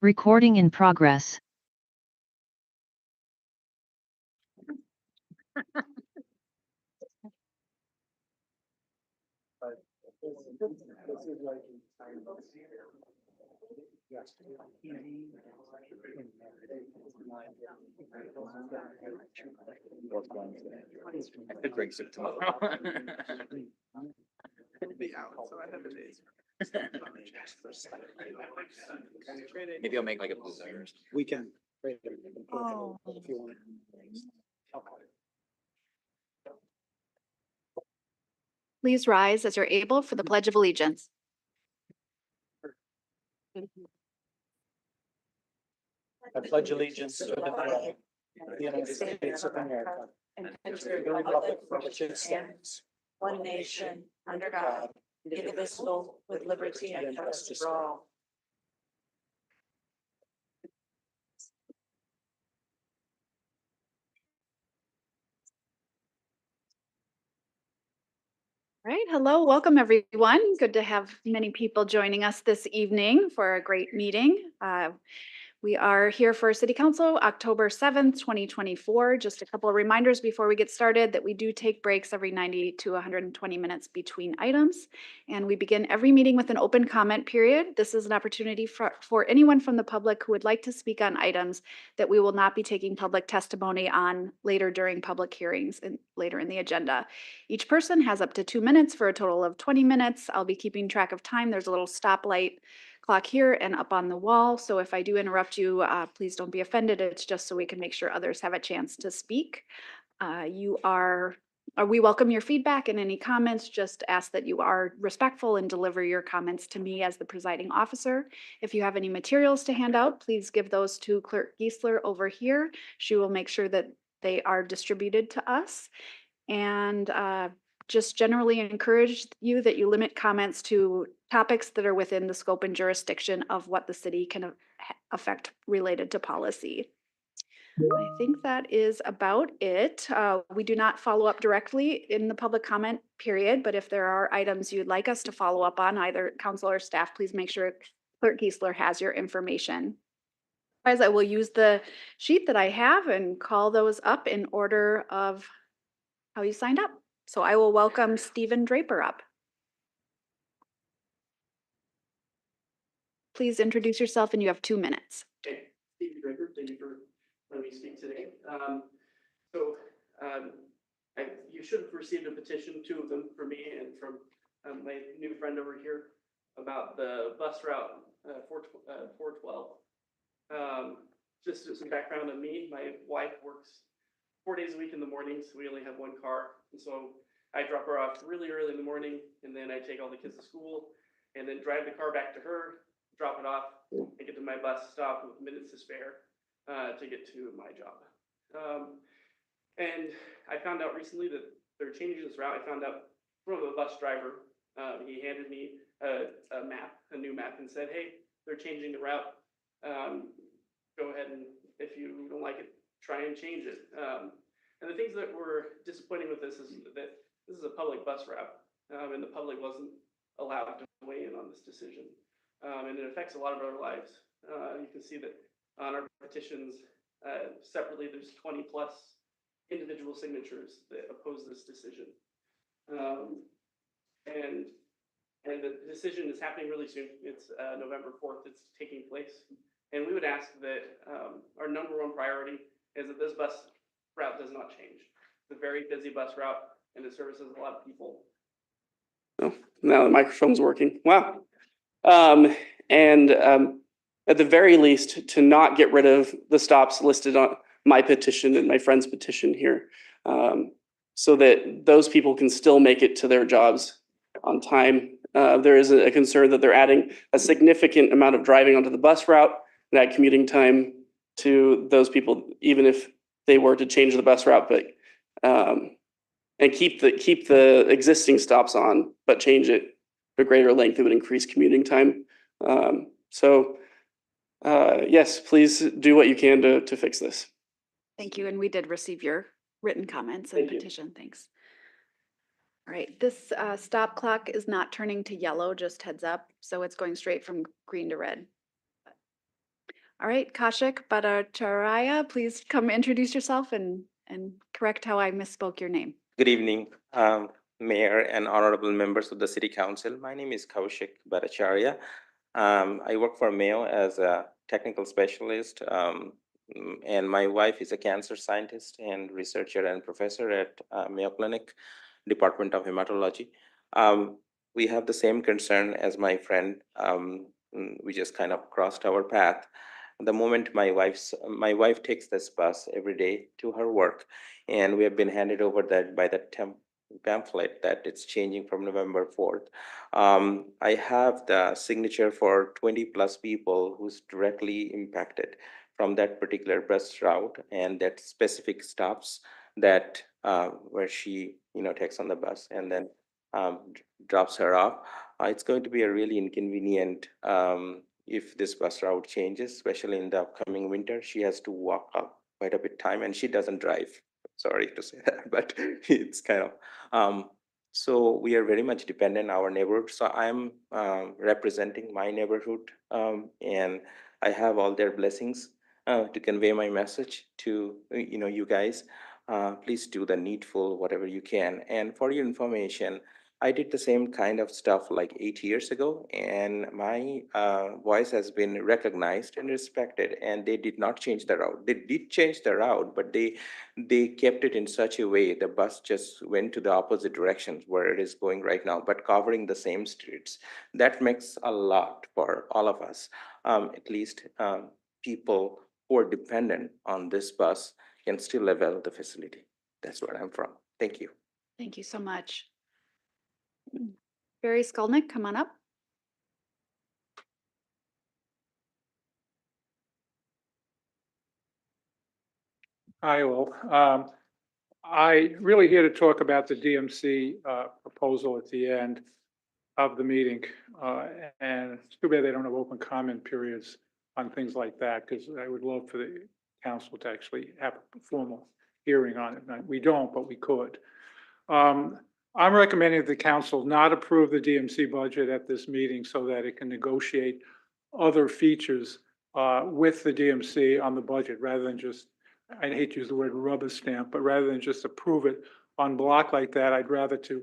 Recording in progress. I could bring soup tomorrow. Be out, so I have a days. Maybe I'll make like a blue layer. We can. Oh. If you want. Please rise as you're able for the Pledge of Allegiance. I pledge allegiance to the flag of the United States of America and to the republic for which it stands, one nation, under God, indivisible, with liberty and justice for all. All right, hello, welcome everyone. Good to have many people joining us this evening for a great meeting. We are here for City Council, October 7th, 2024. Just a couple of reminders before we get started that we do take breaks every 90 to 120 minutes between items. And we begin every meeting with an open comment period. This is an opportunity for anyone from the public who would like to speak on items that we will not be taking public testimony on later during public hearings and later in the agenda. Each person has up to 2 minutes for a total of 20 minutes. I'll be keeping track of time. There's a little stoplight clock here and up on the wall. So if I do interrupt you, please don't be offended. It's just so we can make sure others have a chance to speak. We welcome your feedback and any comments. Just ask that you are respectful and deliver your comments to me as the presiding officer. If you have any materials to hand out, please give those to Clerk Giesler over here. She will make sure that they are distributed to us. And just generally encourage you that you limit comments to topics that are within the scope and jurisdiction of what the city can affect related to policy. I think that is about it. We do not follow up directly in the public comment period, but if there are items you'd like us to follow up on, either council or staff, please make sure Clerk Giesler has your information. Otherwise, I will use the sheet that I have and call those up in order of how you signed up. So I will welcome Stephen Draper up. Please introduce yourself and you have 2 minutes. Okay, Stephen Draper, thank you for letting me speak today. You should have received a petition, 2 of them for me and from my new friend over here about the bus route 412. Just some background on me. My wife works 4 days a week in the mornings. We only have 1 car. And so I drop her off really early in the morning, and then I take all the kids to school and then drive the car back to her, drop it off, and get to my bus stop with minutes to spare to get to my job. And I found out recently that they're changing this route. I found out from a bus driver. He handed me a new map, and said, hey, they're changing the route. Go ahead and if you don't like it, try and change it. And the things that were disappointing with this is that this is a public bus route, and the public wasn't allowed to weigh in on this decision. And it affects a lot of our lives. You can see that on our petitions, separately, there's 20 plus individual signatures that oppose this decision. And the decision is happening really soon. It's November 4th, it's taking place. And we would ask that our #1 priority is that this bus route does not change. It's a very busy bus route and it services a lot of people. Oh, now the microphone's working. Wow. At the very least, to not get rid of the stops listed on my petition and my friend's petition here, so that those people can still make it to their jobs on time. There is a concern that they're adding a significant amount of driving onto the bus route, that commuting time to those people, even if they were to change the bus route, but and keep the existing stops on, but change it to a greater length, it would increase commuting time. Yes, please do what you can to fix this. Thank you. And we did receive your written comments and petition. Thanks. All right, this stop clock is not turning to yellow, just heads up. So it's going straight from green to red. All right, Kaushik Bhattacharya, please come introduce yourself and correct how I misspoke your name. Good evening, Mayor and honorable members of the City Council. My name is Kaushik Bhattacharya. I work for Mayo as a technical specialist, and my wife is a cancer scientist and researcher and professor at Mayo Clinic, Department of Hematology. We have the same concern as my friend. We just kind of crossed our path. The moment my wife takes this bus every day to her work, and we have been handed over that by the pamphlet that it's changing from November 4th. I have the signature for 20 plus people who's directly impacted from that particular bus route and that specific stops that where she takes on the bus and then drops her off. It's going to be a really inconvenient if this bus route changes, especially in the upcoming winter. She has to walk up quite a bit time, and she doesn't drive. Sorry to say that, but it's kind of so we are very much dependent on our neighborhood. So I'm representing my neighborhood, and I have all their blessings to convey my message to you guys. Please do the needful, whatever you can. And for your information, I did the same kind of stuff like 8 years ago, and my voice has been recognized and respected, and they did not change the route. They did change the route, but they kept it in such a way the bus just went to the opposite direction where it is going right now, but covering the same streets. That makes a lot for all of us. At least people who are dependent on this bus can still avail the facility. That's where I'm from. Thank you. Thank you so much. Barry Skolnick, come on up. Hi, all. I really here to talk about the DMC proposal at the end of the meeting. And it's too bad they don't have open comment periods on things like that, because I would love for the council to actually have a formal hearing on it. We don't, but we could. I'm recommending that the council not approve the DMC budget at this meeting so that it can negotiate other features with the DMC on the budget rather than just, I hate to use the word rubber stamp, but rather than just approve it on block like that, I'd rather to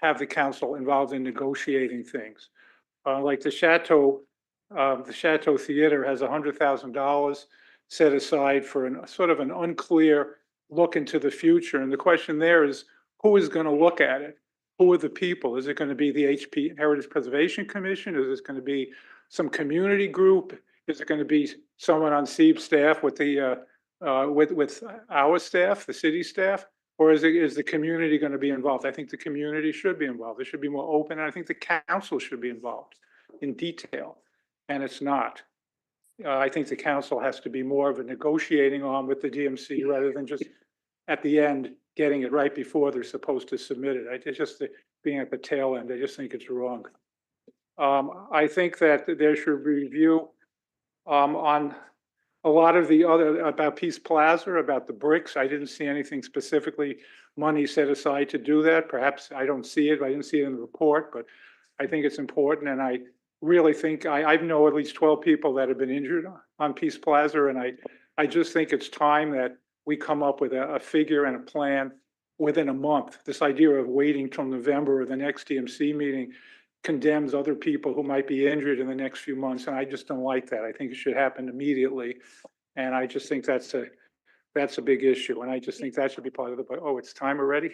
have the council involved in negotiating things. Like the Chateau Theater has $100,000 set aside for sort of an unclear look into the future. And the question there is, who is going to look at it? Who are the people? Is it going to be the HP Heritage Preservation Commission? Is it going to be some community group? Is it going to be someone on SEEB staff with the with our staff, the city staff? Or is the community going to be involved? I think the community should be involved. It should be more open. And I think the council should be involved in detail. And it's not. I think the council has to be more of a negotiating arm with the DMC rather than just at the end getting it right before they're supposed to submit it. It's just being at the tail end. I just think it's wrong. I think that there should be review on a lot of the other, about Peace Plaza, about the bricks. I didn't see anything specifically money set aside to do that. Perhaps I don't see it. I didn't see it in the report, but I think it's important. And I really think I know at least 12 people that have been injured on Peace Plaza. And I just think it's time that we come up with a figure and a plan within a month. This idea of waiting till November or the next DMC meeting condemns other people who might be injured in the next few months. And I just don't like that. I think it should happen immediately. And I just think that's a big issue. And I just think that should be part of the, oh, it's time already?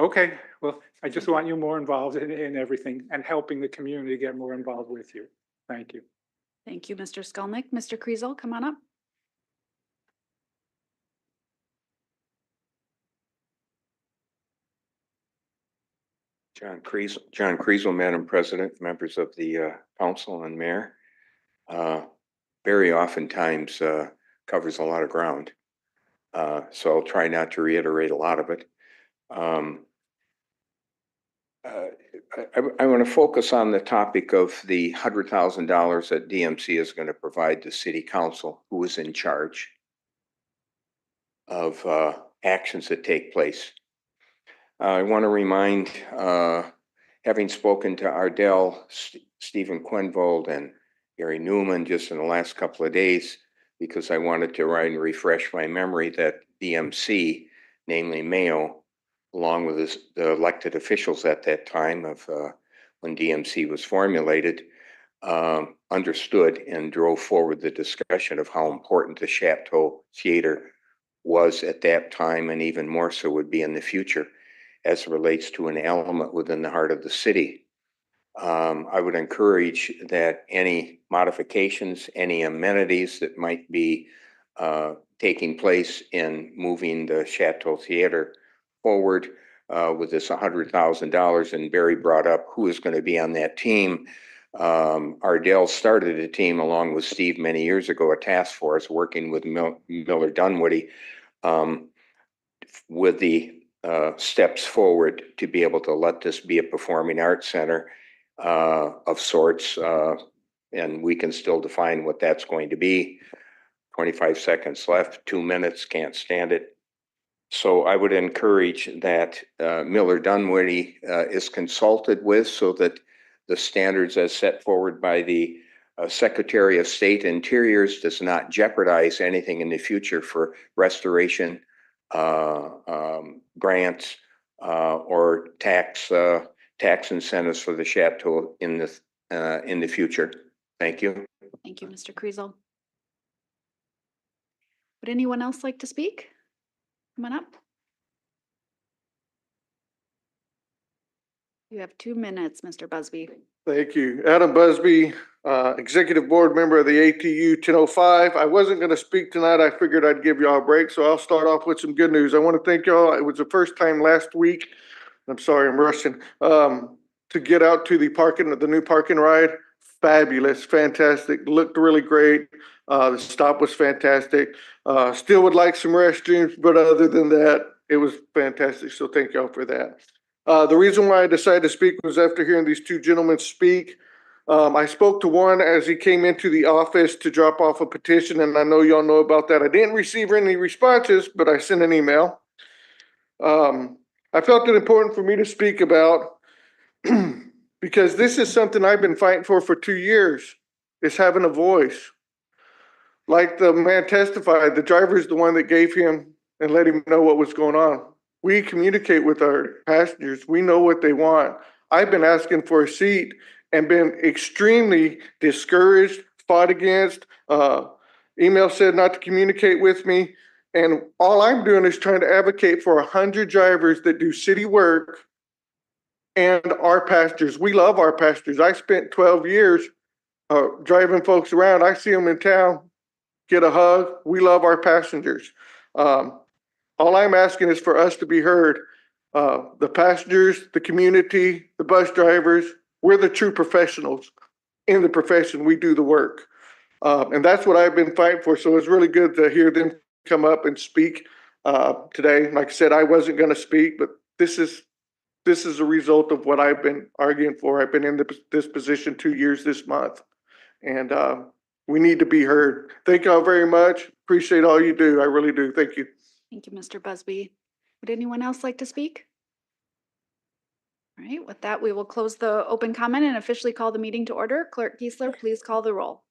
Okay, well, I just want you more involved in everything and helping the community get more involved with you. Thank you. Thank you, Mr. Skolnick. Mr. Kriesel, come on up. John Kriesel, Madam President, members of the council and mayor. Very oftentimes covers a lot of ground. So I'll try not to reiterate a lot of it. I want to focus on the topic of the $100,000 that DMC is going to provide the city council, who is in charge of actions that take place. I want to remind, having spoken to Ardell, Stephen Quenvold, and Gary Newman just in the last couple of days, because I wanted to try and refresh my memory that DMC, namely Mayo, along with the elected officials at that time of when DMC was formulated, understood and drove forward the discussion of how important the Chateau Theater was at that time, and even more so would be in the future as it relates to an element within the heart of the city. I would encourage that any modifications, any amenities that might be taking place in moving the Chateau Theater forward with this $100,000, and Barry brought up who is going to be on that team. Ardell started a team along with Steve many years ago, a task force working with Miller Dunwoody with the steps forward to be able to let this be a performing arts center of sorts. And we can still define what that's going to be. 25 seconds left, 2 minutes, can't stand it. So I would encourage that Miller Dunwoody is consulted with so that the standards as set forward by the Secretary of State Interiors does not jeopardize anything in the future for restoration, grants, or tax incentives for the chateau in the future. Thank you. Thank you, Mr. Kriesel. Would anyone else like to speak? Come on up. You have 2 minutes, Mr. Busby. Thank you. Adam Busby, Executive Board Member of the ATU 1005. I wasn't going to speak tonight. I figured I'd give y'all a break, so I'll start off with some good news. I want to thank y'all. It was the first time last week, I'm sorry, I'm rushing, to get out to the new parking ride. Fabulous, fantastic, looked really great. The stop was fantastic. Still would like some restrooms, but other than that, it was fantastic. So thank y'all for that. The reason why I decided to speak was after hearing these two gentlemen speak. I spoke to one as he came into the office to drop off a petition, and I know y'all know about that. I didn't receive any responses, but I sent an email. I felt it important for me to speak about because this is something I've been fighting for 2 years, is having a voice. Like the man testified, the driver is the one that gave him and let him know what was going on. We communicate with our passengers. We know what they want. I've been asking for a seat and been extremely discouraged, fought against, email said not to communicate with me. And all I'm doing is trying to advocate for 100 drivers that do city work and our passengers. We love our passengers. I spent 12 years driving folks around. I see them in town, get a hug. We love our passengers. All I'm asking is for us to be heard. The passengers, the community, the bus drivers, we're the true professionals in the profession. We do the work. And that's what I've been fighting for. So it's really good to hear them come up and speak today. Like I said, I wasn't going to speak, but this is a result of what I've been arguing for. I've been in this position 2 years this month, and we need to be heard. Thank y'all very much. Appreciate all you do. I really do. Thank you. Thank you, Mr. Busby. Would anyone else like to speak? All right, with that, we will close the open comment and officially call the meeting to order. Clerk Giesler, please call the roll.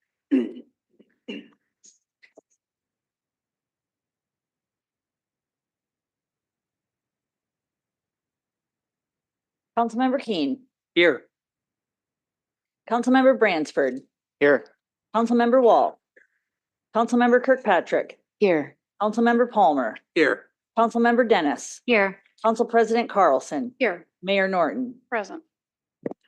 Councilmember Keen, Here. Councilmember Bransford, Here. Councilmember Wall, Councilmember Kirkpatrick, Here. Councilmember Palmer, Here. Councilmember Dennis, Here. Council President Carlson, Here. Mayor Norton. Present.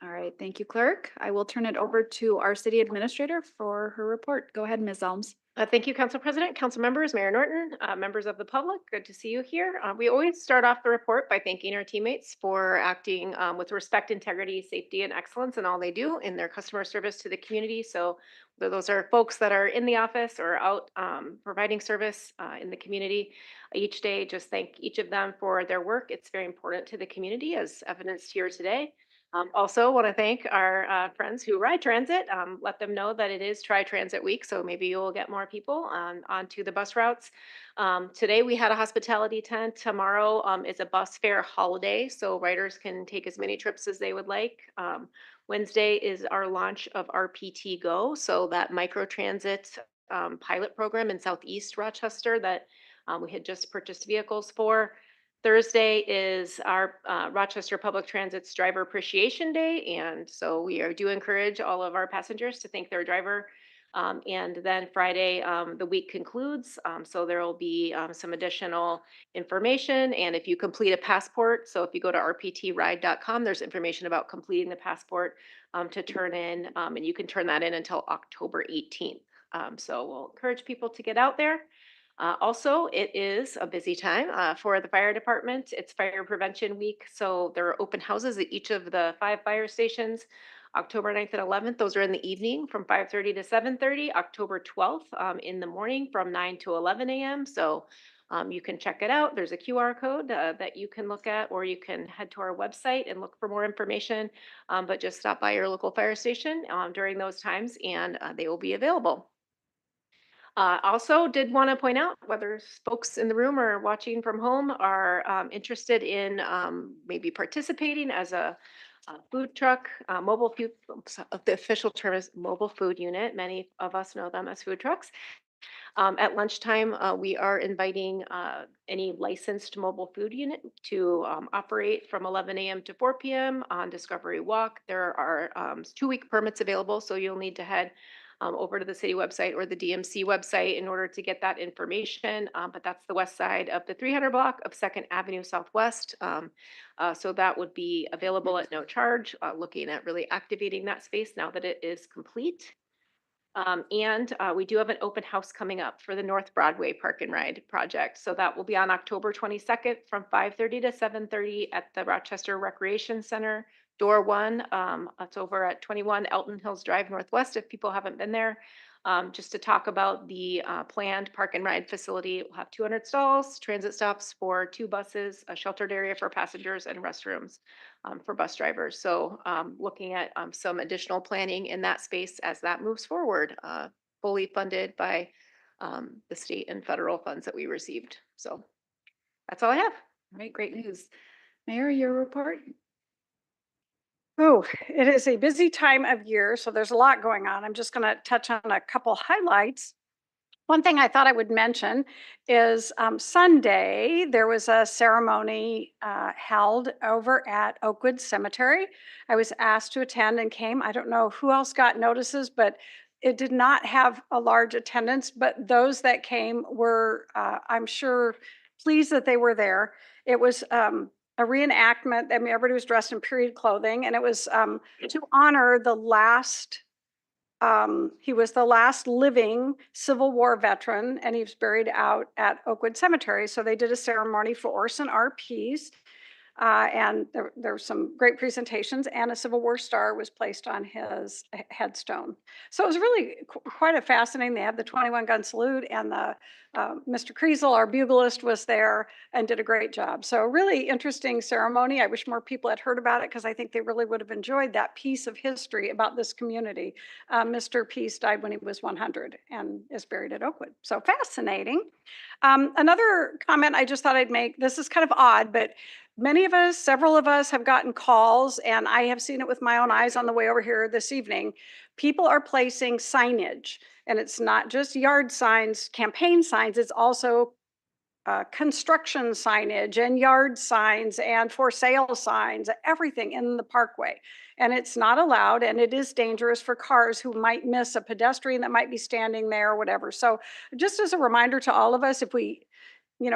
All right, thank you, clerk. I will turn it over to our city administrator for her report. Go ahead, Ms. Elms. Thank you, Council President, Council members, Mayor Norton, members of the public. Good to see you here. We always start off the report by thanking our teammates for acting with respect, integrity, safety, and excellence in all they do in their customer service to the community. So those are folks that are in the office or out providing service in the community each day. Just thank each of them for their work. It's very important to the community, as evidenced here today. Also want to thank our friends who ride transit. Let them know that it is Tri-Transit Week, so maybe you'll get more people onto the bus routes. Today we had a hospitality tent. Tomorrow is a bus fare holiday, so riders can take as many trips as they would like. Wednesday is our launch of RPT Go, so that microtransit pilot program in Southeast Rochester that we had just purchased vehicles for. Thursday is our Rochester Public Transit's Driver Appreciation Day, and so do encourage all of our passengers to thank their driver. And then Friday, the week concludes, so there will be some additional information. And if you complete a passport, so if you go to rptride.com, there's information about completing the passport to turn in, and you can turn that in until October 18th. So we'll encourage people to get out there. Also, it is a busy time for the fire department. It's Fire Prevention Week, so there are open houses at each of the 5 fire stations. October 9th and 11th, those are in the evening from 5:30 to 7:30. October 12th in the morning from 9 to 11 a.m. So you can check it out. There's a QR code that you can look at, or you can head to our website and look for more information. But just stop by your local fire station during those times, and they will be available. Also did want to point out whether folks in the room or watching from home are interested in maybe participating as a food truck, mobile food, the official term is mobile food unit. Many of us know them as food trucks. At lunchtime, we are inviting any licensed mobile food unit to operate from 11 a.m. to 4 p.m. on Discovery Walk. There are 2-week permits available, so you'll need to head over to the city website or the DMC website in order to get that information. But that's the west side of the 300 block of 2nd Avenue Southwest. So that would be available at no charge, looking at really activating that space now that it is complete. And we do have an open house coming up for the North Broadway Park and Ride project. So that will be on October 22nd from 5:30 to 7:30 at the Rochester Recreation Center. Door 1, it's over at 21 Elton Hills Drive Northwest if people haven't been there. Just to talk about the planned park and ride facility. We'll have 200 stalls, transit stops for 2 buses, a sheltered area for passengers, and restrooms for bus drivers. So looking at some additional planning in that space as that moves forward, fully funded by the state and federal funds that we received. So that's all I have. All right, great news. Mayor, your report? Oh, it is a busy time of year, so there's a lot going on. I'm just going to touch on a couple highlights. One thing I thought I would mention is Sunday, there was a ceremony held over at Oakwood Cemetery. I was asked to attend and came. I don't know who else got notices, but it did not have a large attendance, but those that came were, I'm sure, pleased that they were there. It was a reenactment. I mean, everybody was dressed in period clothing, and it was to honor the last, he was the last living Civil War veteran, and he was buried out at Oakwood Cemetery. So they did a ceremony for Orson RPs, and there were some great presentations, and a Civil War star was placed on his headstone. So it was really quite a fascinating. They had the 21 gun salute, and the Mr. Kriesel, our buglist, was there and did a great job. So a really interesting ceremony. I wish more people had heard about it because I think they really would have enjoyed that piece of history about this community. Mr. Peace died when he was 100 and is buried at Oakwood. So fascinating. Another comment I just thought I'd make, this is kind of odd, but many of us, several of us have gotten calls, and I have seen it with my own eyes on the way over here this evening. People are placing signage, and it's not just yard signs, campaign signs, it's also construction signage and yard signs and for sale signs, everything in the parkway. And it's not allowed, and it is dangerous for cars who might miss a pedestrian that might be standing there or whatever. So just as a reminder to all of us, if we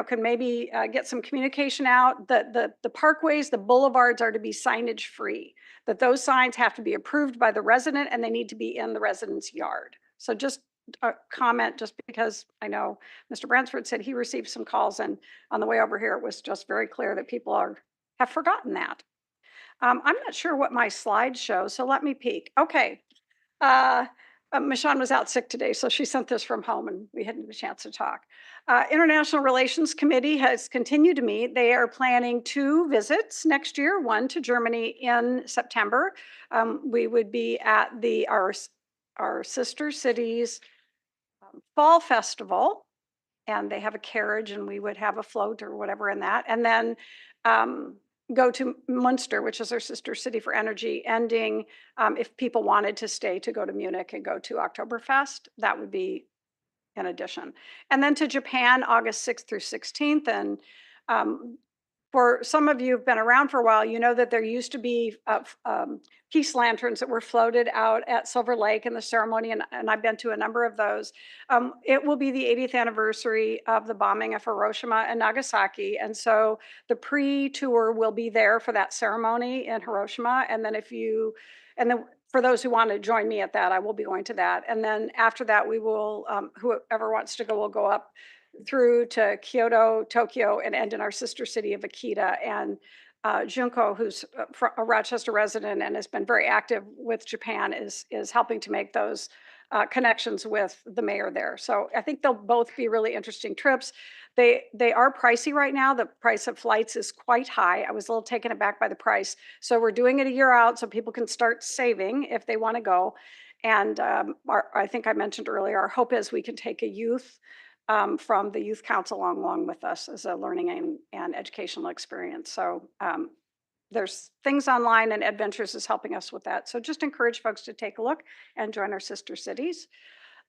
can maybe get some communication out that the parkways, the boulevards are to be signage free, that those signs have to be approved by the resident and they need to be in the resident's yard. So just a comment, just because I know Mr. Bransford said he received some calls, and on the way over here, it was just very clear that people have forgotten that. I'm not sure what my slides show, so let me peek. Okay. Michonne was out sick today, so she sent this from home and we hadn't had a chance to talk. International Relations Committee has continued to meet. They are planning 2 visits next year, one to Germany in September. We would be at our sister cities fall festival, and they have a carriage and we would have a float or whatever in that. And then go to Munster, which is our sister city for energy, ending, if people wanted to stay to go to Munich and go to Oktoberfest, that would be in addition. And then to Japan, August 6th through 16th. And for some of you who've been around for a while, you know that there used to be peace lanterns that were floated out at Silver Lake in the ceremony, and I've been to a number of those. It will be the 80th anniversary of the bombing of Hiroshima and Nagasaki, and so the pre-tour will be there for that ceremony in Hiroshima. And then for those who want to join me at that, I will be going to that. And then after that, we will, whoever wants to go will go up through to Kyoto, Tokyo, and end in our sister city of Akita. And Junko, who's a Rochester resident and has been very active with Japan, is helping to make those connections with the mayor there. So I think they'll both be really interesting trips. They are pricey right now. The price of flights is quite high. I was a little taken aback by the price. So we're doing it a year out so people can start saving if they want to go. And I think I mentioned earlier, our hope is we can take a youth from the youth council along with us as a learning and educational experience. So there's things online, and Adventures is helping us with that. So just encourage folks to take a look and join our sister cities.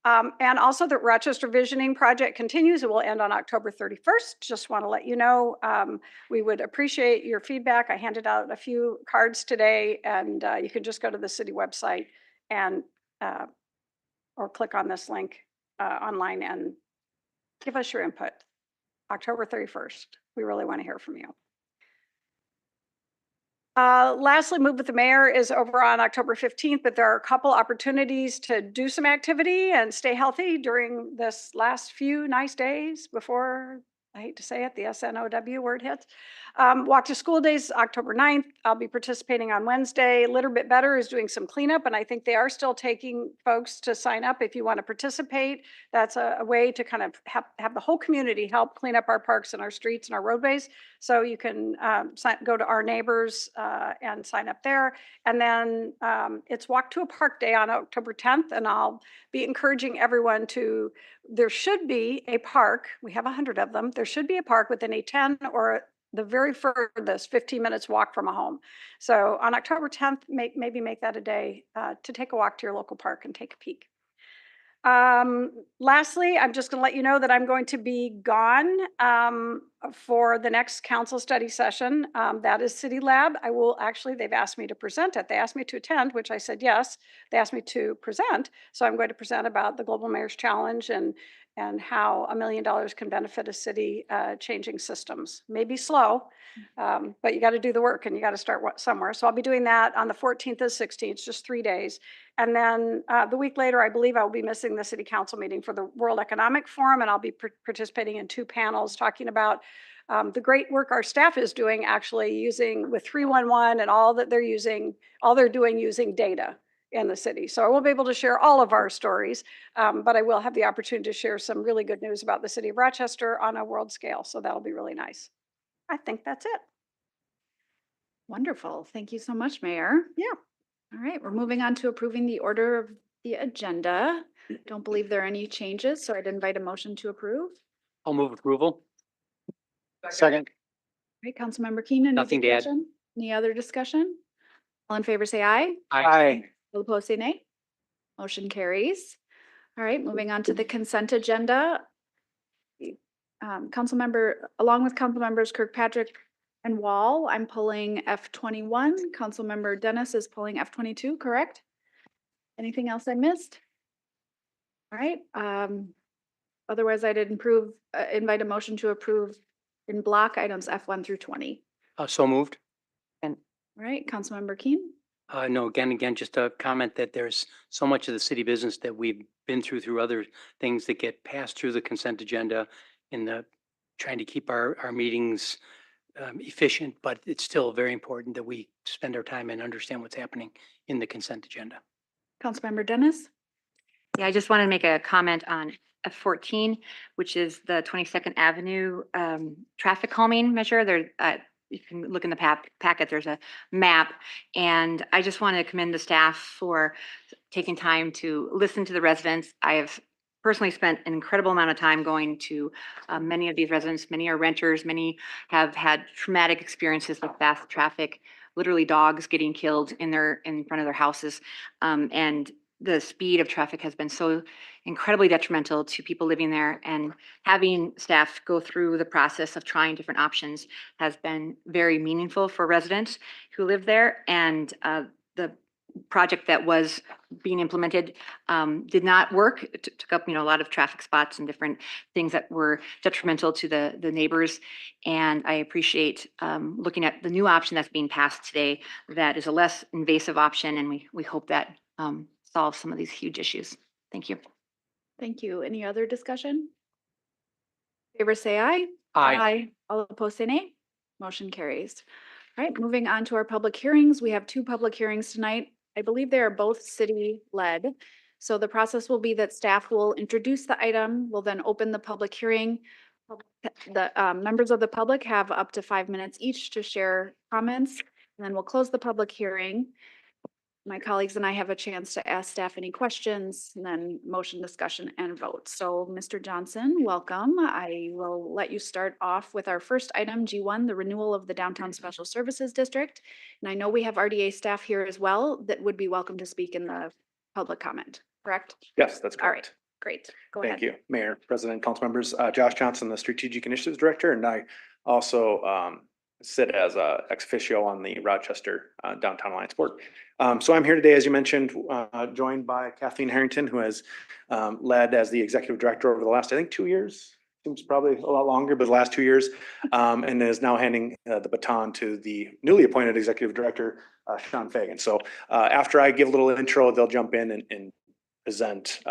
And also the Rochester Visioning Project continues. It will end on October 31st. Just want to let you know, we would appreciate your feedback. I handed out a few cards today, and you can just go to the city website and or click on this link online and give us your input. October 31st. We really want to hear from you. Lastly, Move with the Mayor is over on October 15th, but there are a couple opportunities to do some activity and stay healthy during this last few nice days before, I hate to say it, the SNOW word hits. Walk to School Days, October 9th. I'll be participating on Wednesday. Little Bit Better is doing some cleanup, and I think they are still taking folks to sign up if you want to participate. That's a way to kind of have the whole community help clean up our parks and our streets and our roadways. So you can go to Our Neighbors and sign up there. And then it's Walk to a Park Day on October 10th, and I'll be encouraging everyone to, there should be a park, we have 100 of them, there should be a park within a 10 or the very furthest 15 minutes walk from a home. So on October 10th, maybe make that a day to take a walk to your local park and take a peek. Lastly, I'm just going to let you know that I'm going to be gone for the next council study session. That is City Lab. I will actually, they've asked me to present it. They asked me to attend, which I said yes. They asked me to present. So I'm going to present about the Global Mayor's Challenge and how $1 million can benefit a city changing systems. Maybe slow, but you got to do the work and you got to start somewhere. So I'll be doing that on the 14th and 16th, just 3 days. And then the week later, I believe I'll be missing the city council meeting for the World Economic Forum, and I'll be participating in 2 panels talking about the great work our staff is doing, actually using with 311 and all that they're using, all they're doing using data in the city. So I won't be able to share all of our stories, but I will have the opportunity to share some really good news about the city of Rochester on a world scale. So that'll be really nice. I think that's it. Wonderful. Thank you so much, Mayor. Yeah. All right, we're moving on to approving the order of the agenda. Don't believe there are any changes, so I'd invite a motion to approve. I'll move approval. Second. All right, Councilmember Keenan. Nothing to add. Any other discussion? All in favor, say aye. Aye. All opposed, say nay. Motion carries. All right, moving on to the consent agenda. Along with council members Kirkpatrick and Wall, I'm pulling F21. Councilmember Dennis is pulling F22, correct? Anything else I missed? All right. Otherwise, I'd invite a motion to approve in block items F1 through 20. So moved. All right, Councilmember Keen. No, again, just a comment that there's so much of the city business that we've been through other things that get passed through the consent agenda in the trying to keep our meetings efficient, but it's still very important that we spend our time and understand what's happening in the consent agenda. Councilmember Dennis. Yeah, I just wanted to make a comment on F14, which is the 22nd Avenue traffic calming measure. There, you can look in the packet, there's a map. And I just want to commend the staff for taking time to listen to the residents. I have personally spent an incredible amount of time going to many of these residents. Many are renters, many have had traumatic experiences with fast traffic, literally dogs getting killed in front of their houses. And the speed of traffic has been so incredibly detrimental to people living there, and having staff go through the process of trying different options has been very meaningful for residents who live there. And the project that was being implemented did not work. It took up, a lot of traffic spots and different things that were detrimental to the neighbors. And I appreciate looking at the new option that's being passed today that is a less invasive option, and we hope that solve some of these huge issues. Thank you. Thank you. Any other discussion? Favor say aye. Aye. All opposed say nay. Motion carries. All right, moving on to our public hearings. We have 2 public hearings tonight. I believe they are both city-led. So the process will be that staff will introduce the item, will then open the public hearing. The members of the public have up to 5 minutes each to share comments, and then we'll close the public hearing. My colleagues and I have a chance to ask staff any questions, and then motion, discussion, and vote. So Mr. Johnson, welcome. I will let you start off with our first item, G1, the renewal of the Downtown Special Services District. And I know we have RDA staff here as well that would be welcome to speak in the public comment, correct? Yes, that's All right, correct. great. Go ahead. Thank you, Mayor, President, council members. Josh Johnson, the Strategic Initiatives Director, and I also sit as ex officio on the Rochester Downtown Alliance Board. So I'm here today, as you mentioned, joined by Kathleen Harrington, who has led as the Executive Director over the last, I think, 2 years. Seems probably a lot longer, but the last 2 years, and is now handing the baton to the newly appointed Executive Director, Sean Fagan. So after I give a little intro, they'll jump in and present,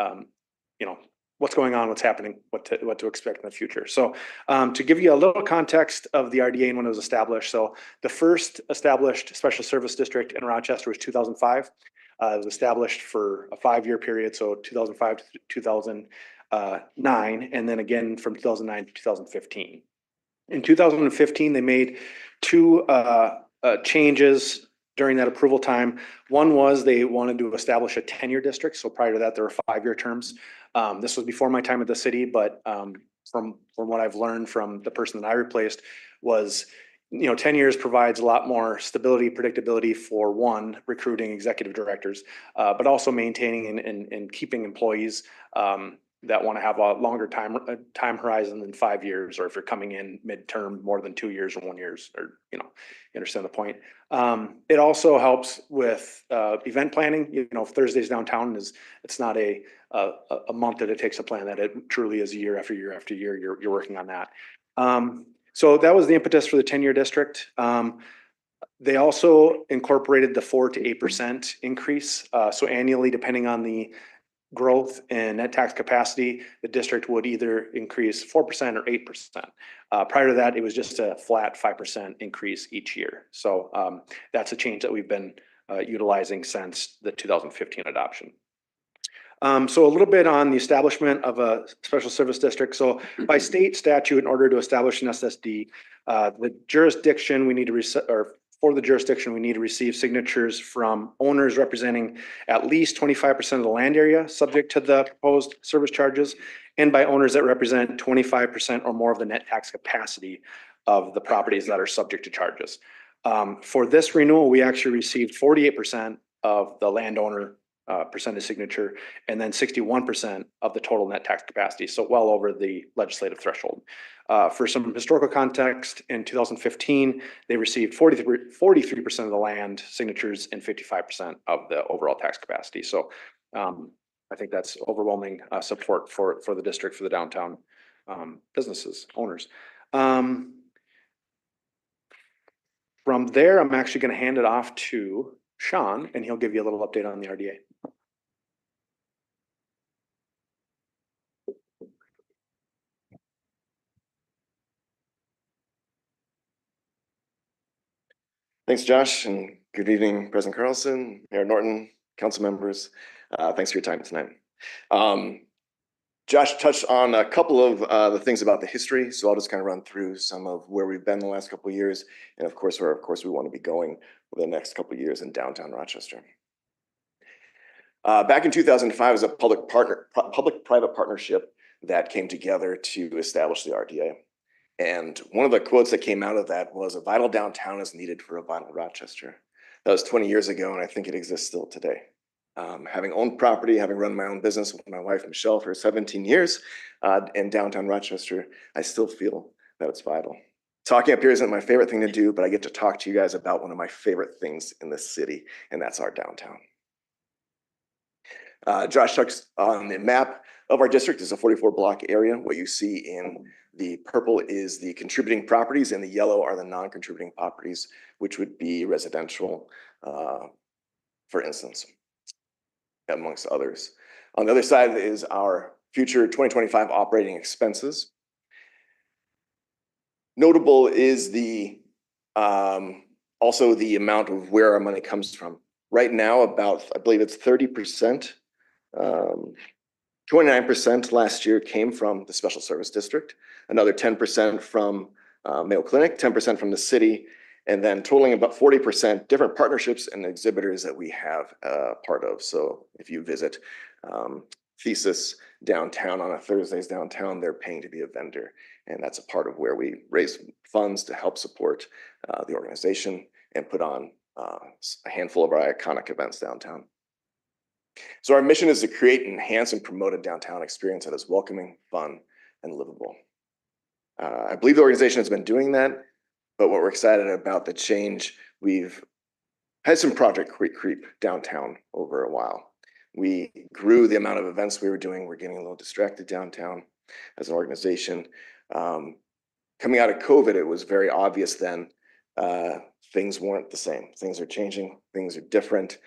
what's going on, what's happening, what to expect in the future. So to give you a little context of the RDA and when it was established. So the first established special service district in Rochester was 2005. It was established for a 5-year period, so 2005 to 2009, and then again from 2009 to 2015. In 2015, they made 2 changes during that approval time. One was they wanted to establish a 10-year district. So prior to that, there were 5-year terms. This was before my time at the city, but from what I've learned from the person that I replaced was, 10 years provides a lot more stability, predictability for one, recruiting executive directors, but also maintaining and keeping employees that want to have a longer time horizon than 5 years, or if you're coming in midterm more than 2 years or 1 year, or you understand the point. It also helps with event planning. Thursdays downtown it's not a month that it takes to plan that. It truly is year after year after year. You're working on that. So that was the impetus for the 10-year district. They also incorporated the 4 to 8% increase. So annually, depending on the growth in net tax capacity, the district would either increase 4% or 8%. Prior to that, it was just a flat 5% increase each year. So that's a change that we've been utilizing since the 2015 adoption. So a little bit on the establishment of a special service district. So by state statute, in order to establish an SSD, the jurisdiction we need to for the jurisdiction, we need to receive signatures from owners representing at least 25% of the land area subject to the proposed service charges, and by owners that represent 25% or more of the net tax capacity of the properties that are subject to charges. For this renewal, we actually received 48% of the landowner percentage signature, and then 61% of the total net tax capacity. So well over the legislative threshold. For some historical context, in 2015, they received 43% of the land signatures and 55% of the overall tax capacity. So I think that's overwhelming support for the district, for the downtown businesses, owners. From there, I'm actually going to hand it off to Sean, and he'll give you a little update on the RDA. Thanks, Josh, and good evening, President Carlson, Mayor Norton, council members. Thanks for your time tonight. Josh touched on a couple of the things about the history, so I'll just kind of run through some of where we've been the last couple of years, and of course where we want to be going for the next couple of years in downtown Rochester. Back in 2005, it was a public-private partnership that came together to establish the RDA. And one of the quotes that came out of that was, "A vital downtown is needed for a vital Rochester." That was 20 years ago, and I think it exists still today. Having owned property, having run my own business with my wife, Michelle, for 17 years in downtown Rochester, I still feel that it's vital. Talking up here isn't my favorite thing to do, but I get to talk to you guys about one of my favorite things in this city, and that's our downtown. Josh touched on the map of our district. Is a 44 block area. What you see in the purple is the contributing properties, and the yellow are the non-contributing properties, which would be residential, for instance, amongst others. On the other side is our future 2025 operating expenses. Notable is the also the amount of where our money comes from. Right now, about, I believe it's 30%, 29% last year came from the Special Service District, another 10% from Mayo Clinic, 10% from the city, and then totaling about 40% different partnerships and exhibitors that we have part of. So if you visit Thesis downtown on a Thursdays downtown, they're paying to be a vendor. And that's a part of where we raise funds to help support the organization and put on a handful of our iconic events downtown. So our mission is to create, enhance, and promote a downtown experience that is welcoming, fun, and livable. I believe the organization has been doing that, but what we're excited about the change, we've had some project creep downtown over a while. We grew the amount of events we were doing. We're getting a little distracted downtown as an organization. Coming out of COVID, it was very obvious then things weren't the same. Things are changing, things are different.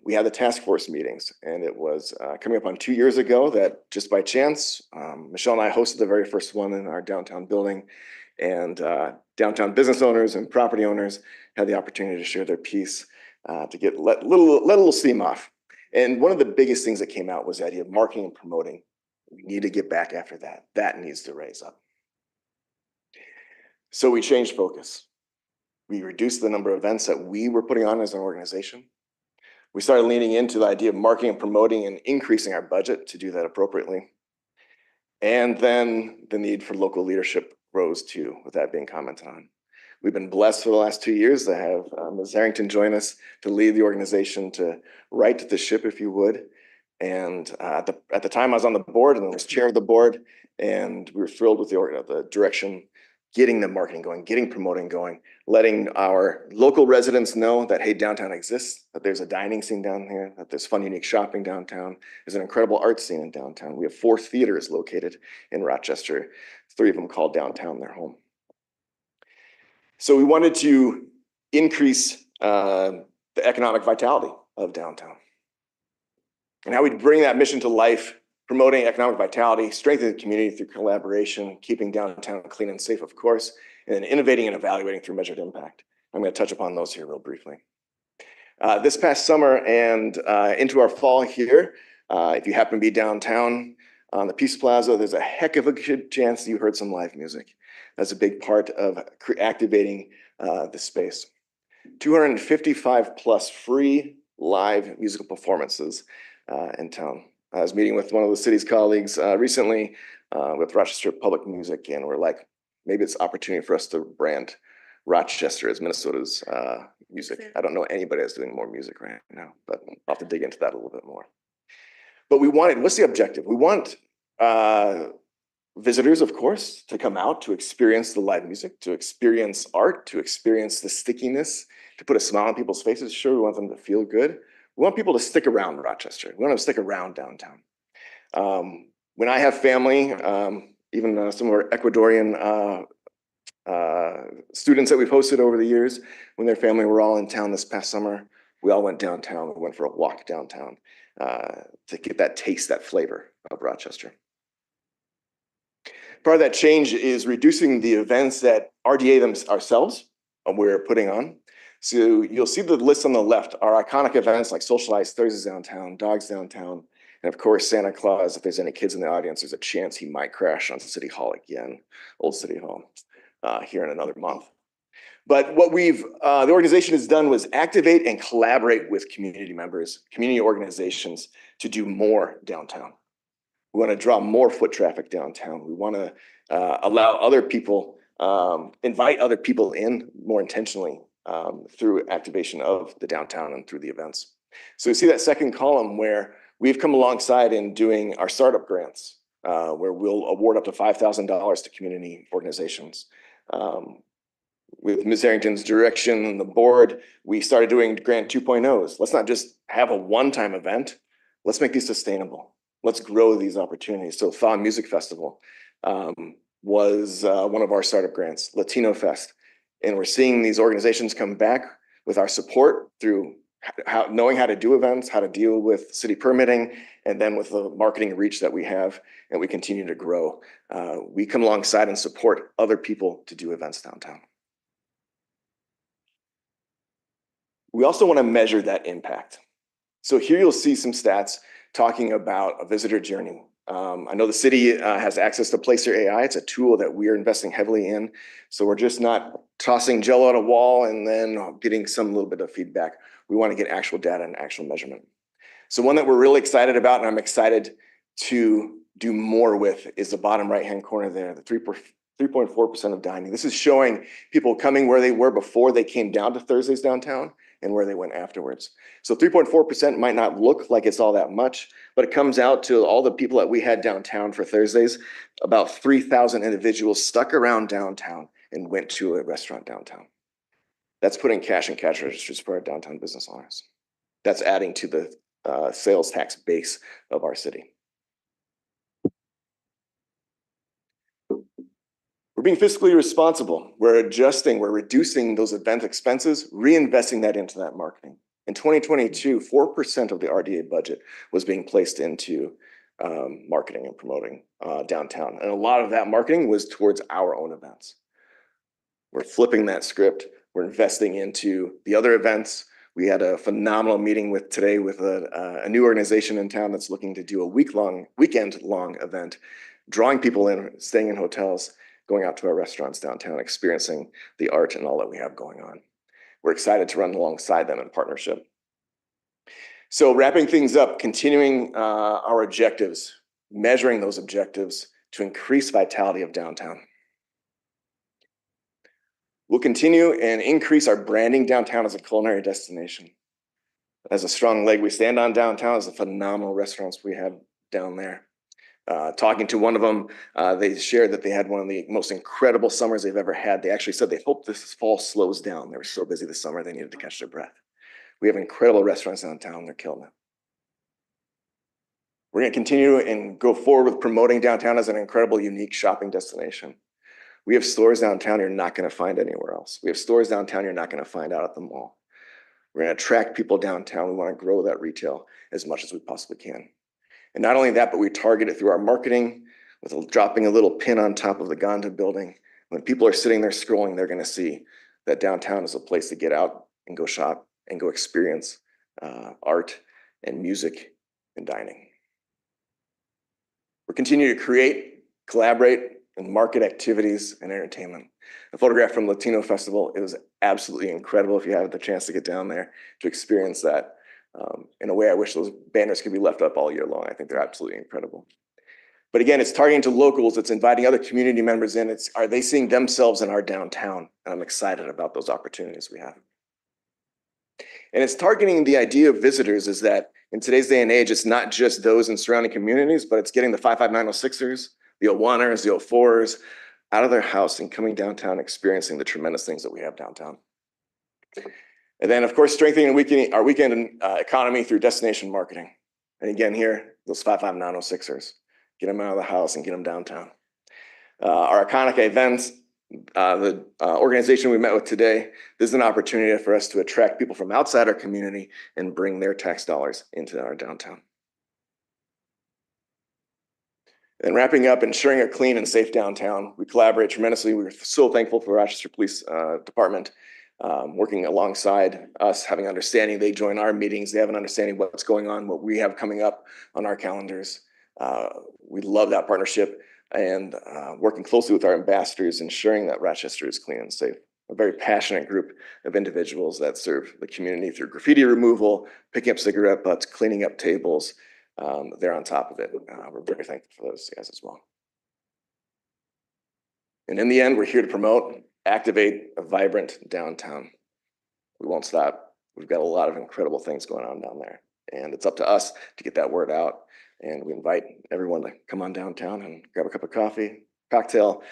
We had the task force meetings, and it was coming up on 2 years ago that just by chance, Michelle and I hosted the very first one in our downtown building, and downtown business owners and property owners had the opportunity to share their piece to let a little steam off. And one of the biggest things that came out was the idea of marketing and promoting. We need to get back after that. That needs to raise up. So we changed focus. We reduced the number of events that we were putting on as an organization. We started leaning into the idea of marketing and promoting and increasing our budget to do that appropriately. And then the need for local leadership rose too, with that being commented on. We've been blessed for the last 2 years to have Ms. Harrington join us to lead the organization, to right the ship, if you would. And at the time I was on the board and was chair of the board, and we were thrilled with the direction, getting the marketing going, getting promoting going, letting our local residents know that, hey, downtown exists, that there's a dining scene down here, that there's fun, unique shopping downtown. There's an incredible art scene in downtown. We have 4 theaters located in Rochester, 3 of them called downtown their home. So we wanted to increase the economic vitality of downtown. And how we bring that mission to life, promoting economic vitality, strengthening the community through collaboration, keeping downtown clean and safe, of course, and then innovating and evaluating through measured impact. I'm going to touch upon those here real briefly. This past summer and into our fall here, if you happen to be downtown on the Peace Plaza, there's a heck of a good chance you heard some live music. That's a big part of activating the space. 255 plus free live musical performances in town. I was meeting with one of the city's colleagues recently with Rochester Public Music, and we're like, maybe it's an opportunity for us to brand Rochester as Minnesota's music. I don't know anybody that's doing more music right now, but I'll have to dig into that a little bit more. But we wanted, what's the objective? We want visitors, of course, to come out to experience the live music, to experience art, to experience the stickiness, to put a smile on people's faces. Sure, we want them to feel good. We want people to stick around Rochester. We want them to stick around downtown. When I have family, even some of our Ecuadorian students that we've hosted over the years, when their family were all in town this past summer, we all went downtown. We went for a walk downtown to get that taste, that flavor of Rochester. Part of that change is reducing the events that RDA ourselves we're putting on. So you'll see the list on the left, our iconic events like Socialized Thursdays Downtown, Dogs Downtown, And of course, Santa Claus, if there's any kids in the audience, there's a chance he might crash on City Hall again, Old City Hall, here in another month. But what the organization has done was activate and collaborate with community members, community organizations to do more downtown. We want to draw more foot traffic downtown. We want to allow other people, invite other people in more intentionally through activation of the downtown and through the events. So you see that second column where we've come alongside in doing our startup grants, where we'll award up to $5,000 to community organizations. With Ms. Harrington's direction and the board, we started doing grant 2.0s. Let's not just have a one-time event. Let's make these sustainable. Let's grow these opportunities. So Fawn Music Festival was one of our startup grants, Latino Fest. And we're seeing these organizations come back with our support through knowing how to do events, how to deal with city permitting, and then with the marketing reach that we have, and we continue to grow. We come alongside and support other people to do events downtown. We also want to measure that impact. So here you'll see some stats talking about a visitor journey. I know the city has access to Placer AI. It's a tool that we are investing heavily in. So we're just not tossing Jello at a wall and then getting some little bit of feedback. We want to get actual data and actual measurement. So one that we're really excited about, and I'm excited to do more with, is the bottom right-hand corner there, the 3.4% of dining. This is showing people coming where they were before they came down to Thursdays downtown and where they went afterwards. So 3.4% might not look like it's all that much, but it comes out to all the people that we had downtown for Thursdays. About 3,000 individuals stuck around downtown and went to a restaurant downtown. That's putting cash in cash registers for our downtown business owners. That's adding to the sales tax base of our city. We're being fiscally responsible. We're adjusting, we're reducing those event expenses, reinvesting that into that marketing. In 2022, 4% of the RDA budget was being placed into marketing and promoting downtown. And a lot of that marketing was towards our own events. We're flipping that script. We're investing into the other events. We had a phenomenal meeting today with a new organization in town that's looking to do a weekend-long event, drawing people in, staying in hotels, going out to our restaurants downtown, experiencing the art and all that we have going on. We're excited to run alongside them in partnership. So wrapping things up, continuing our objectives, measuring those objectives to increase vitality of downtown. We'll continue and increase our branding downtown as a culinary destination. As a strong leg we stand on downtown is the phenomenal restaurants we have down there. Talking to one of them, they shared that they had one of the most incredible summers they've ever had. They actually said they hope this fall slows down. They were so busy this summer, they needed to catch their breath. We have incredible restaurants downtown. They're killing it. We're going to continue and go forward with promoting downtown as an incredible, unique shopping destination. We have stores downtown you're not going to find anywhere else. We have stores downtown you're not going to find out at the mall. We're going to attract people downtown. We want to grow that retail as much as we possibly can. And not only that, but we target it through our marketing with dropping a little pin on top of the Gonda building. When people are sitting there scrolling, they're going to see that downtown is a place to get out and go shop and go experience art and music and dining. We're continuing to create, collaborate, and market activities and entertainment. A photograph from Latino Festival, it was absolutely incredible if you had the chance to get down there to experience that. In a way, I wish those banners could be left up all year long. I think they're absolutely incredible. But again, it's targeting to locals. It's inviting other community members in. Are they seeing themselves in our downtown? And I'm excited about those opportunities we have. And it's targeting the idea of visitors is that in today's day and age, it's not just those in surrounding communities, but it's getting the 55906ers, the 01ers, the 04s out of their house and coming downtown, experiencing the tremendous things that we have downtown. And then, of course, strengthening our weekend economy through destination marketing. And again, here, those 55906ers, get them out of the house and get them downtown. Our iconic events, the organization we met with today, this is an opportunity for us to attract people from outside our community and bring their tax dollars into our downtown. And wrapping up, ensuring a clean and safe downtown. We collaborate tremendously. We're so thankful for Rochester Police Department. working alongside us, having understanding. They join our meetings. They have an understanding what's going on, what we have coming up on our calendars. We love that partnership and working closely with our ambassadors, ensuring that Rochester is clean and safe. A very passionate group of individuals that serve the community through graffiti removal, picking up cigarette butts, cleaning up tables. They're on top of it. We're very thankful for those guys as well. And in the end, we're here to promote, activate a vibrant downtown. We won't stop. We've got a lot of incredible things going on down there, and it's up to us to get that word out. And we invite everyone to come on downtown and grab a cup of coffee, cocktail,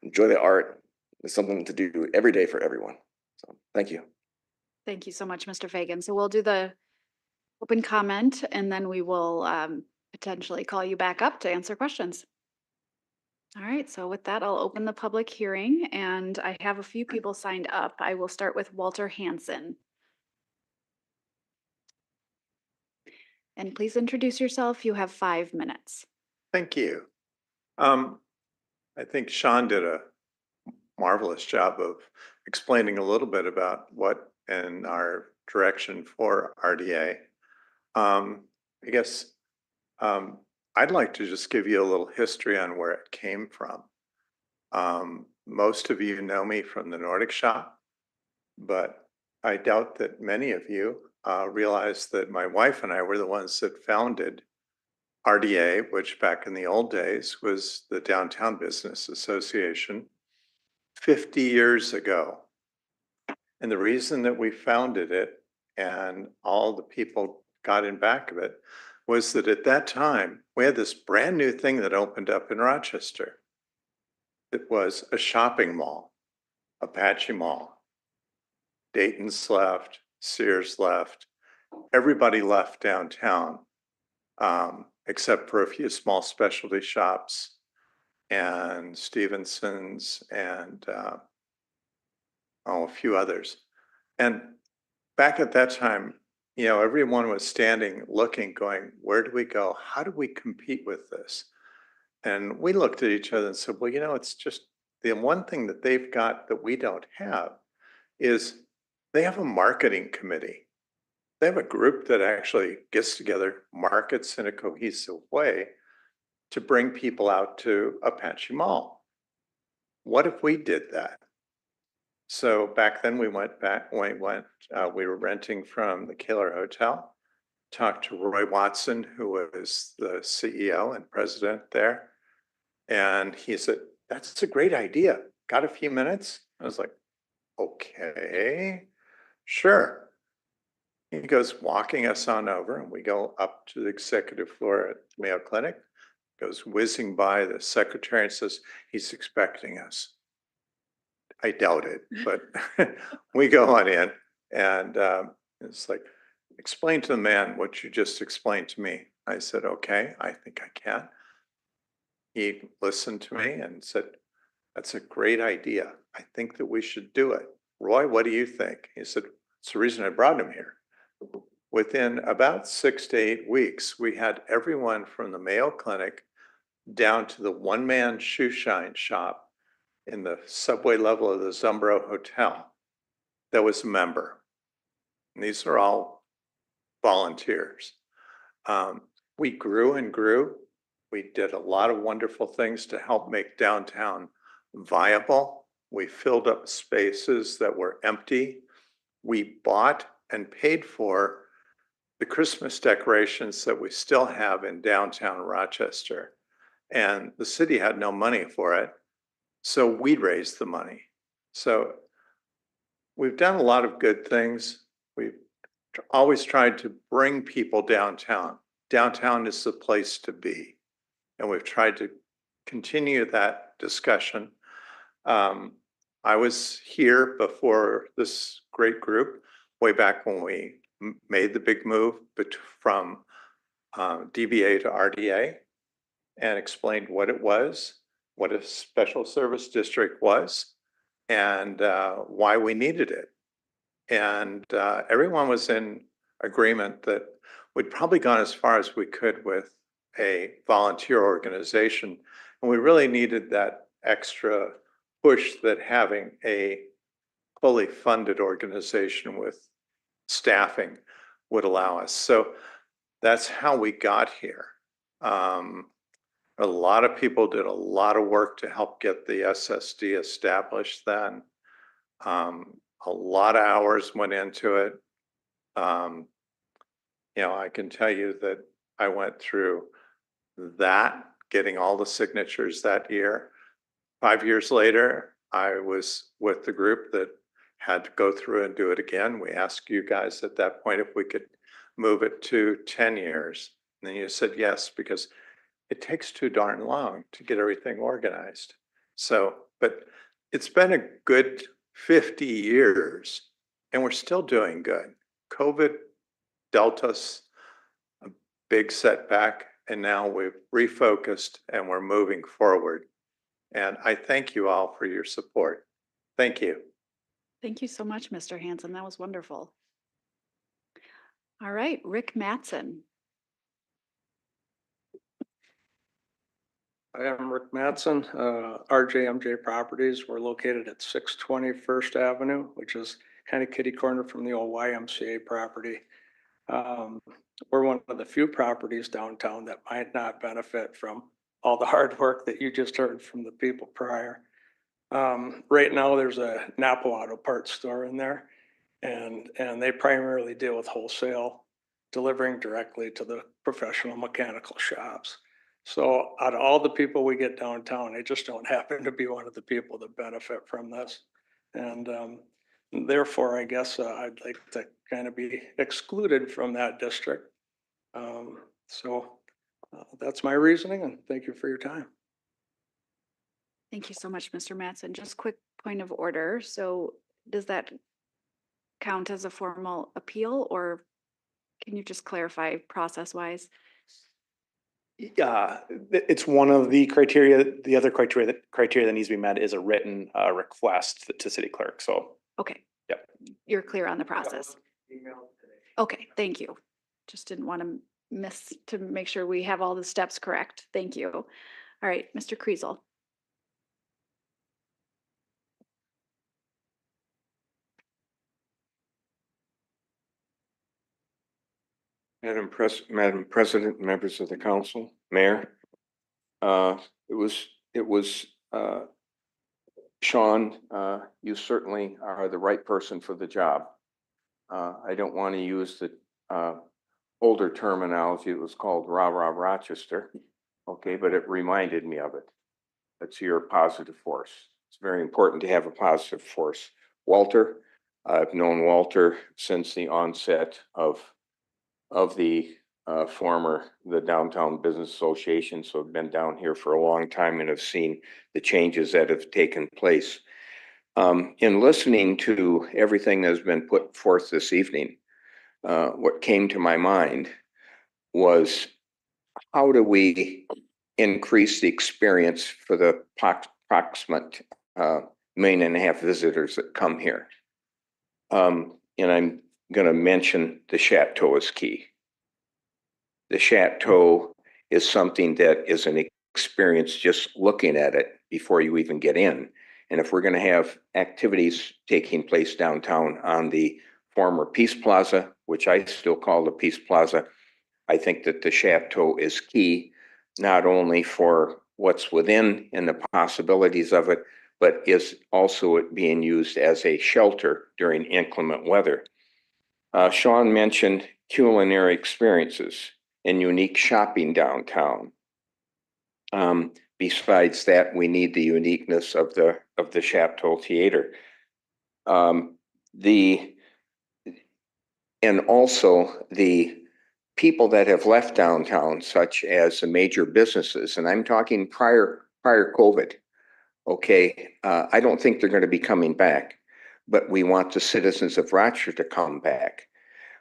enjoy the art. It's something to do every day for everyone. So thank you. Thank you so much, Mr. Fagan. So we'll do the open comment and then we will potentially call you back up to answer questions. All right, so with that, I'll open the public hearing and I have a few people signed up. I will start with Walter Hansen. And please introduce yourself. You have 5 minutes. Thank you. I think Sean did a marvelous job of explaining a little bit about what and our direction for RDA. I guess I'd like to just give you a little history on where it came from. Most of you know me from the Nordic Shop, but I doubt that many of you realize that my wife and I were the ones that founded RDA, which back in the old days was the Downtown Business Association, 50 years ago. And the reason that we founded it and all the people got in back of it was that at that time, we had this brand new thing that opened up in Rochester. It was a shopping mall, Apache Mall. Dayton's left, Sears left, everybody left downtown, except for a few small specialty shops and Stevenson's and a few others. And back at that time, you know, everyone was standing, looking, going, where do we go? How do we compete with this? And we looked at each other and said, well, you know, it's just the one thing that they've got that we don't have is they have a marketing committee. They have a group that actually gets together, markets in a cohesive way to bring people out to Apache Mall. What if we did that? So back then we were renting from the Kaler Hotel, talked to Roy Watson, who was the CEO and president there. And he said, that's a great idea. Got a few minutes? I was like, okay, sure. He goes walking us on over and we go up to the executive floor at Mayo Clinic, goes whizzing by the secretary and says, he's expecting us. I doubt it, but we go on in and it's like, explain to the man what you just explained to me. I said, okay, I think I can. He listened to me and said, that's a great idea. I think that we should do it. Roy, what do you think? He said, it's the reason I brought him here. Within about 6 to 8 weeks, we had everyone from the Mayo Clinic down to the one-man shoe shine shop in the subway level of the Zumbro Hotel that was a member. And these are all volunteers. We grew and grew. We did a lot of wonderful things to help make downtown viable. We filled up spaces that were empty. We bought and paid for the Christmas decorations that we still have in downtown Rochester. And the city had no money for it. So we raised the money. So we've done a lot of good things. We've always tried to bring people downtown. Downtown is the place to be. And we've tried to continue that discussion. I was here before this great group, way back when we made the big move from DBA to RDA and explained what it was, what a special service district was, and why we needed it. And everyone was in agreement that we'd probably gone as far as we could with a volunteer organization. And we really needed that extra push that having a fully funded organization with staffing would allow us. So that's how we got here. A lot of people did a lot of work to help get the SSD established then. A lot of hours went into it. I can tell you that I went through that, getting all the signatures that year. 5 years later, I was with the group that had to go through and do it again. We asked you guys at that point if we could move it to 10 years. And then you said yes, because it takes too darn long to get everything organized. So, but it's been a good 50 years and we're still doing good. COVID dealt us a big setback and now we've refocused and we're moving forward. And I thank you all for your support. Thank you. Thank you so much, Mr. Hanson. That was wonderful. All right, Rick Mattson. I am Rick Mattson. RJMJ Properties. We're located at 620 First Avenue, which is kind of kitty corner from the old YMCA property. We're one of the few properties downtown that might not benefit from all the hard work that you just heard from the people prior. Right now, there's a Napa Auto Parts store in there, and they primarily deal with wholesale, delivering directly to the professional mechanical shops. So out of all the people we get downtown, I just don't happen to be one of the people that benefit from this. And therefore, I guess I'd like to kind of be excluded from that district. That's my reasoning, and thank you for your time. Thank you so much, Mr. Mattson. Just quick point of order. So does that count as a formal appeal, or can you just clarify process-wise? It's one of the criteria. The other criteria that needs to be met is a written request to city clerk. So. Okay. Yep. You're clear on the process. Okay, thank you. Just didn't want to miss to make sure we have all the steps correct. Thank you. All right, Mr. Kriesel. Madam President, members of the council, Mayor. It was Sean, you certainly are the right person for the job. I don't want to use the older terminology. It was called rah rah Rochester. Okay, but it reminded me of it. It's your positive force. It's very important to have a positive force. Walter, I've known Walter since the onset of the the Downtown Business Association, so I've been down here for a long time and have seen the changes that have taken place. In listening to everything that has been put forth this evening, what came to my mind was, how do we increase the experience for the approximate 1.5 million visitors that come here? And I'm going to mention the Chateau is key. The Chateau is something that is an experience just looking at it before you even get in. And if we're going to have activities taking place downtown on the former Peace Plaza, which I still call the Peace Plaza, I think that the Chateau is key, not only for what's within and the possibilities of it, but is also it being used as a shelter during inclement weather. Sean mentioned culinary experiences and unique shopping downtown. Besides that, we need the uniqueness of the Chateau Theater. And also the people that have left downtown, such as the major businesses, and I'm talking prior COVID. Okay, I don't think they're going to be coming back, but we want the citizens of Rochester to come back.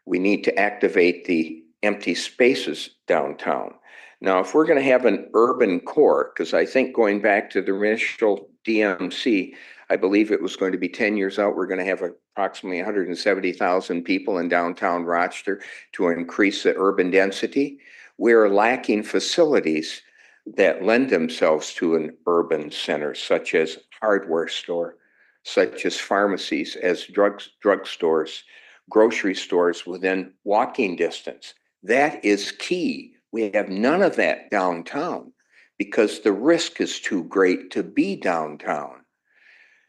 We need to activate the empty spaces downtown. Now, if we're going to have an urban core, because I think going back to the initial DMC, I believe it was going to be 10 years out, we're going to have approximately 170,000 people in downtown Rochester to increase the urban density. We're lacking facilities that lend themselves to an urban center, such as hardware store, such as pharmacies, as drugstores, grocery stores within walking distance. That is key. We have none of that downtown because the risk is too great to be downtown.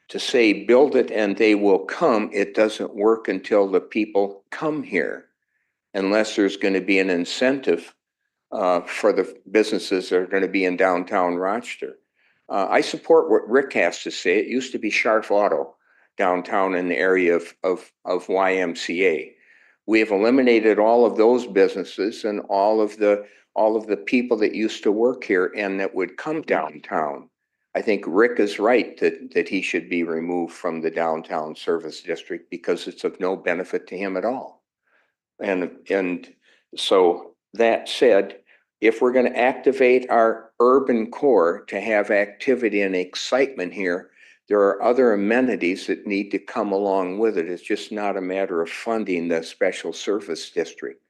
To say build it and they will come, it doesn't work until the people come here, unless there's going to be an incentive for the businesses that are going to be in downtown Rochester. I support what Rick has to say. It used to be Scharf Auto downtown in the area of YMCA. We have eliminated all of those businesses and all of the people that used to work here and that would come downtown. I think Rick is right that he should be removed from the downtown service district because it's of no benefit to him at all. And so that said, if we're going to activate our urban core to have activity and excitement here, there are other amenities that need to come along with it. It's just not a matter of funding the special service district.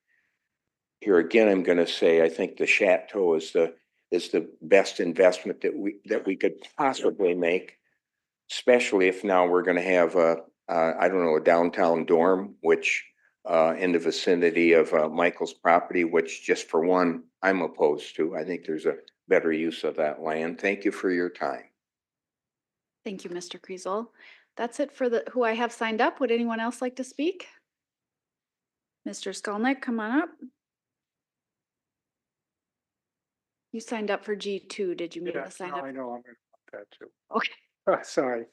Here again, I'm going to say I think the Chateau is the best investment that we could possibly make, especially if now we're going to have I don't know, a downtown dorm, which in the vicinity of Michael's property, which just for one, I'm opposed to. I think there's a better use of that land. Thank you for your time. Thank you, Mr. Kriesel. That's it for who I have signed up. Would anyone else like to speak? Mr. Skolnick, come on up. You signed up for G2. Did you mean to sign up? I know, I'm going to put that too. Okay. Sorry.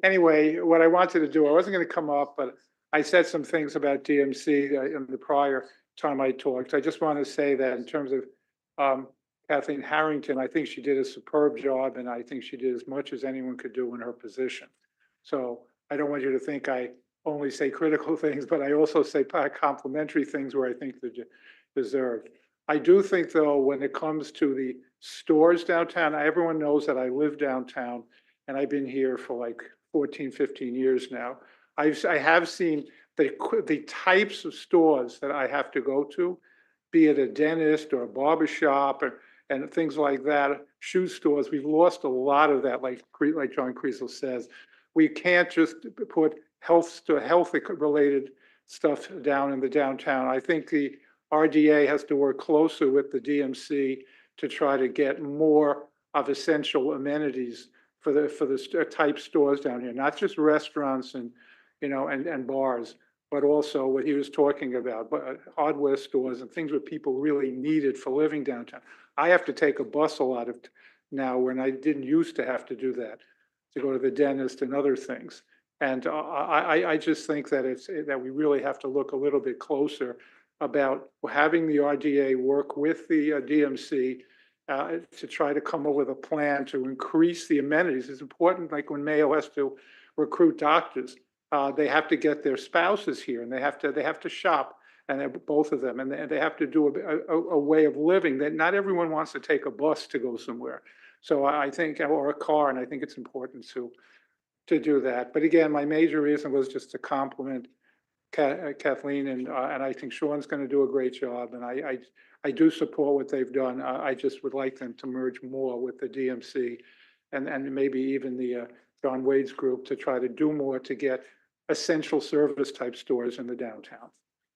Anyway, what I wanted to do, I wasn't going to come up, but I said some things about DMC in the prior time I talked. I just want to say that in terms of Kathleen Harrington, I think she did a superb job, and I think she did as much as anyone could do in her position. So I don't want you to think I only say critical things, but I also say complimentary things where I think they're deserved. I do think, though, when it comes to the stores downtown, everyone knows that I live downtown, and I've been here for like 14, 15 years now. I have seen the types of stores that I have to go to, be it a dentist or a barber shop and things like that, shoe stores. We've lost a lot of that, like John Kriesel says. We can't just put health-related stuff down in the downtown. I think the RDA has to work closer with the DMC to try to get more of essential amenities for the type stores down here, not just restaurants and bars, but also what he was talking about, hardware stores and things that people really needed for living downtown. I have to take a bus a lot of now when I didn't used to have to do that, to go to the dentist and other things. And I just think that we really have to look a little bit closer about having the RDA work with the DMC to try to come up with a plan to increase the amenities. It's important, like when Mayo has to recruit doctors, they have to get their spouses here, and they have to shop, and both of them, and they have to do a way of living that not everyone wants to take a bus to go somewhere. So I think, or a car, and I think it's important to do that. But again, my major reason was just to compliment Kathleen, and I think Sean's going to do a great job, and I do support what they've done. I just would like them to merge more with the DMC and maybe even the John Wade's group to try to do more to get essential service type stores in the downtown.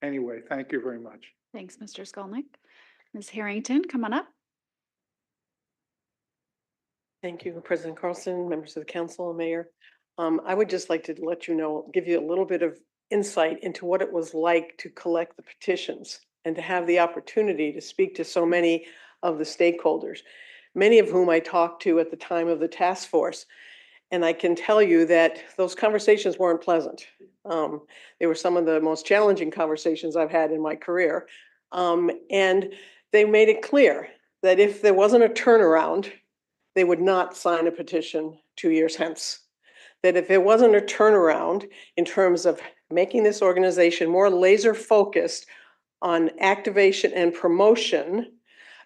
Anyway, thank you very much. Thanks, Mr. Skolnick. Ms. Harrington, come on up. Thank you, President Carlson, members of the council, and Mayor. I would just like to let you know, give you a little bit of insight into what it was like to collect the petitions and to have the opportunity to speak to so many of the stakeholders, many of whom I talked to at the time of the task force. And I can tell you that those conversations weren't pleasant. They were some of the most challenging conversations I've had in my career. And they made it clear that if there wasn't a turnaround, they would not sign a petition 2 years hence. That if there wasn't a turnaround in terms of making this organization more laser focused on activation and promotion,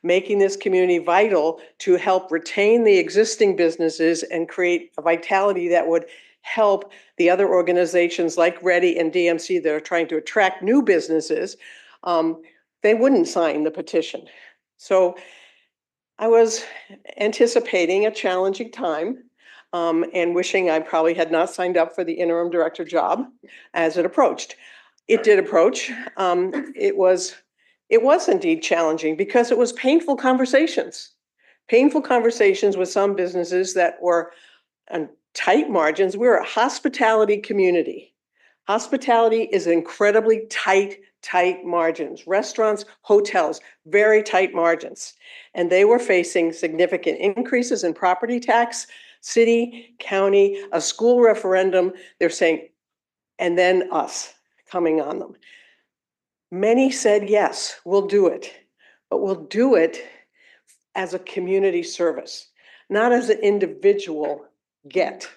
making this community vital to help retain the existing businesses and create a vitality that would help the other organizations like Ready and DMC that are trying to attract new businesses, they wouldn't sign the petition. So I was anticipating a challenging time. and wishing I probably had not signed up for the interim director job as it approached. It did approach. It was indeed challenging because it was painful conversations with some businesses that were on tight margins. We're a hospitality community. Hospitality is incredibly tight margins. Restaurants, hotels, very tight margins. And they were facing significant increases in property tax, city, county, a school referendum. They're saying, and then us coming on them. Many said, yes, we'll do it, but we'll do it as a community service, not as an individual get.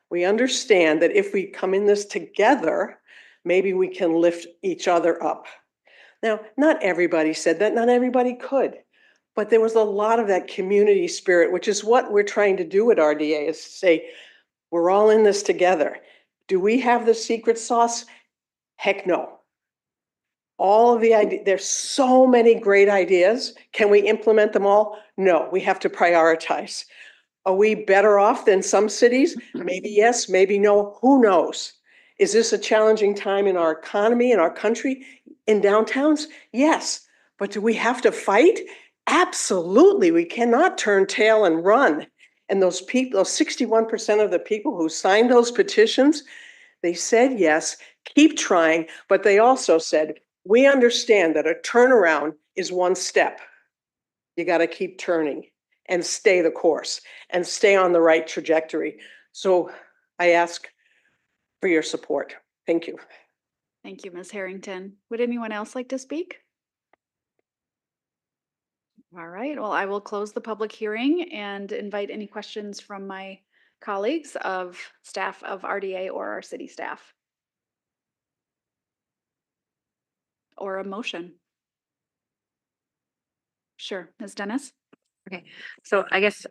We understand that if we come in this together, maybe we can lift each other up. Now, not everybody said that, not everybody could, but there was a lot of that community spirit, which is what we're trying to do at RDA, is to say, we're all in this together. Do we have the secret sauce? Heck no. All of the ideas, there's so many great ideas. Can we implement them all? No, we have to prioritize. Are we better off than some cities? Maybe yes, maybe no, who knows? Is this a challenging time in our economy, in our country, in downtowns? Yes, but do we have to fight? Absolutely, we cannot turn tail and run. And those people, those 61% of the people who signed those petitions, they said yes, keep trying, but they also said, we understand that a turnaround is one step. You got to keep turning and stay the course and stay on the right trajectory. So I ask for your support. Thank you. Thank you, Ms. Harrington. Would anyone else like to speak? All right, well, I will close the public hearing and invite any questions from my colleagues of staff of RDA or our city staff. Or a motion. Sure, Ms. Dennis? Okay, so I guess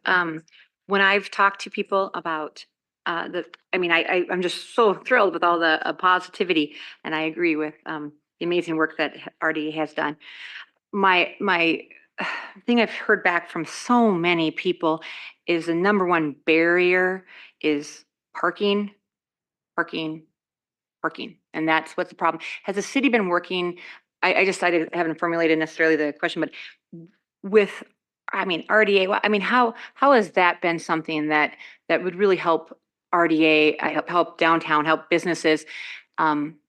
when I've talked to people about I'm just so thrilled with all the positivity, and I agree with the amazing work that RDA has done. My thing I've heard back from so many people is the number one barrier is parking. And that's what's the problem. Has the city been working? I haven't formulated necessarily the question, but with, RDA, how has that been something that would really help RDA, help downtown, help businesses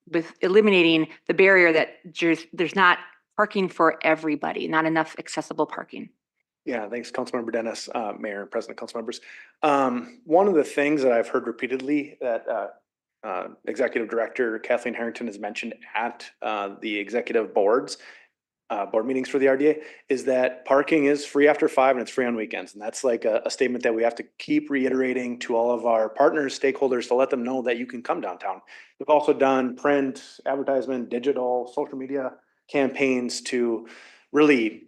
with eliminating the barrier that there's not parking for everybody, not enough accessible parking? Yeah, thanks, Councilmember Dennis, Mayor, and President, council members. One of the things that I've heard repeatedly that Executive Director Kathleen Harrington has mentioned at the executive board meetings for the RDA is that parking is free after 5 and it's free on weekends. And that's like a statement that we have to keep reiterating to all of our partners, stakeholders, to let them know that you can come downtown. We've also done print, advertisement, digital, social media campaigns to really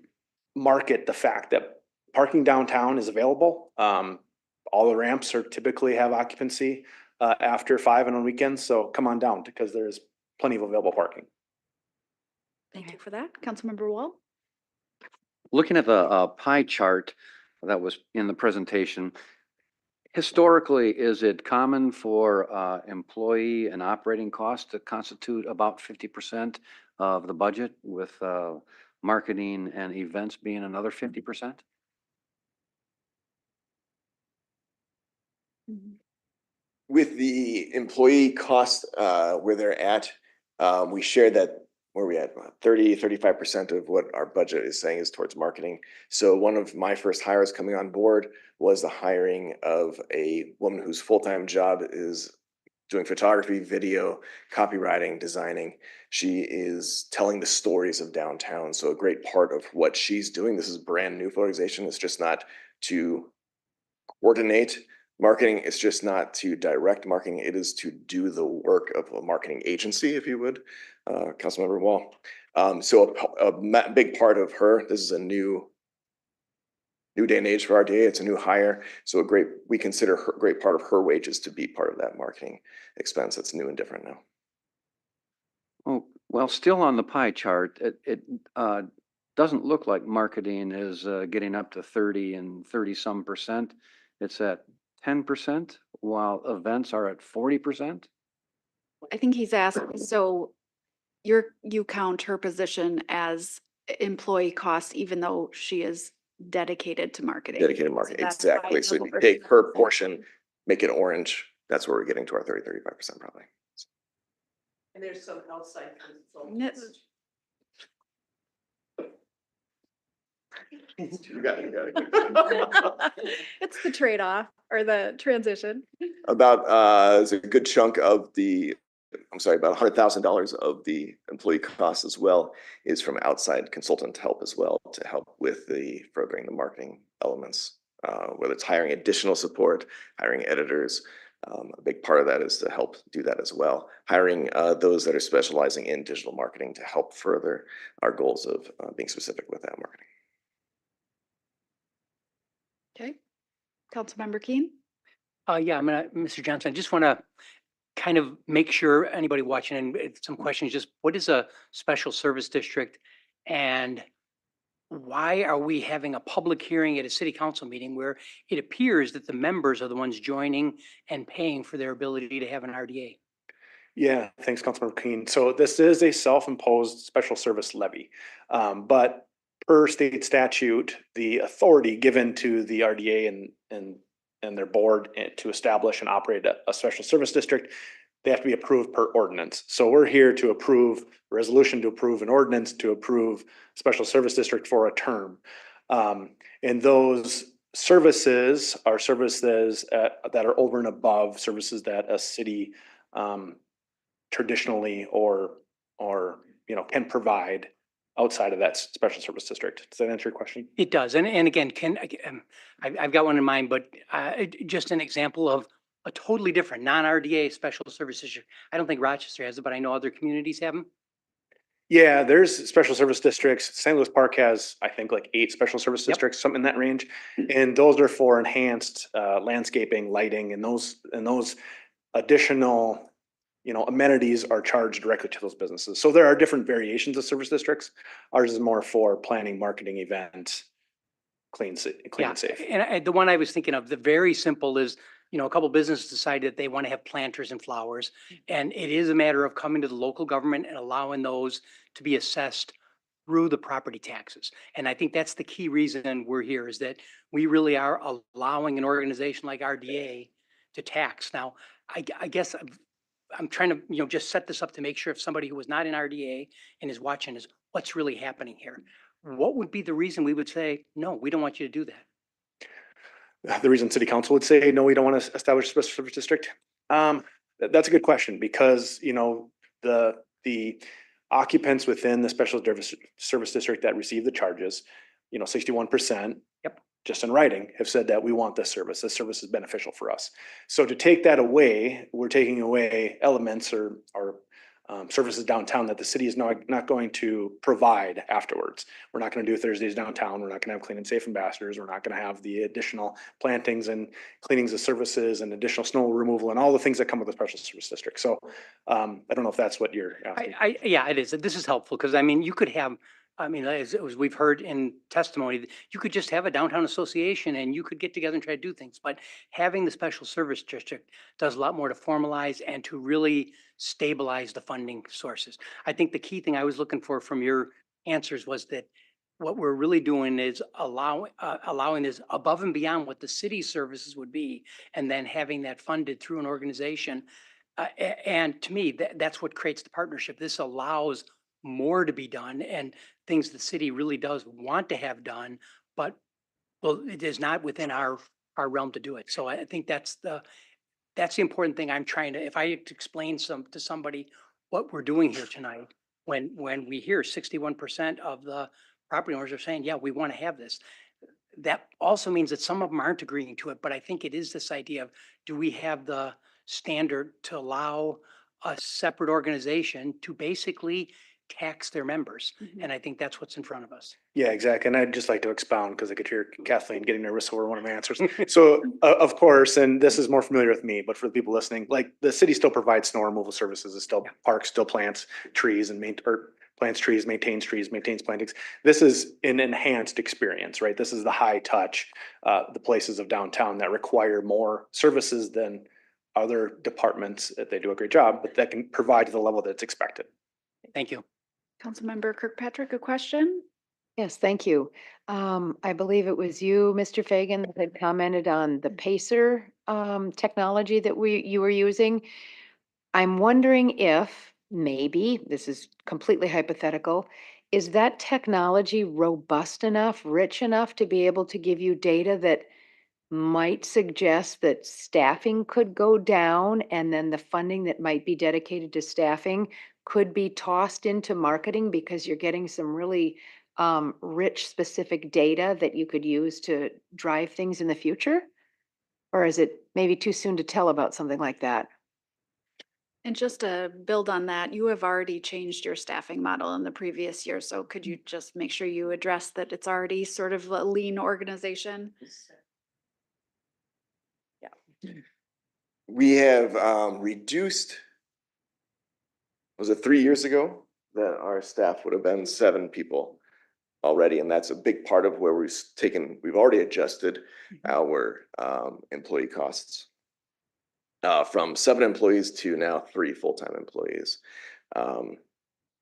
market the fact that parking downtown is available. All the ramps typically have occupancy after 5 and on weekends. So come on down because there's plenty of available parking. Thank you for that. Councilmember Wall? Looking at the pie chart that was in the presentation, historically, is it common for employee and operating costs to constitute about 50% of the budget, with marketing and events being another 50%? With the employee costs where they're at, we shared that where we at 35% of what our budget is saying is towards marketing. So one of my first hires coming on board was the hiring of a woman whose full-time job is doing photography, video, copywriting, designing. She is telling the stories of downtown. So a great part of what she's doing, this is brand new for the organization, it's just not to coordinate marketing, it's just not to direct marketing, it is to do the work of a marketing agency, if you would, Councilmember Wall. So a big part of her, this is a new day and age for RDA, it's a new hire. So we consider her a great part of her wages to be part of that marketing expense that's new and different now. Oh, well, still on the pie chart, it doesn't look like marketing is getting up to 30 and 30 some percent. It's at 10%, while events are at 40%? I think he's asking, so you count her position as employee costs, even though she is dedicated to marketing. Dedicated So marketing, that's why exactly. it's So if you over. take her portion, make it orange, that's where we're getting to our 35% probably. And there's some outside Yes. consultants. You got it, you got it. It's the trade-off or the transition. About, is a good chunk of the, I'm sorry, about $100,000 of the employee costs as well is from outside consultant help as well to help with the furthering the marketing elements, whether it's hiring additional support, hiring editors. A big part of that is to help do that as well. Hiring those that are specializing in digital marketing to help further our goals of being specific with that marketing. Okay. Councilmember Keen? Yeah, Mr. Johnson, I just want to kind of make sure anybody watching and some questions, just what is a special service district? And why are we having a public hearing at a city council meeting where it appears that the members are the ones joining and paying for their ability to have an RDA? Yeah, thanks, Councilmember Keen. So this is a self-imposed special service levy. But per state statute, the authority given to the RDA and their board to establish and operate a special service district, they have to be approved per ordinance. So we're here to approve a resolution, to approve an ordinance, to approve special service district for a term. And those services are services that are over and above services that a city traditionally or can provide outside of that special service district. Does that answer your question? It does. And again, I've got one in mind, but just an example of a totally different non-RDA special service district. I don't think Rochester has it, but I know other communities have them. Yeah, there's special service districts. St. Louis Park has, I think, like 8 special service districts, something in that range. And those are for enhanced landscaping, lighting, and those additional amenities are charged directly to those businesses. So there are different variations of service districts. Ours is more for planning, marketing, event, clean and safe. And the one I was thinking of, the very simple is, a couple businesses decided that they want to have planters and flowers. And it is a matter of coming to the local government and allowing those to be assessed through the property taxes. And I think that's the key reason we're here, is that we really are allowing an organization like RDA to tax. Now, I guess I'm trying to, just set this up to make sure if somebody who was not in RDA and is watching is what's really happening here. What would be the reason we would say, no, we don't want you to do that? The reason city council would say, no, we don't want to establish a special service district. That's a good question because, the occupants within the special service district that receive the charges, 61%. Yep. Just in writing have said that we want this service. This service is beneficial for us. So to take that away, we're taking away elements or services downtown that the city is not going to provide afterwards. We're not going to do Thursdays downtown. We're not going to have clean and safe ambassadors. We're not going to have the additional plantings and cleanings of services and additional snow removal and all the things that come with a special service district. So I don't know if that's what you're asking. Yeah, it is. This is helpful because you could have, as we've heard in testimony, you could just have a downtown association and you could get together and try to do things. But having the special service district does a lot more to formalize and to really stabilize the funding sources. I think the key thing I was looking for from your answers was that what we're really doing is allowing this above and beyond what the city services would be, and then having that funded through an organization. And to me, that's what creates the partnership. This allows more to be done and things the city really does want to have done, but it is not within our realm to do it. So I think that's the important thing I'm trying to, if I had to explain to somebody what we're doing here tonight, when we hear 61% of the property owners are saying, yeah, we want to have this. That also means that some of them aren't agreeing to it, but I think it is this idea of, do we have the standard to allow a separate organization to basically tax their members? And I think that's what's in front of us. Yeah, exactly. And I'd just like to expound because I could hear Kathleen getting nervous over one of my answers. So of course, and this is more familiar with me, but for the people listening, like the city still provides snow removal services. It still parks, still plants trees and plants trees, maintains plantings. This is an enhanced experience, right? This is the high touch, the places of downtown that require more services than other departments. They do a great job, but that can provide to the level that's expected. Thank you. Councilmember Kirkpatrick, a question? Yes, thank you. I believe it was you, Mr. Fagan, that had commented on the Pacer technology that you were using. I'm wondering if, maybe, this is completely hypothetical, is that technology robust enough, rich enough to be able to give you data that might suggest that staffing could go down and then the funding that might be dedicated to staffing could be tossed into marketing because you're getting some really rich, specific data that you could use to drive things in the future? Or is it maybe too soon to tell about something like that? And just to build on that, you have already changed your staffing model in the previous year. So could you just make sure you address that it's already sort of a lean organization? We have reduced, was it 3 years ago that our staff would have been 7 people already, and that's a big part of where we've already adjusted our employee costs from 7 employees to now 3 full-time employees.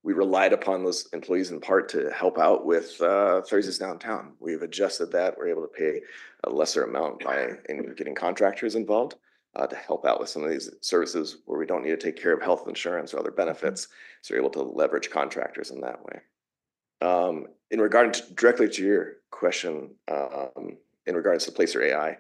We relied upon those employees in part to help out with Thursdays Downtown. We've adjusted that. We're able to pay a lesser amount by getting contractors involved to help out with some of these services where we don't need to take care of health insurance or other benefits. So we're able to leverage contractors in that way. In regard to, directly to your question, in regards to Placer AI,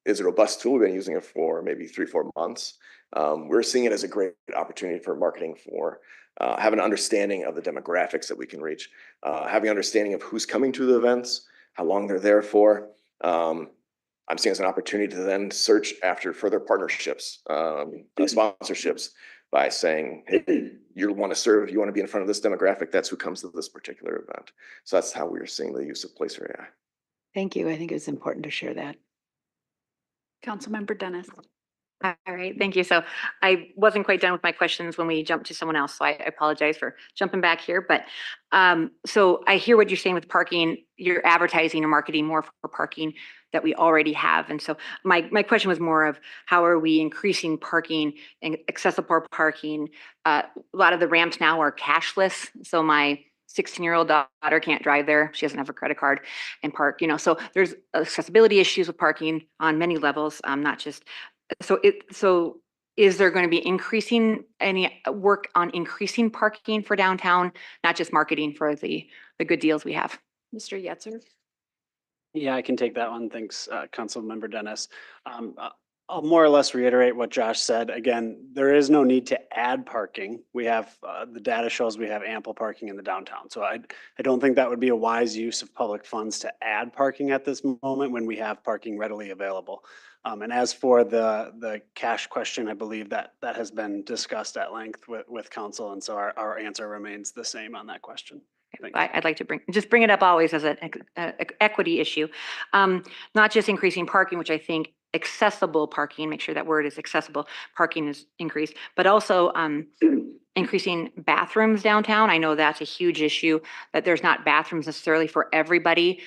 is a robust tool. We've been using it for maybe 3-4 months. We're seeing it as a great opportunity for marketing, for having an understanding of the demographics that we can reach, having an understanding of who's coming to the events, how long they're there for. I'm seeing it as an opportunity to then search after further partnerships, sponsorships, by saying, hey, you want to serve, you want to be in front of this demographic, that's who comes to this particular event. So that's how we're seeing the use of Placer AI. Thank you. I think it's important to share that. Councilmember Dennis. All right, thank you. So I wasn't quite done with my questions when we jumped to someone else, so I apologize for jumping back here. But so I hear what you're saying with parking. You're advertising or marketing more for parking that we already have. And so my question was more of how are we increasing parking and accessible parking? A lot of the ramps now are cashless. So my 16-year-old daughter can't drive there. She doesn't have a credit card and park, so there's accessibility issues with parking on many levels, not just. So is there going to be increasing any work on increasing parking for downtown, not just marketing for the good deals we have? Mr. Yetzer. Yeah, I can take that one. Thanks, Councilmember Dennis. I'll more or less reiterate what Josh said. Again, there is no need to add parking. We have, the data shows we have ample parking in the downtown. So I don't think that would be a wise use of public funds to add parking at this moment when we have parking readily available. And as for the cash question, I believe that has been discussed at length with council. And so our answer remains the same on that question. I'd like to bring it up always as an equity issue, not just increasing parking, which I think accessible parking, make sure that word is accessible, parking is increased, but also increasing bathrooms downtown. I know that's a huge issue, that there's not bathrooms necessarily for everybody.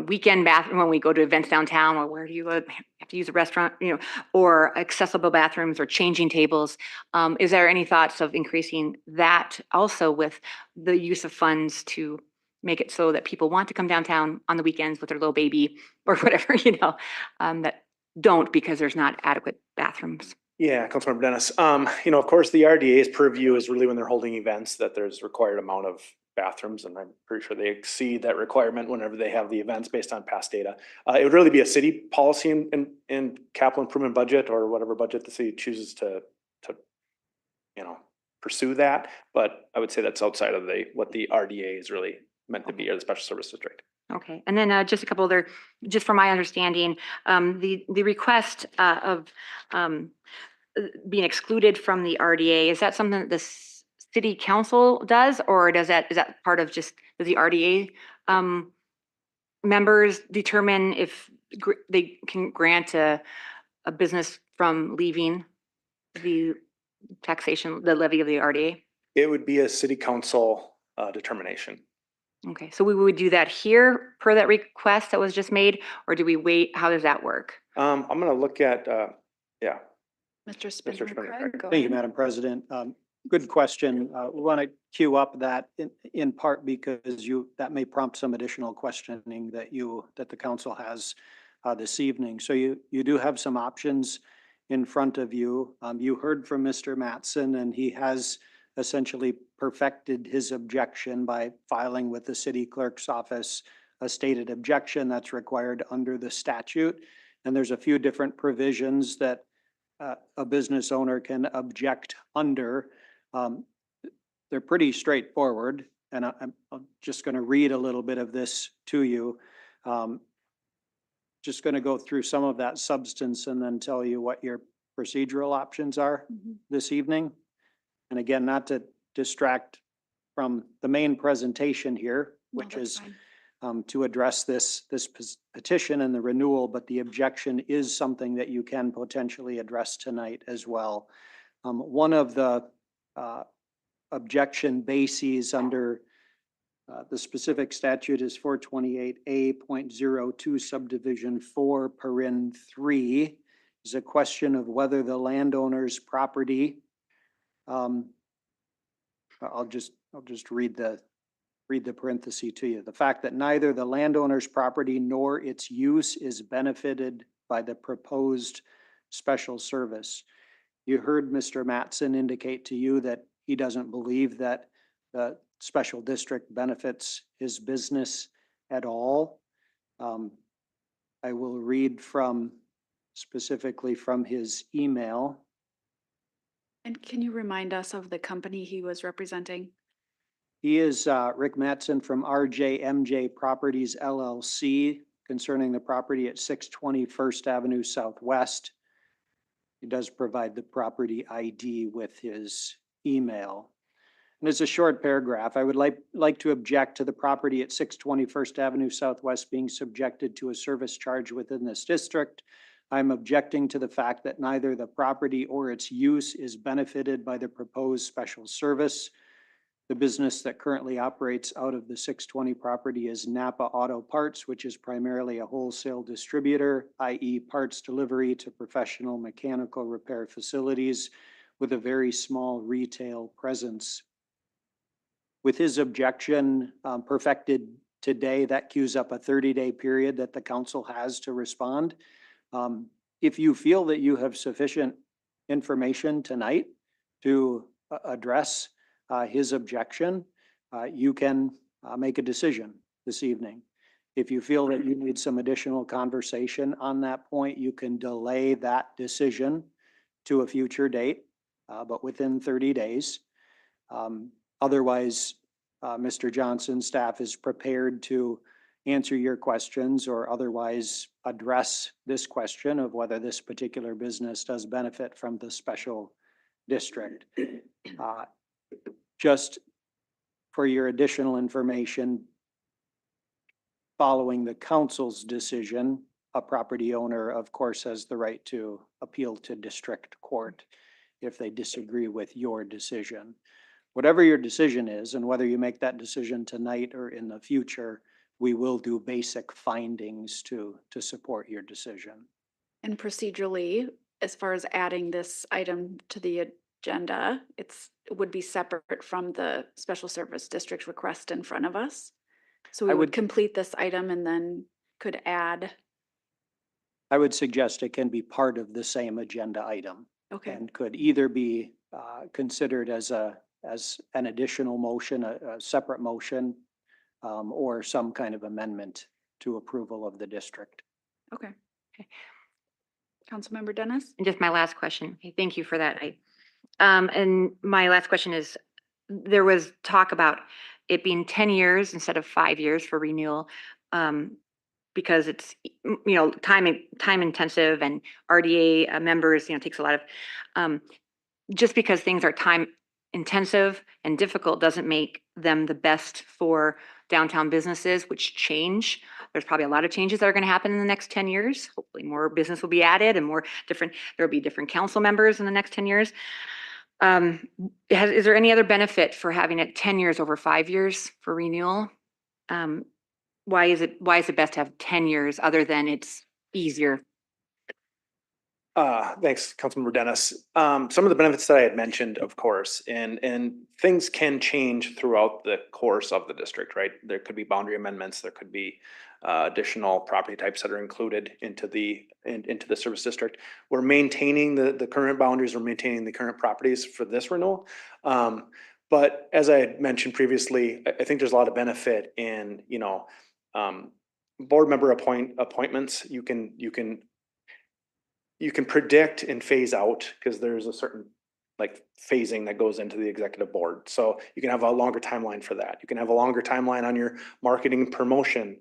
Weekend bathroom when we go to events downtown, or where do you live? You have to use a restaurant, or accessible bathrooms or changing tables. Is there any thoughts of increasing that also with the use of funds to make it so that people want to come downtown on the weekends with their little baby or whatever, that don't because there's not adequate bathrooms? Yeah, Councilmember Dennis. Of course, the RDA's purview is really when they're holding events that there's required amount of bathrooms, and I'm pretty sure they exceed that requirement whenever they have the events based on past data. It would really be a city policy in capital improvement budget or whatever budget the city chooses to pursue that. But I would say that's outside of what the RDA is really meant to be, or the Special Service District. Okay, and then just a couple other, just from my understanding, the request of being excluded from the RDA, is that something that the city council does, or is that part of just the RDA members determine if they can grant a business from leaving the taxation, the levy of the RDA? It would be a city council determination. Okay, so we would do that here per that request that was just made, or do we wait? How does that work? I'm gonna look at, yeah. Mr. Spindler Craig, go Thank you, ahead. Madam President. Good question. We want to queue up that in part because that may prompt some additional questioning that the council has this evening. So you do have some options in front of you. You heard from Mr. Mattson, and he has essentially perfected his objection by filing with the city clerk's office a stated objection that's required under the statute. And there's a few different provisions that a business owner can object under. They're pretty straightforward, and I'm just going to read a little bit of this to you. Just going to go through some of that substance and then tell you what your procedural options are this evening. And again, not to distract from the main presentation here, which is to address this petition and the renewal, but the objection is something that you can potentially address tonight as well. One of the objection bases under the specific statute is 428A.02 subdivision 4 paren 3 is a question of whether the landowner's property, I'll just read the parenthesis to you. The fact that neither the landowner's property nor its use is benefited by the proposed special service. You heard Mr. Mattson indicate to you that he doesn't believe that the special district benefits his business at all. I will read specifically from his email. And can you remind us of the company he was representing? He is Rick Mattson from RJMJ Properties LLC concerning the property at 620 First Avenue Southwest. He does provide the property ID with his email. And it's a short paragraph. I would like to object to the property at 620 First Avenue Southwest being subjected to a service charge within this district. I'm objecting to the fact that neither the property or its use is benefited by the proposed special service. The business that currently operates out of the 620 property is Napa Auto Parts, which is primarily a wholesale distributor, i.e. parts delivery to professional mechanical repair facilities with a very small retail presence. With his objection perfected today, that queues up a 30-day period that the council has to respond. If you feel that you have sufficient information tonight to address his objection, you can make a decision this evening. If you feel that you need some additional conversation on that point, you can delay that decision to a future date, but within 30 days. Otherwise, Mr. Johnson's staff is prepared to answer your questions or otherwise address this question of whether this particular business does benefit from the special district. Just for your additional information, following the council's decision, a property owner, of course, has the right to appeal to district court if they disagree with your decision. Whatever your decision is, and whether you make that decision tonight or in the future, we will do basic findings to support your decision. And procedurally, as far as adding this item to the agenda, it would be separate from the special service district request in front of us. So we would complete this item and then could add. I would suggest it can be part of the same agenda item. Okay. And could either be considered as an additional motion, a separate motion, or some kind of amendment to approval of the district. Okay. Councilmember Dennis? And just my last question. Okay, thank you for that. And my last question is, there was talk about it being 10 years instead of 5 years for renewal, because it's, time intensive, and RDA members, takes a lot of, just because things are time intensive and difficult doesn't make them the best for downtown businesses, which change. There's probably a lot of changes that are going to happen in the next 10 years. Hopefully more business will be added and there will be different council members in the next 10 years. Is there any other benefit for having it 10 years over 5 years for renewal? Why is it best to have 10 years other than it's easier? Thanks, Councilmember Dennis. Some of the benefits that I had mentioned, of course, and things can change throughout the course of the district, right? There could be boundary amendments, there could be additional property types that are included into the service district. We're maintaining the current boundaries, we're maintaining the current properties for this renewal. But as I had mentioned previously, I think there's a lot of benefit in, board member appointments. You can predict and phase out because there's a certain phasing that goes into the executive board. So you can have a longer timeline for that. You can have a longer timeline on your marketing promotion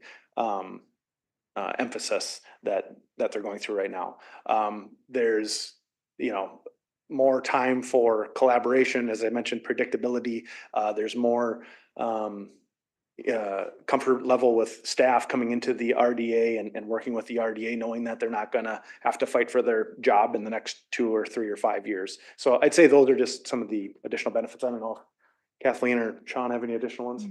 emphasis that they're going through right now. There's, more time for collaboration, as I mentioned, predictability. There's more comfort level with staff coming into the RDA and working with the RDA, knowing that they're not going to have to fight for their job in the next 2 or 3 or 5 years. So I'd say those are just some of the additional benefits. I don't know if Kathleen or Sean have any additional ones.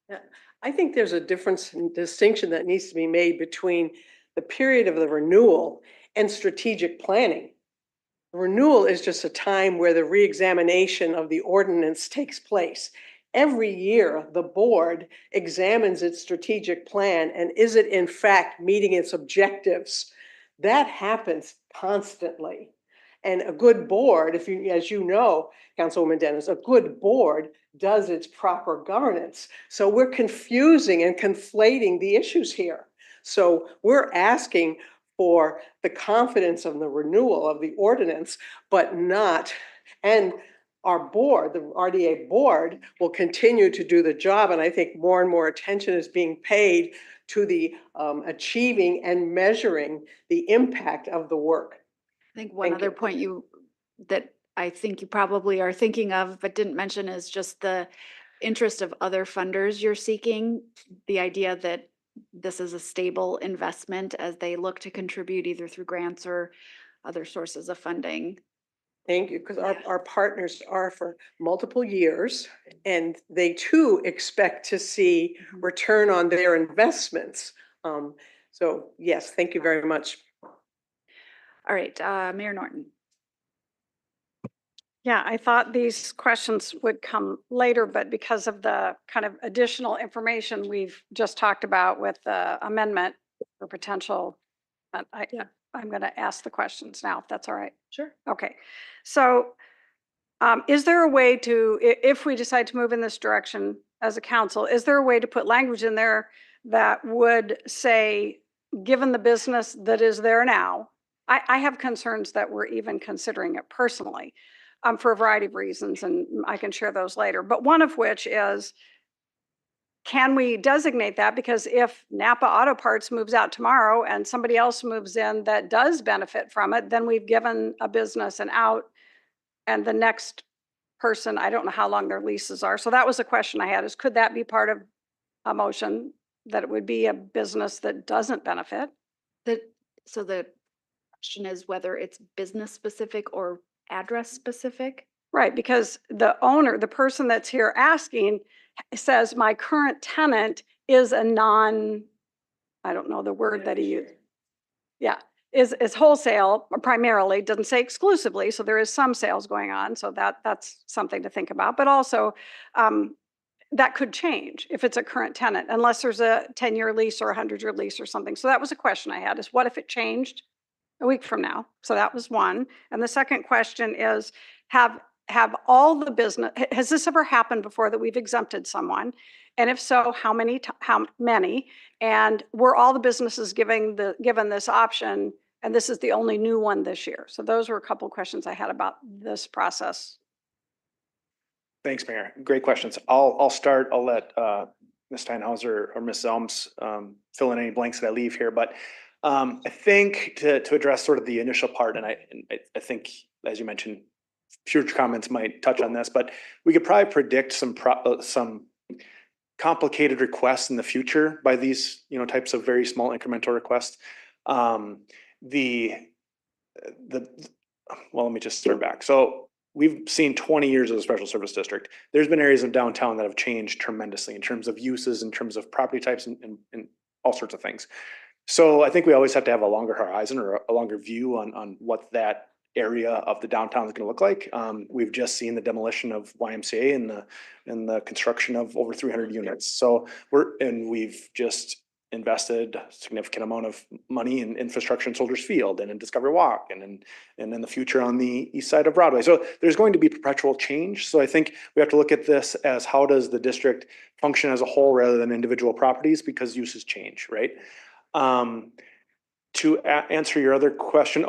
Yeah, I think there's a difference and distinction that needs to be made between the period of the renewal and strategic planning. The renewal is just a time where the reexamination of the ordinance takes place. Every year, the board examines its strategic plan and is it in fact meeting its objectives? That happens constantly. And a good board, as you know, Councilwoman Dennis, a good board does its proper governance. So we're confusing and conflating the issues here. So we're asking for the confidence of the renewal of the ordinance, but not, and our board, the RDA board, will continue to do the job. And I think more and more attention is being paid to the achieving and measuring the impact of the work. I think one other point that I think you probably are thinking of, but didn't mention, is just the interest of other funders you're seeking. The idea that this is a stable investment as they look to contribute either through grants or other sources of funding. Thank you, because our partners are for multiple years and they too expect to see return on their investments. So yes, thank you very much. All right, Mayor Norton. Yeah, I thought these questions would come later, but because of the kind of additional information we've just talked about with the amendment for potential, I'm going to ask the questions now, if that's all right. Sure. Okay. So is there a way to, if we decide to move in this direction as a council, is there a way to put language in there that would say, given the business that is there now, I have concerns that we're even considering it personally for a variety of reasons, and I can share those later. But one of which is, can we designate that? Because if Napa Auto Parts moves out tomorrow and somebody else moves in that does benefit from it, then we've given a business an out, and the next person, I don't know how long their leases are. So that was a question I had, is could that be part of a motion, that it would be a business that doesn't benefit? So the question is whether it's business specific or address specific? Right, because the owner, the person that's here asking, says my current tenant is a I don't know the word that he used. Yeah, is wholesale primarily, doesn't say exclusively, so there is some sales going on, so that's something to think about. But also, that could change if it's a current tenant, unless there's a 10-year lease or a 100-year lease or something. So that was a question I had, is what if it changed a week from now? So that was one. And the second question is, have all the business, has this ever happened before that we've exempted someone? And if so, how many? And were all the businesses given this option, and this is the only new one this year? So those were a couple of questions I had about this process. Thanks, Mayor. Great questions. I'll start. I'll let Ms. Steinhauser or Ms. Elms fill in any blanks that I leave here. But I think to address sort of the initial part, and I think, as you mentioned, future comments might touch on this, but we could probably predict some complicated requests in the future by these, types of very small incremental requests. Well, let me just start back. So we've seen 20 years of a special service district. There's been areas of downtown that have changed tremendously in terms of uses, in terms of property types and all sorts of things. So I think we always have to have a longer horizon or a longer view on what that area of the downtown is going to look like. We've just seen the demolition of YMCA and the construction of over 300 units. So we've just invested a significant amount of money in infrastructure in Soldiers Field and in Discovery Walk and in the future on the east side of Broadway. So there's going to be perpetual change. So I think we have to look at this as how does the district function as a whole rather than individual properties, because uses change, right? To answer your other question,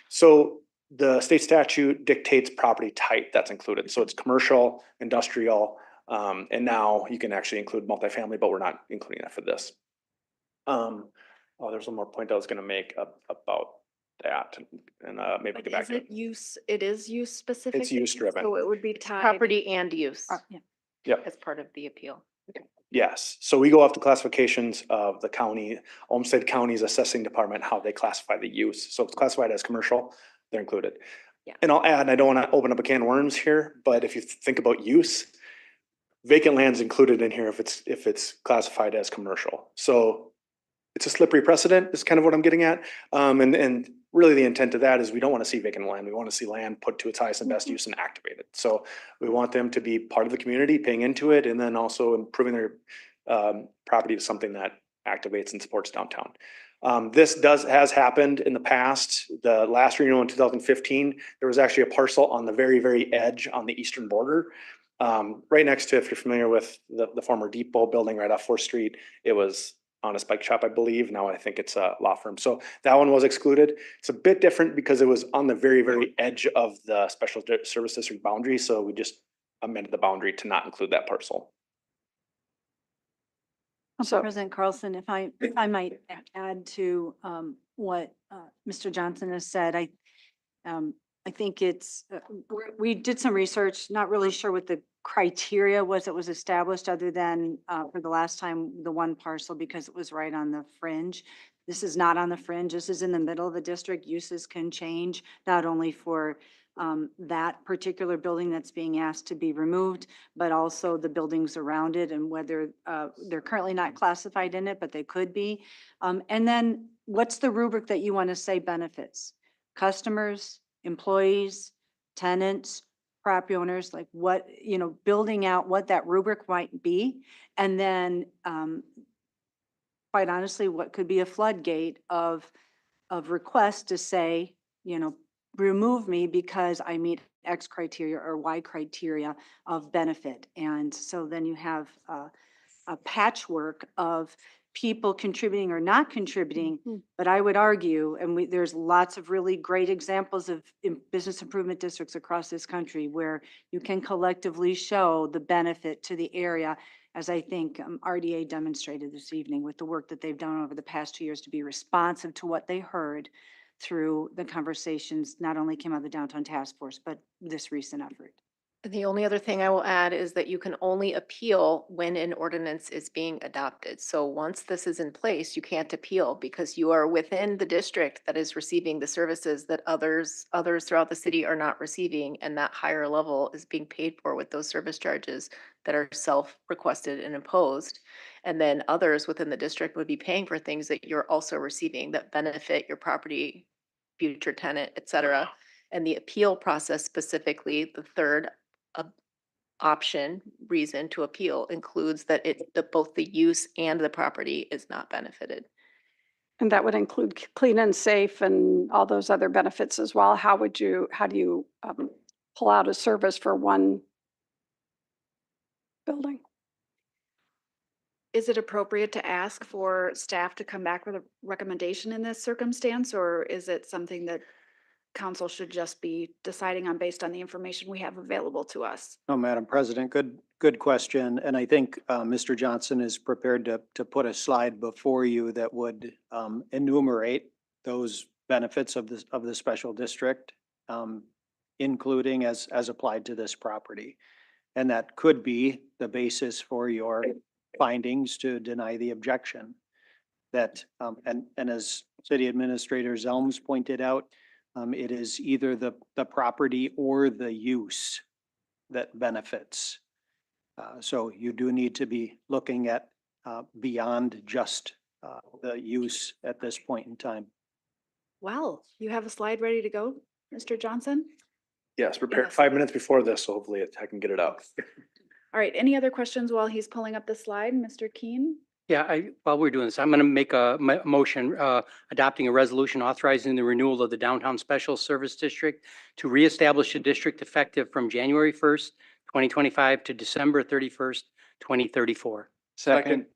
so the state statute dictates property type that's included. So it's commercial, industrial, and now you can actually include multifamily, but we're not including that for this. There's one more point I was going to make about that, and maybe But get back is to it. it use, it is use specific? It's use driven. So it would be tied. Property and use Yeah. Yep. as part of the appeal. Yes, so we go off the classifications of the county, Olmsted County's assessing department, how they classify the use. So if it's classified as commercial, they're included. Yeah. And I'll add, I don't want to open up a can of worms here, but if you think about use, vacant land's included in here if it's classified as commercial. So it's a slippery precedent is kind of what I'm getting at. And really the intent of that is we don't want to see vacant land. We want to see land put to its highest and best use and activated. So we want them to be part of the community, paying into it, and then also improving their property to something that activates and supports downtown. This has happened in the past. The last renewal in 2015, there was actually a parcel on the very, very edge on the eastern border. Right next to, if you're familiar with the former Depot building right off 4th Street, it was on a spike shop, I believe. Now I think it's a law firm. So that one was excluded. It's a bit different because it was on the very, very edge of the special service district boundary. So we just amended the boundary to not include that parcel. So President Carlson, if I might add to what Mr. Johnson has said, I think it's, we did some research, not really sure what the criteria was that was established other than for the last time, the one parcel, because it was right on the fringe. This is not on the fringe. This is in the middle of the district. Uses can change, not only for that particular building that's being asked to be removed, but also the buildings around it and whether they're currently not classified in it, but they could be. And then what's the rubric that you want to say benefits? Customers, employees, tenants, property owners, like what, building out what that rubric might be. And then quite honestly, what could be a floodgate of requests to say, remove me because I meet X criteria or Y criteria of benefit. And so then you have a patchwork of people contributing or not contributing. But I would argue, and there's lots of really great examples of business improvement districts across this country where you can collectively show the benefit to the area, as I think RDA demonstrated this evening with the work that they've done over the past 2 years to be responsive to what they heard through the conversations, not only came out of the downtown task force, but this recent effort. The only other thing I will add is that you can only appeal when an ordinance is being adopted. So once this is in place, you can't appeal because you are within the district that is receiving the services that others throughout the city are not receiving, and that higher level is being paid for with those service charges that are self-requested and imposed. And then others within the district would be paying for things that you're also receiving that benefit your property, future tenant, et cetera. And the appeal process specifically, the third reason to appeal includes that both the use and the property is not benefited. And that would include clean and safe and all those other benefits as well. How do you pull out a service for one building? Is it appropriate to ask for staff to come back with a recommendation in this circumstance, or is it something that council should just be deciding on based on the information we have available to us? No, Madam President, good question. And I think Mr. Johnson is prepared to put a slide before you that would enumerate those benefits of the special district, including as applied to this property. And that could be the basis for your findings to deny the objection. That and as City Administrator Zelms pointed out, It is either the property or the use that benefits. So you do need to be looking at beyond just the use at this point in time. Well, you have a slide ready to go, Mr. Johnson? Yes, prepared Yes. 5 minutes before this, so hopefully I can get it out. All right, any other questions while he's pulling up the slide, Mr. Keen? Yeah, while we're doing this, I'm going to make a motion adopting a resolution authorizing the renewal of the Downtown Special Service District to reestablish the district effective from January 1st, 2025 to December 31st, 2034. Second.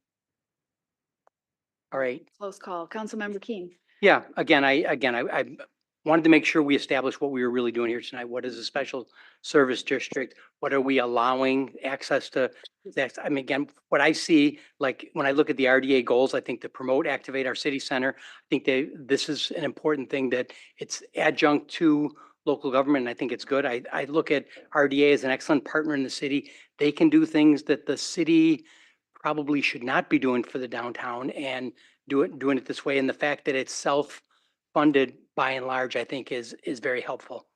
All right. Close call. Councilmember Keen. Yeah, I wanted to make sure we established what we were really doing here tonight. What is a special service district? What are we allowing access to? That, I mean, again, what I see, like, when I look at the RDA goals, I think to promote, activate our city center, I think this is an important thing, that it's adjunct to local government, and I think it's good. I look at RDA as an excellent partner in the city. They can do things that the city probably should not be doing for the downtown, and doing it this way. And the fact that it's self-funded by and large, I think is very helpful.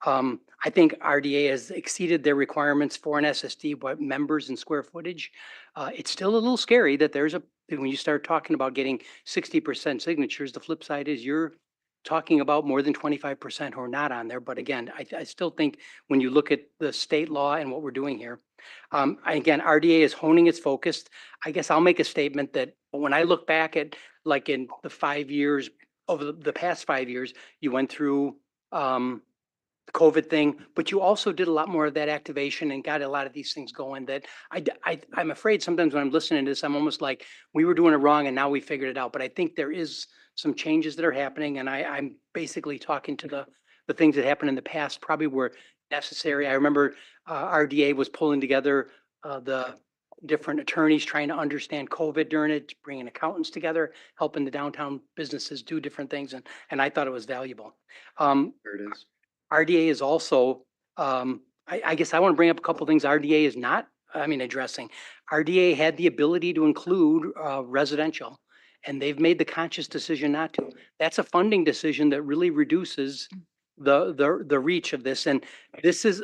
I think RDA has exceeded their requirements for an SSD, but members and square footage. It's still a little scary that when you start talking about getting 60% signatures, the flip side is you're talking about more than 25% who are not on there. But again, I still think when you look at the state law and what we're doing here, again, RDA is honing its focus. I guess I'll make a statement that when I look back at, like, in the 5 years, over the past 5 years, you went through the COVID thing, but you also did a lot more of that activation and got a lot of these things going that I'm afraid sometimes when I'm listening to this, I'm almost like, we were doing it wrong and now we figured it out. But I think there is some changes that are happening, and I'm basically talking to the things that happened in the past probably were necessary. I remember RDA was pulling together the different attorneys trying to understand COVID during it, bringing accountants together, helping the downtown businesses do different things. And I thought it was valuable. There it is. RDA is also, I guess I want to bring up a couple things RDA is not, addressing. RDA had the ability to include residential, and they've made the conscious decision not to. That's a funding decision that really reduces the reach of this. And this is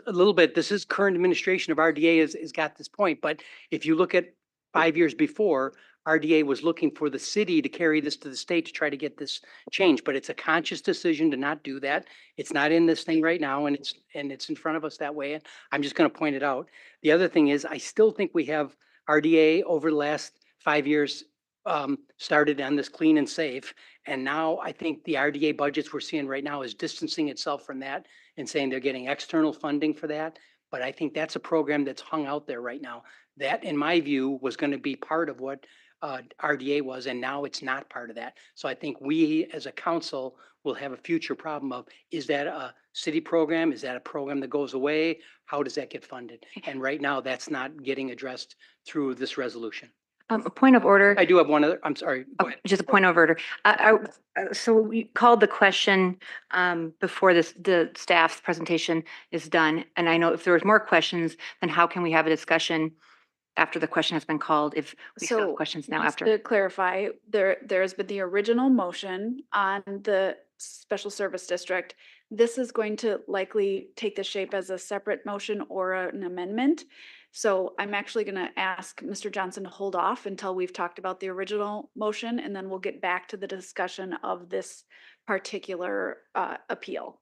this is current administration of RDA has got this point. But if you look at 5 years before, RDA was looking for the city to carry this to the state to try to get this changed. But it's a conscious decision to not do that. It's not in this thing right now, and it's in front of us that way. And I'm just going to point it out. The other thing is, I still think we have RDA over the last 5 years started on this clean and safe. And now I think the RDA budgets we're seeing right now is distancing itself from that and saying they're getting external funding for that. But I think that's a program that's hung out there right now. That, in my view, was going to be part of what RDA was, and now it's not part of that. So I think we as a council will have a future problem of, is that a city program? Is that a program that goes away? How does that get funded? And right now, that's not getting addressed through this resolution. A point of order. I do have one other, I'm sorry, go ahead. Just a point of order. So we called the question before the staff's presentation is done. And I know if there was more questions, then how can we have a discussion after the question has been called, if we still have questions now just after? to clarify, there's been the original motion on the special service district. This is going to likely take the shape as a separate motion or an amendment. So I'm actually going to ask Mr. Johnson to hold off until we've talked about the original motion, and then we'll get back to the discussion of this particular appeal.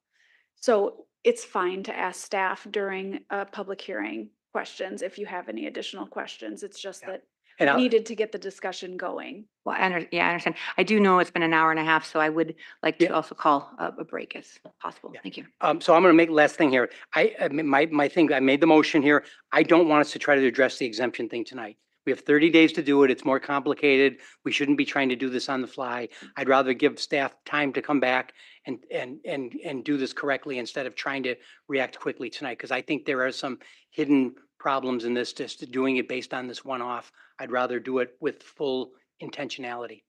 So it's fine to ask staff during a public hearing questions if you have any additional questions. It's just that And we I'll- needed to get the discussion going. Well, I understand. I do know it's been an hour and a half, so I would like to Yeah. also call a break as possible. Thank you. So I'm going to make last thing here. My thing, I made the motion here. I don't want us to try to address the exemption thing tonight. We have 30 days to do it. It's more complicated. We shouldn't be trying to do this on the fly. I'd rather give staff time to come back and do this correctly instead of trying to react quickly tonight. Because I think there are some hidden problems in this, just doing it based on this one-off. I'd rather do it with full intentionality.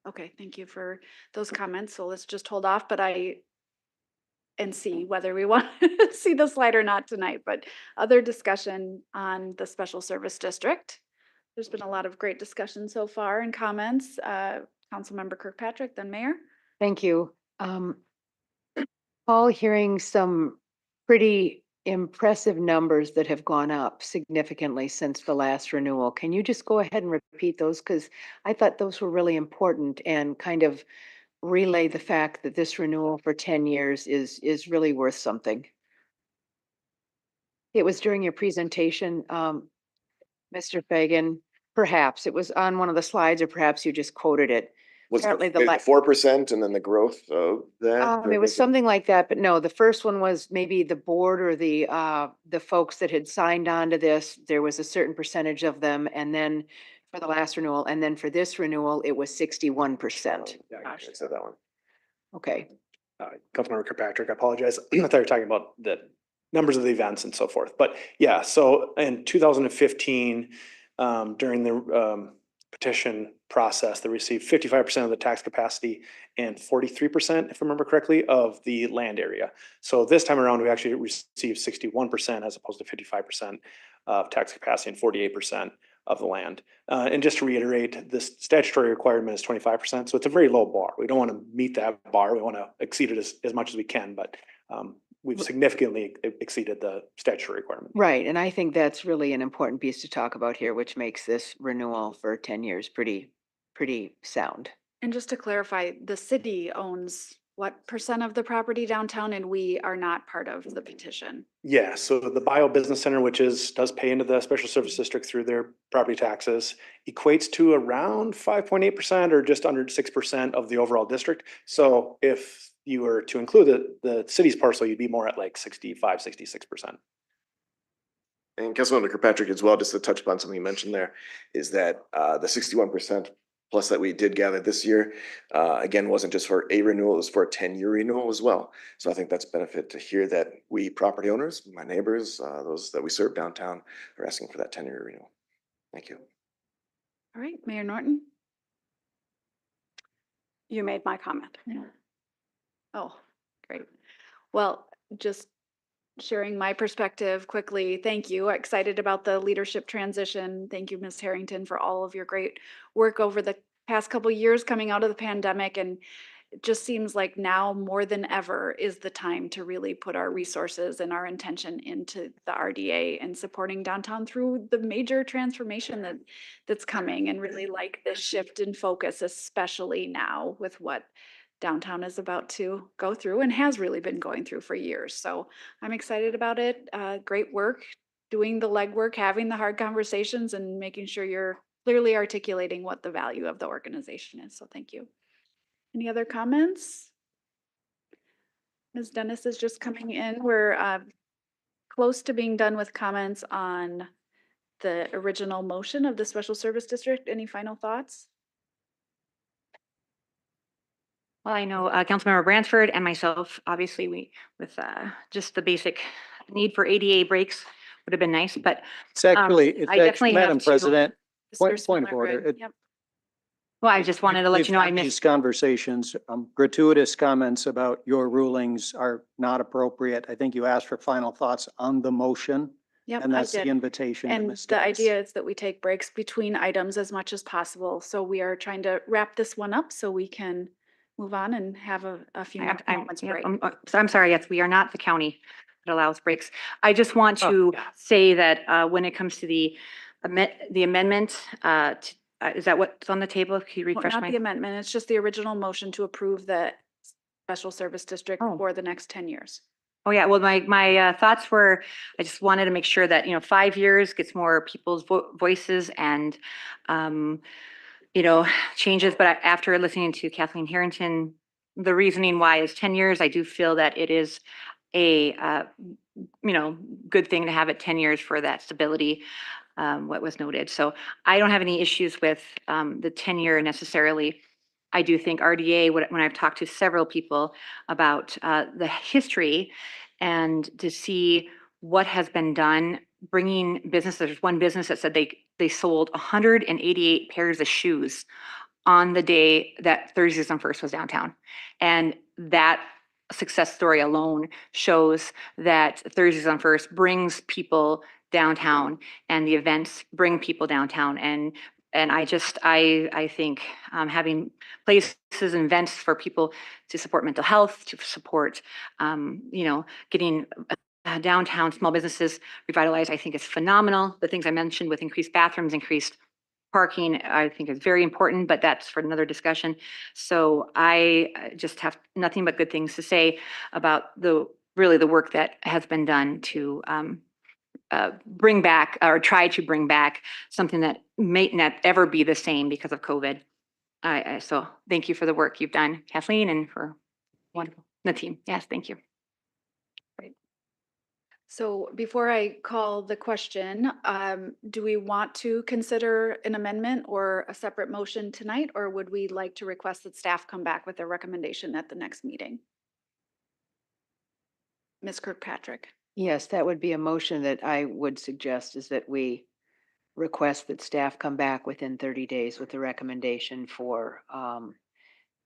Okay, thank you for those comments. So let's just hold off, and see whether we want to see the slide or not tonight. But other discussion on the special service district. There's been a lot of great discussion so far and comments. Councilmember Kirkpatrick, then Mayor. Thank you. recall hearing some pretty impressive numbers that have gone up significantly since the last renewal. Can you just go ahead and repeat those? Because I thought those were really important and kind of relay the fact that this renewal for 10 years is really worth something. It was during your presentation, Mr. Fagan. Perhaps it was on one of the slides, or perhaps you just quoted it. Was Apparently it the the 4% and then the growth of that? or It was something like that, but no, the first one was maybe the board or the folks that had signed on to this, there was a certain percentage of them, and then for the last renewal, and then for this renewal, it was 61%. Yeah, I said that one. Okay. Councilmember Kirkpatrick, I apologize. I thought you were talking about the numbers of the events and so forth. But yeah, so in 2015, during the petition process, they received 55% of the tax capacity and 43%, if I remember correctly, of the land area. So this time around, we actually received 61% as opposed to 55% of tax capacity and 48% of the land. And just to reiterate, this statutory requirement is 25%. So it's a very low bar. We don't want to meet that bar. We want to exceed it as much as we can, but we've significantly exceeded the statutory requirement. Right, and I think that's really an important piece to talk about here, which makes this renewal for 10 years pretty sound. And just to clarify, the city owns what percent of the property downtown, and we are not part of the petition? Yeah, so the Bio Business Center, which does pay into the Special Service District through their property taxes, equates to around 5.8% or just under 6% of the overall district. So if you were to include the city's parcel, you'd be more at like 65, 66%. And Councilmember Kirkpatrick as well, just to touch upon something you mentioned there, is that the 61% plus that we did gather this year, again, wasn't just for a renewal, it was for a 10-year renewal as well. So I think that's a benefit to hear that we property owners, my neighbors, those that we serve downtown are asking for that 10-year renewal. Thank you. All right, Mayor Norton? You made my comment. Yeah. Oh, great. Well, just sharing my perspective quickly. Thank you. Excited about the leadership transition. Thank you, Ms. Harrington, for all of your great work over the past couple years coming out of the pandemic. And it just seems like now more than ever is the time to really put our resources and our intention into the RDA and supporting downtown through the major transformation that's coming, and really like this shift in focus, especially now with what downtown is about to go through and has really been going through for years. So I'm excited about it. Great work, doing the legwork, having the hard conversations, and making sure you're clearly articulating what the value of the organization is. So thank you. Any other comments? Ms. Dennis is just coming in. We're close to being done with comments on the original motion of the Special Service District. Any final thoughts? Well, I know Councilmember Bransford and myself, obviously, with just the basic need for ADA breaks would have been nice, but It's actually, I definitely have Madam to- President, Mr. point of Spindler, order. good. Yep. well, I just wanted to let We've you know I had missed. these conversations, gratuitous comments about your rulings are not appropriate. I think you asked for final thoughts on the motion. Yep, And I that's the did. invitation. to And Ms. the Dennis. idea is that we take breaks between items as much as possible. So we are trying to wrap this one up so we can move on and have a few moments break. I'm sorry, yes, we are not the county that allows breaks. I just want to say that when it comes to the amendment, is that what's on the table? Can you Well, refresh not my? the amendment, it's just the original motion to approve the Special Service District Oh. for the next 10 years. Oh, yeah. Well, my thoughts were, I just wanted to make sure that, 5 years gets more people's voices and, changes. But after listening to Kathleen Harrington, the reasoning why is 10 years. I do feel that it is a, good thing to have it 10 years for that stability, what was noted. So I don't have any issues with the 10-year necessarily. I do think RDA, when I've talked to several people about the history and to see what has been done, bringing businesses. There's one business that said they sold 188 pairs of shoes on the day that Thursdays on First was downtown. And that success story alone shows that Thursdays on First brings people downtown, and the events bring people downtown. And And I think having places and events for people to support mental health, to support, getting downtown small businesses revitalized, I think is phenomenal. The things I mentioned with increased bathrooms, increased parking, I think is very important, but that's for another discussion. So I just have nothing but good things to say about really the work that has been done to bring back or try to bring back something that may not ever be the same because of COVID. So thank you for the work you've done, Kathleen, and for wonderful, the team. Yes, thank you. So before I call the question, do we want to consider an amendment or a separate motion tonight? Or would we like to request that staff come back with a recommendation at the next meeting? Ms. Kirkpatrick. Yes, that would be a motion that I would suggest, is that we request that staff come back within 30 days with a recommendation for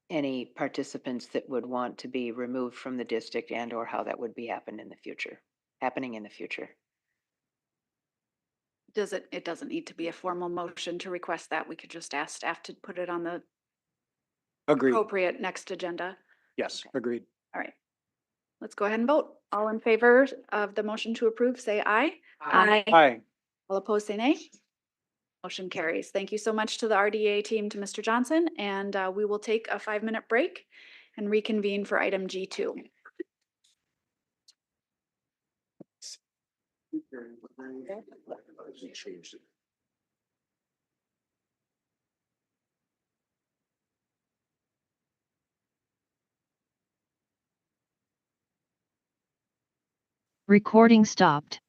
any participants that would want to be removed from the district, and or how that would be happening in the future. It doesn't need to be a formal motion to request that. We could just ask staff to put it on the Agreed. appropriate next agenda. Yes, agreed. All right. Let's go ahead and vote. All in favor of the motion to approve, say aye. Aye. All opposed, say nay. Motion carries. Thank you so much to the RDA team, to Mr. Johnson, and we will take a 5-minute break and reconvene for item G2. Recording stopped.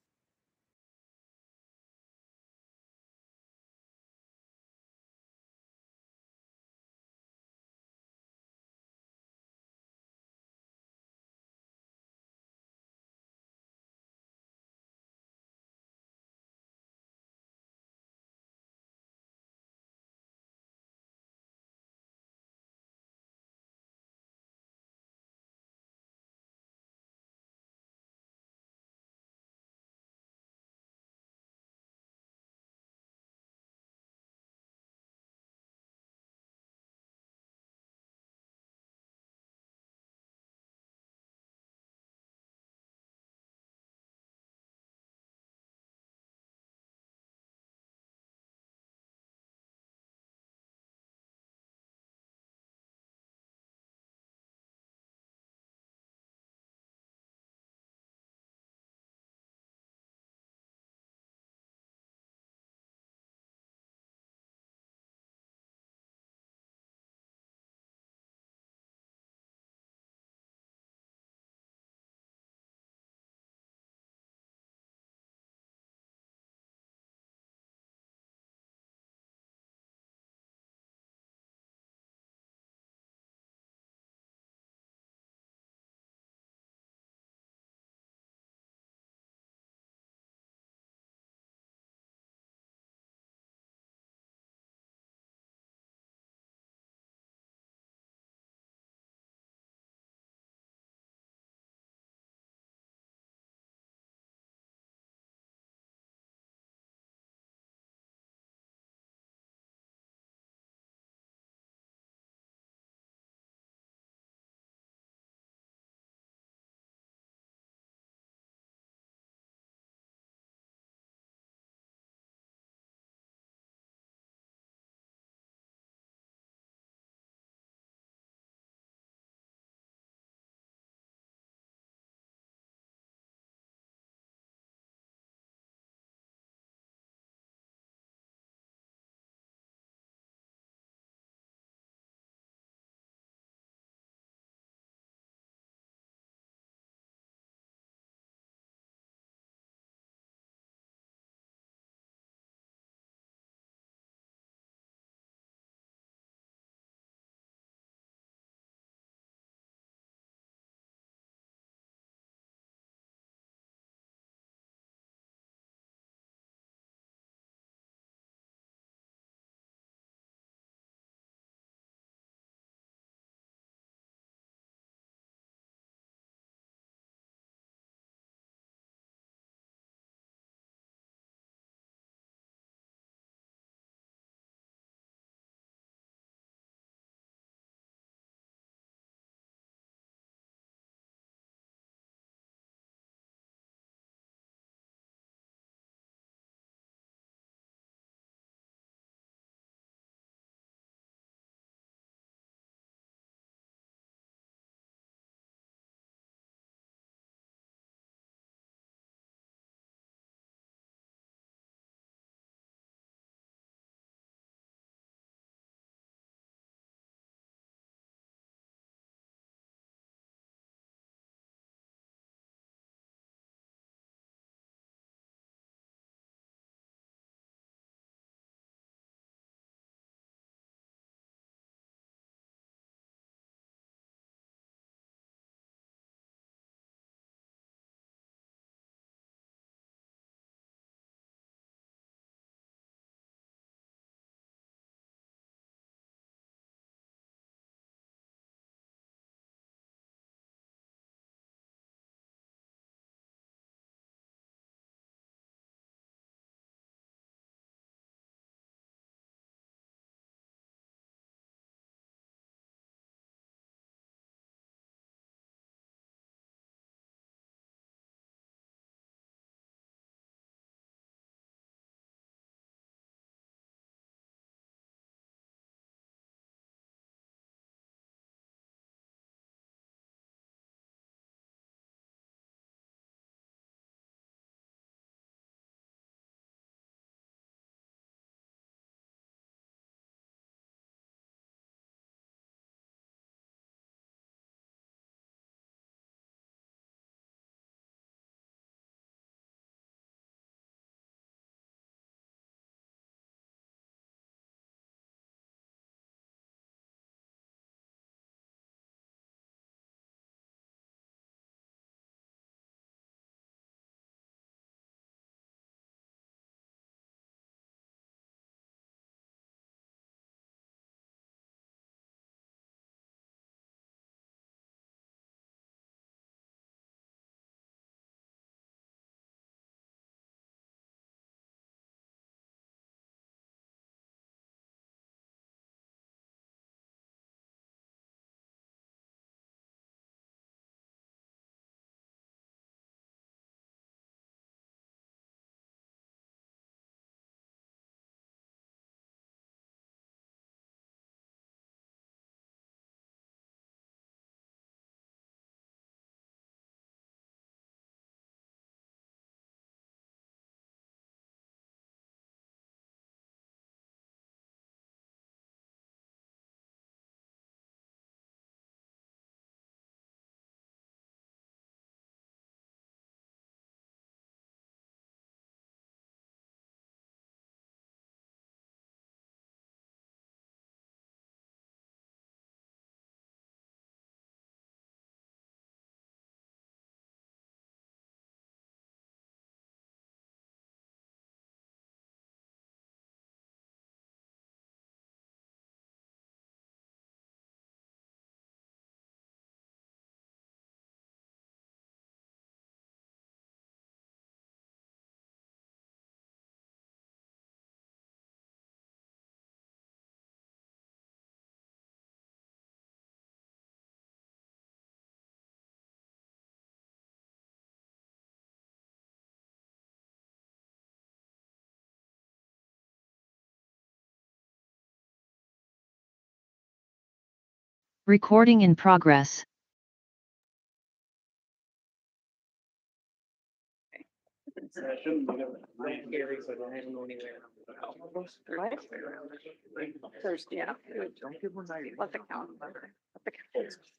Recording in progress.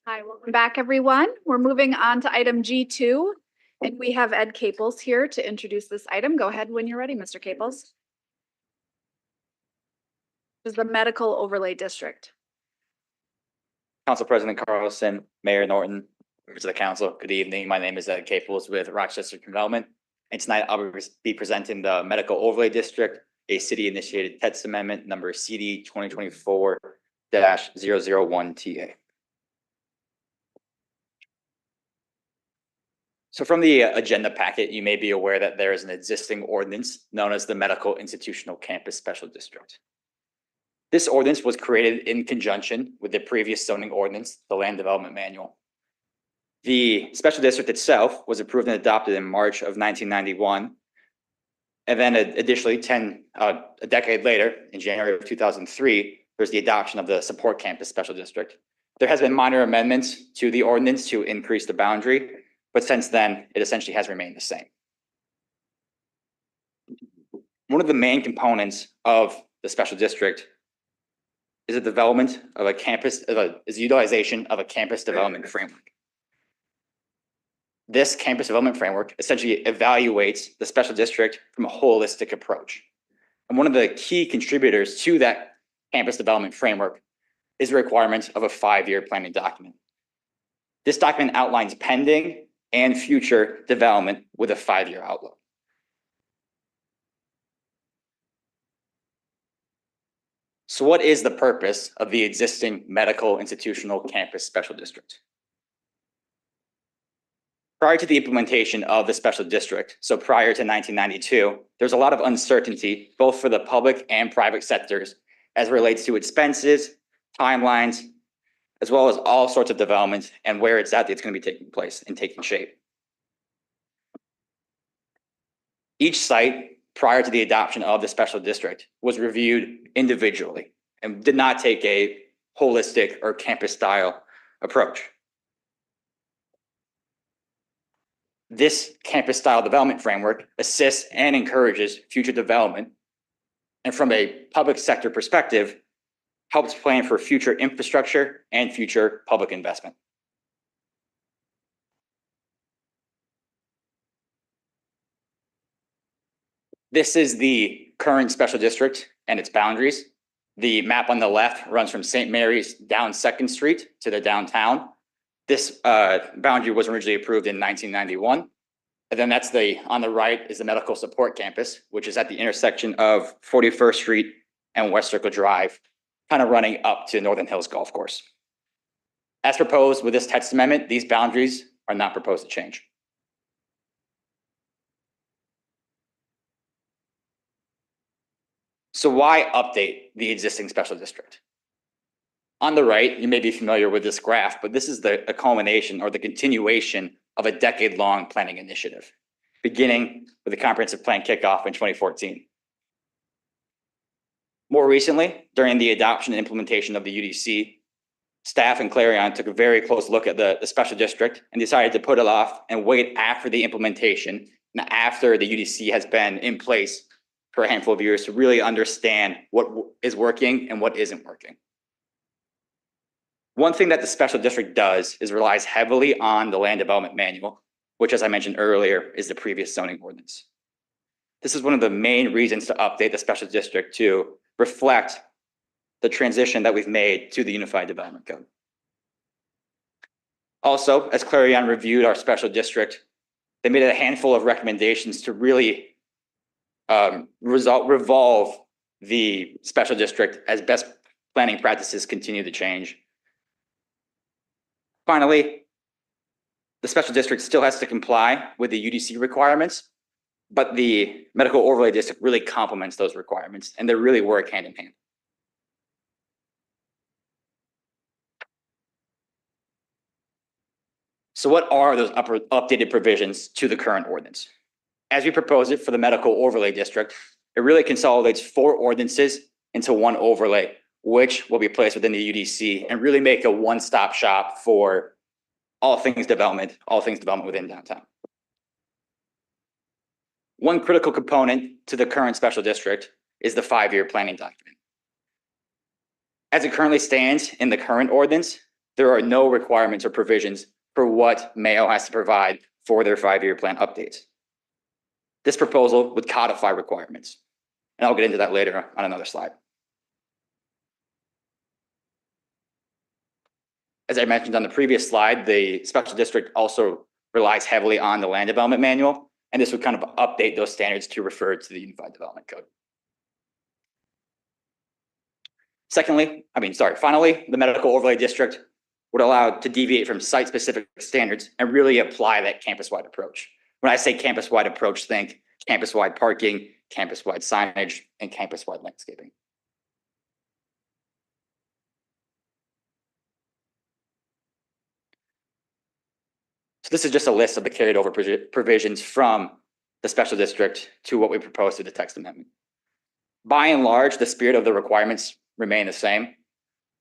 Hi, welcome back, everyone. We're moving on to item G2, and we have Ed Caples here to introduce this item. Go ahead when you're ready, Mr. Caples. This is the Medical Overlay District. Council President Carlson, Mayor Norton, members of the council, good evening. My name is Ed Caples with Rochester Development. And tonight I'll be presenting the Medical Overlay District, a city-initiated text amendment number CD 2024-001TA. So from the agenda packet, you may be aware that there is an existing ordinance known as the Medical Institutional Campus Special District. This ordinance was created in conjunction with the previous zoning ordinance, the Land Development Manual. The special district itself was approved and adopted in March of 1991. And then additionally, a decade later, in January of 2003, there's the adoption of the Support Campus Special District. There has been minor amendments to the ordinance to increase the boundary, but since then, it essentially has remained the same. One of the main components of the special district is the development of a campus, is utilization of a campus development framework. This campus development framework essentially evaluates the special district from a holistic approach. And one of the key contributors to that campus development framework is the requirement of a 5-year planning document. This document outlines pending and future development with a 5-year outlook. So what is the purpose of the existing medical institutional campus special district? Prior to the implementation of the special district, so prior to 1992, there's a lot of uncertainty, both for the public and private sectors, as it relates to expenses, timelines, as well as all sorts of development and where it's going to be taking place and taking shape. Each site, prior to the adoption of the special district, was reviewed individually and did not take a holistic or campus-style approach. This campus-style development framework assists and encourages future development, and from a public sector perspective, helps plan for future infrastructure and future public investment. This is the current special district and its boundaries. The map on the left runs from St. Mary's down 2nd Street to the downtown. This boundary was originally approved in 1991. And then on the right is the Medical Support Campus, which is at the intersection of 41st Street and West Circle Drive, kind of running up to Northern Hills Golf Course. As proposed with this text amendment, these boundaries are not proposed to change. So why update the existing special district? On the right, you may be familiar with this graph, but this is a culmination or the continuation of a decade-long planning initiative, beginning with the comprehensive plan kickoff in 2014. More recently, during the adoption and implementation of the UDC, staff and Clarion took a very close look at the special district and decided to put it off and wait after the implementation and after the UDC has been in place for a handful of years to really understand what is working and what isn't working. One thing that the special district does is relies heavily on the Land Development Manual, which, as I mentioned earlier, is the previous zoning ordinance. This is one of the main reasons to update the special district to reflect the transition that we've made to the Unified Development Code. Also, as Clarion reviewed our special district, they made a handful of recommendations to really revolve the special district as best planning practices continue to change. Finally, the special district still has to comply with the UDC requirements, but the medical overlay district really complements those requirements, and they really work hand in hand. So what are those updated provisions to the current ordinance? As we propose it for the medical overlay district, it really consolidates 4 ordinances into one overlay, which will be placed within the UDC and really make a one-stop shop for all things development within downtown. One critical component to the current special district is the 5-year planning document. As it currently stands in the current ordinance, there are no requirements or provisions for what Mayo has to provide for their 5-year plan updates. This proposal would codify requirements, and I'll get into that later on another slide. As I mentioned on the previous slide, the special district also relies heavily on the land development manual, and this would kind of update those standards to refer to the Unified Development Code. Finally, the medical overlay district would allow to deviate from site-specific standards and really apply that campus-wide approach. When I say campus-wide approach, think campus-wide parking, campus-wide signage, and campus-wide landscaping. So this is just a list of the carried over provisions from the special district to what we propose through the text amendment. By and large, the spirit of the requirements remain the same.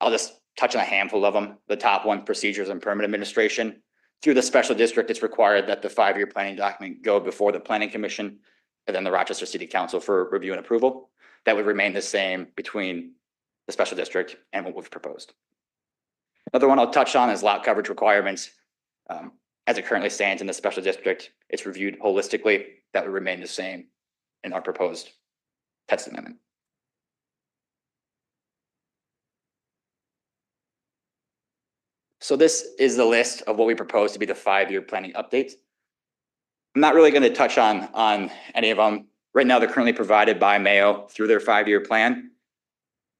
I'll just touch on a handful of them. The top one, procedures and permit administration. Through the special district, it's required that the 5-year planning document go before the Planning Commission and then the Rochester City Council for review and approval. That would remain the same between the special district and what we've proposed. Another one I'll touch on is lot coverage requirements. As it currently stands in the special district, it's reviewed holistically. That would remain the same in our proposed text amendment. So this is the list of what we propose to be the 5-year planning updates. I'm not really going to touch on any of them. Right now, they're currently provided by Mayo through their 5-year plan.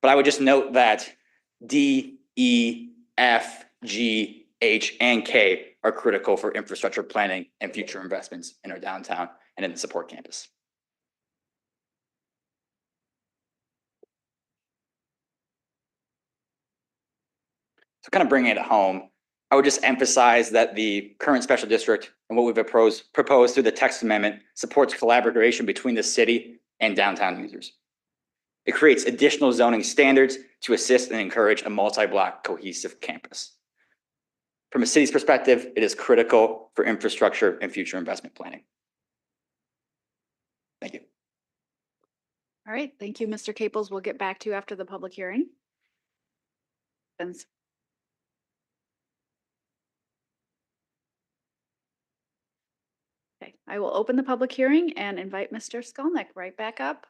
But I would just note that D, E, F, G, H, and K are critical for infrastructure planning and future investments in our downtown and in the support campus. So kind of bringing it home, I would just emphasize that the current special district and what we've proposed through the text amendment supports collaboration between the city and downtown users. It creates additional zoning standards to assist and encourage a multi-block cohesive campus. From a city's perspective, it is critical for infrastructure and future investment planning. Thank you. All right, thank you, Mr. Caples. We'll get back to you after the public hearing. Okay, I will open the public hearing and invite Mr. Skolnick right back up.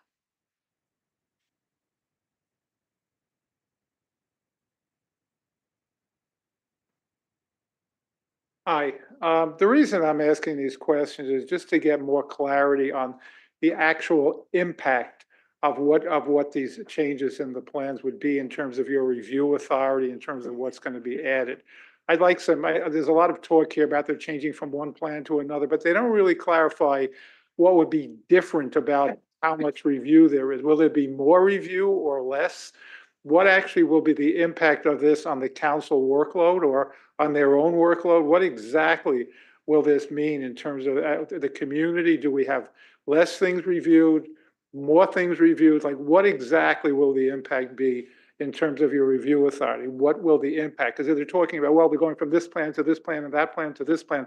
Hi, the reason I'm asking these questions is just to get more clarity on the actual impact of what these changes in the plans would be in terms of your review authority, in terms of what's going to be added. I'd like there's a lot of talk here about they're changing from one plan to another, but they don't really clarify what would be different about how much review there is. Will there be more review or less? What actually will be the impact of this on the council workload or on their own workload? What exactly will this mean in terms of the community? Do we have less things reviewed, more things reviewed? Like, what exactly will the impact be in terms of your review authority? What will the impact? Because if they're talking about, well, we're going from this plan to this plan and that plan to this plan,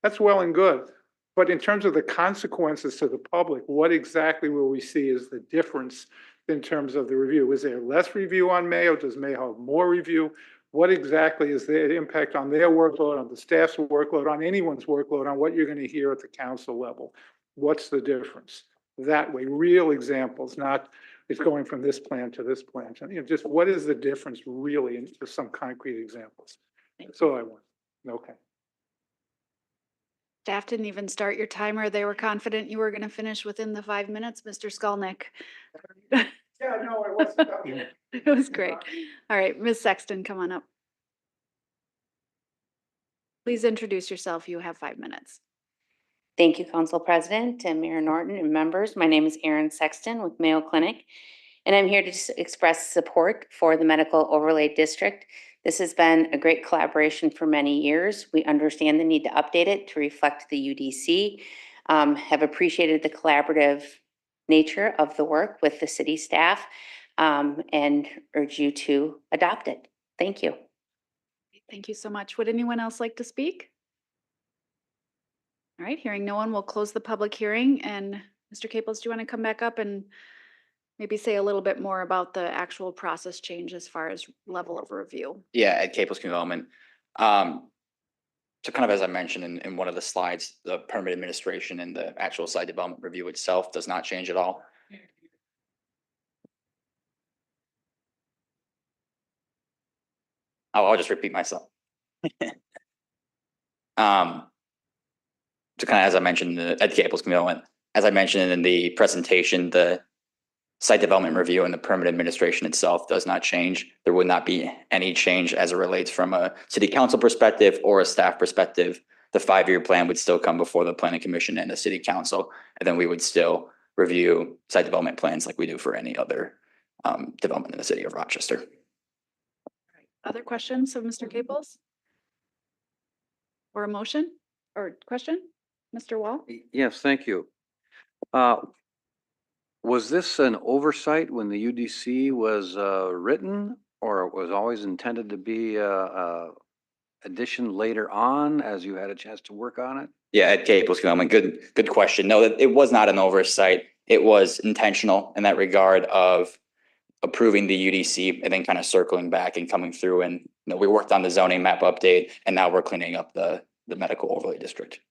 that's well and good. But in terms of the consequences to the public, what exactly will we see as the difference in terms of the review? Is there less review on Mayo? Does Mayo have more review? What exactly is the impact on their workload, on the staff's workload, on anyone's workload, on what you're going to hear at the council level? What's the difference? That way, real examples, not it's going from this plan to this plan. Just what is the difference really, in just some concrete examples. That's all I want. Okay. Staff didn't even start your timer. They were confident you were going to finish within the 5 minutes, Mr. Skolnick. Yeah, no, it wasn't. It was great. All right, Ms. Sexton, come on up. Please introduce yourself. You have 5 minutes. Thank you, Council President and Mayor Norton and members. My name is Erin Sexton with Mayo Clinic, and I'm here to express support for the Medical Overlay District. This has been a great collaboration for many years. We understand the need to update it to reflect the UDC, have appreciated the collaborative nature of the work with the city staff. and urge you to adopt it. Thank you. Thank you so much. Would anyone else like to speak? All right, hearing no one, we'll close the public hearing. And Mr. Caples, do you want to come back up and maybe say a little bit more about the actual process change as far as level of review? Yeah, at Caples Development. So kind of as I mentioned in one of the slides, the permit administration and the actual site development review itself does not change at all. I'll just repeat myself. So kind of as I mentioned at Caples Development, as I mentioned in the presentation, the site development review and the permit administration itself does not change. There would not be any change as it relates from a city council perspective or a staff perspective. The 5-year plan would still come before the planning commission and the city council, and then we would still review site development plans like we do for any other development in the city of Rochester. Other questions of Mr. Caples? Or a motion or question? Mr. Wall? Yes, thank you. Was this an oversight when the UDC was written, or it was always intended to be a addition later on as you had a chance to work on it? Yeah, at Caples Development, good question. No, it was not an oversight. It was intentional in that regard of approving the UDC and then kind of circling back and coming through, and we worked on the zoning map update, and now we're cleaning up the medical overlay district.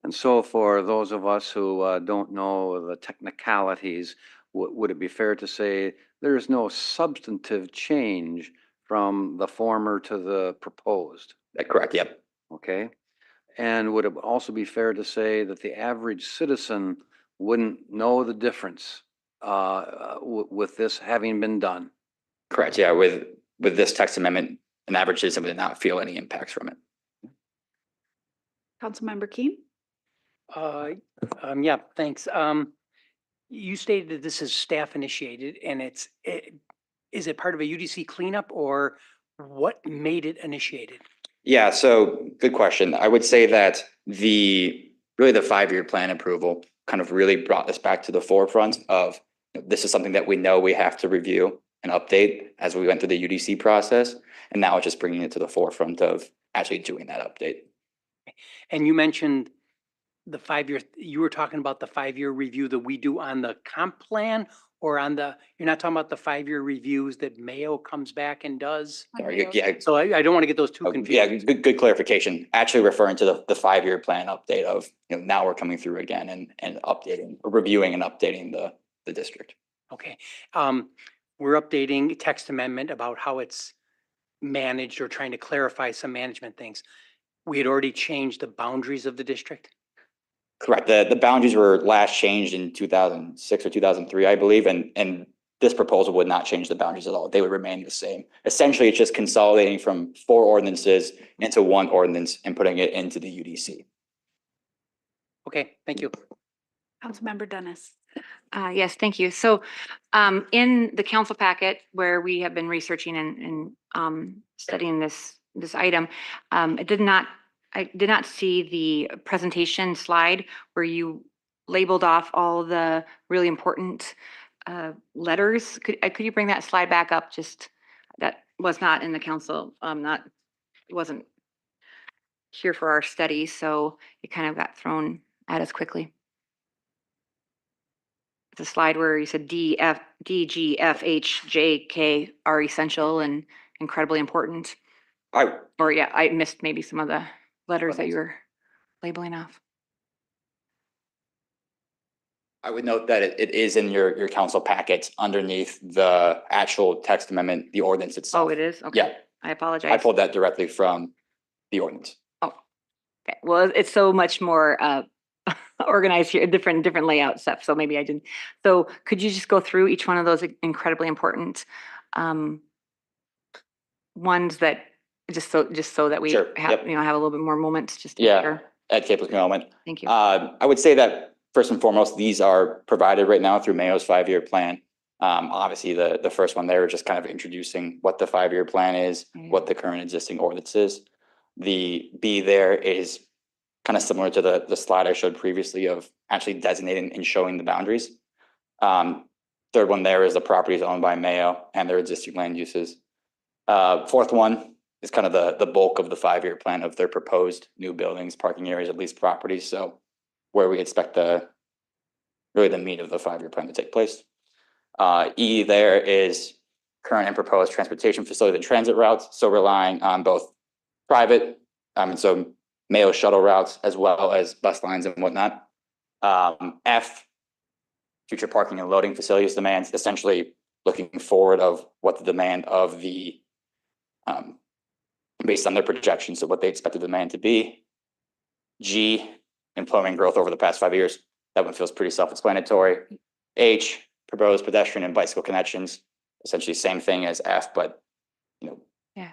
And so for those of us who don't know the technicalities, would it be fair to say there is no substantive change from the former to the proposed? That's correct, yep. Okay. And would it also be fair to say that the average citizen wouldn't know the difference with this having been done? Correct, yeah. With this text amendment, an average citizen would not feel any impacts from it. Councilmember Keen? Yeah, thanks. You stated that this is staff initiated, and is it part of a UDC cleanup, or what made it initiated? Yeah, so good question. I would say that really the 5-year plan approval kind of really brought this back to the forefront of this is something that we know we have to review and update as we went through the UDC process. And now it's just bringing it to the forefront of actually doing that update. And you mentioned the 5-year, you were talking about the 5-year review that we do on the comp plan, or you're not talking about the 5-year reviews that Mayo comes back and does? Sorry, yeah. So I don't want to get those too confused. Yeah, good clarification. Actually referring to the 5-year plan update of, now we're coming through again and updating, reviewing and updating the district. Okay. We're updating text amendment about how it's managed, or trying to clarify some management things. We had already changed the boundaries of the district? Correct. The boundaries were last changed in 2006 or 2003, I believe, and this proposal would not change the boundaries at all. They would remain the same. Essentially, it's just consolidating from 4 ordinances into 1 ordinance and putting it into the UDC. Okay, thank you. Councilmember Dennis? Yes, thank you. So in the council packet where we have been researching and studying this item, I did not see the presentation slide where you labeled off all the really important letters. Could you bring that slide back up? Just that was not in the council, it wasn't here for our study, so it kind of got thrown at us quickly. The slide where you said D, G, F, H, J, K are essential and incredibly important. I missed maybe some of the letters that you were labeling off. I would note that it is in your council packet underneath the actual text amendment, the ordinance itself. Oh, it is? Okay. Yeah. I apologize. I pulled that directly from the ordinance. Oh, okay. Well, it's so much more organized here, different layout stuff. So maybe I didn't. So could you just go through each one of those incredibly important ones that just so that we Sure. have, Yep. have a little bit more moments just to Yeah, share. at Caples Development. Thank you. I would say that first and foremost, these are provided right now through Mayo's 5-year plan. Obviously, the first one there is just kind of introducing what the 5-year plan is, what the current existing ordinance is. The B there is kind of similar to the slide I showed previously of actually designating and showing the boundaries. The Third one there is the properties owned by Mayo and their existing land uses. Fourth one is kind of the bulk of the 5-year plan of their proposed new buildings, parking areas, at least properties. So where we expect really the meat of the 5-year plan to take place. E there is current and proposed transportation facilities and transit routes. So relying on both private, and so Mayo shuttle routes as well as bus lines and whatnot. F, future parking and loading facilities demands, essentially looking forward of what the demand of the, based on their projections of what they expect the demand to be. G, employment growth over the past 5 years. That one feels pretty self-explanatory. H, proposed pedestrian and bicycle connections, essentially same thing as F, but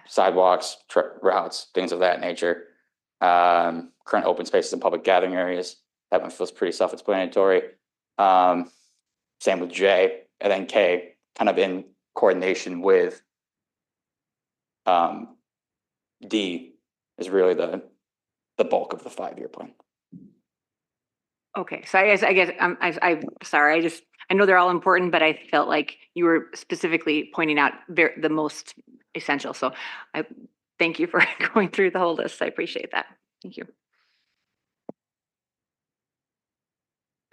sidewalks, routes, things of that nature. Current open spaces and public gathering areas. That one feels pretty self-explanatory. Same with J, and then K, kind of in coordination with D is really the bulk of the 5-year plan. Okay, so I guess I'm sorry. I know they're all important, but I felt like you were specifically pointing out the most essential. So I thank you for going through the whole list. I appreciate that. Thank you.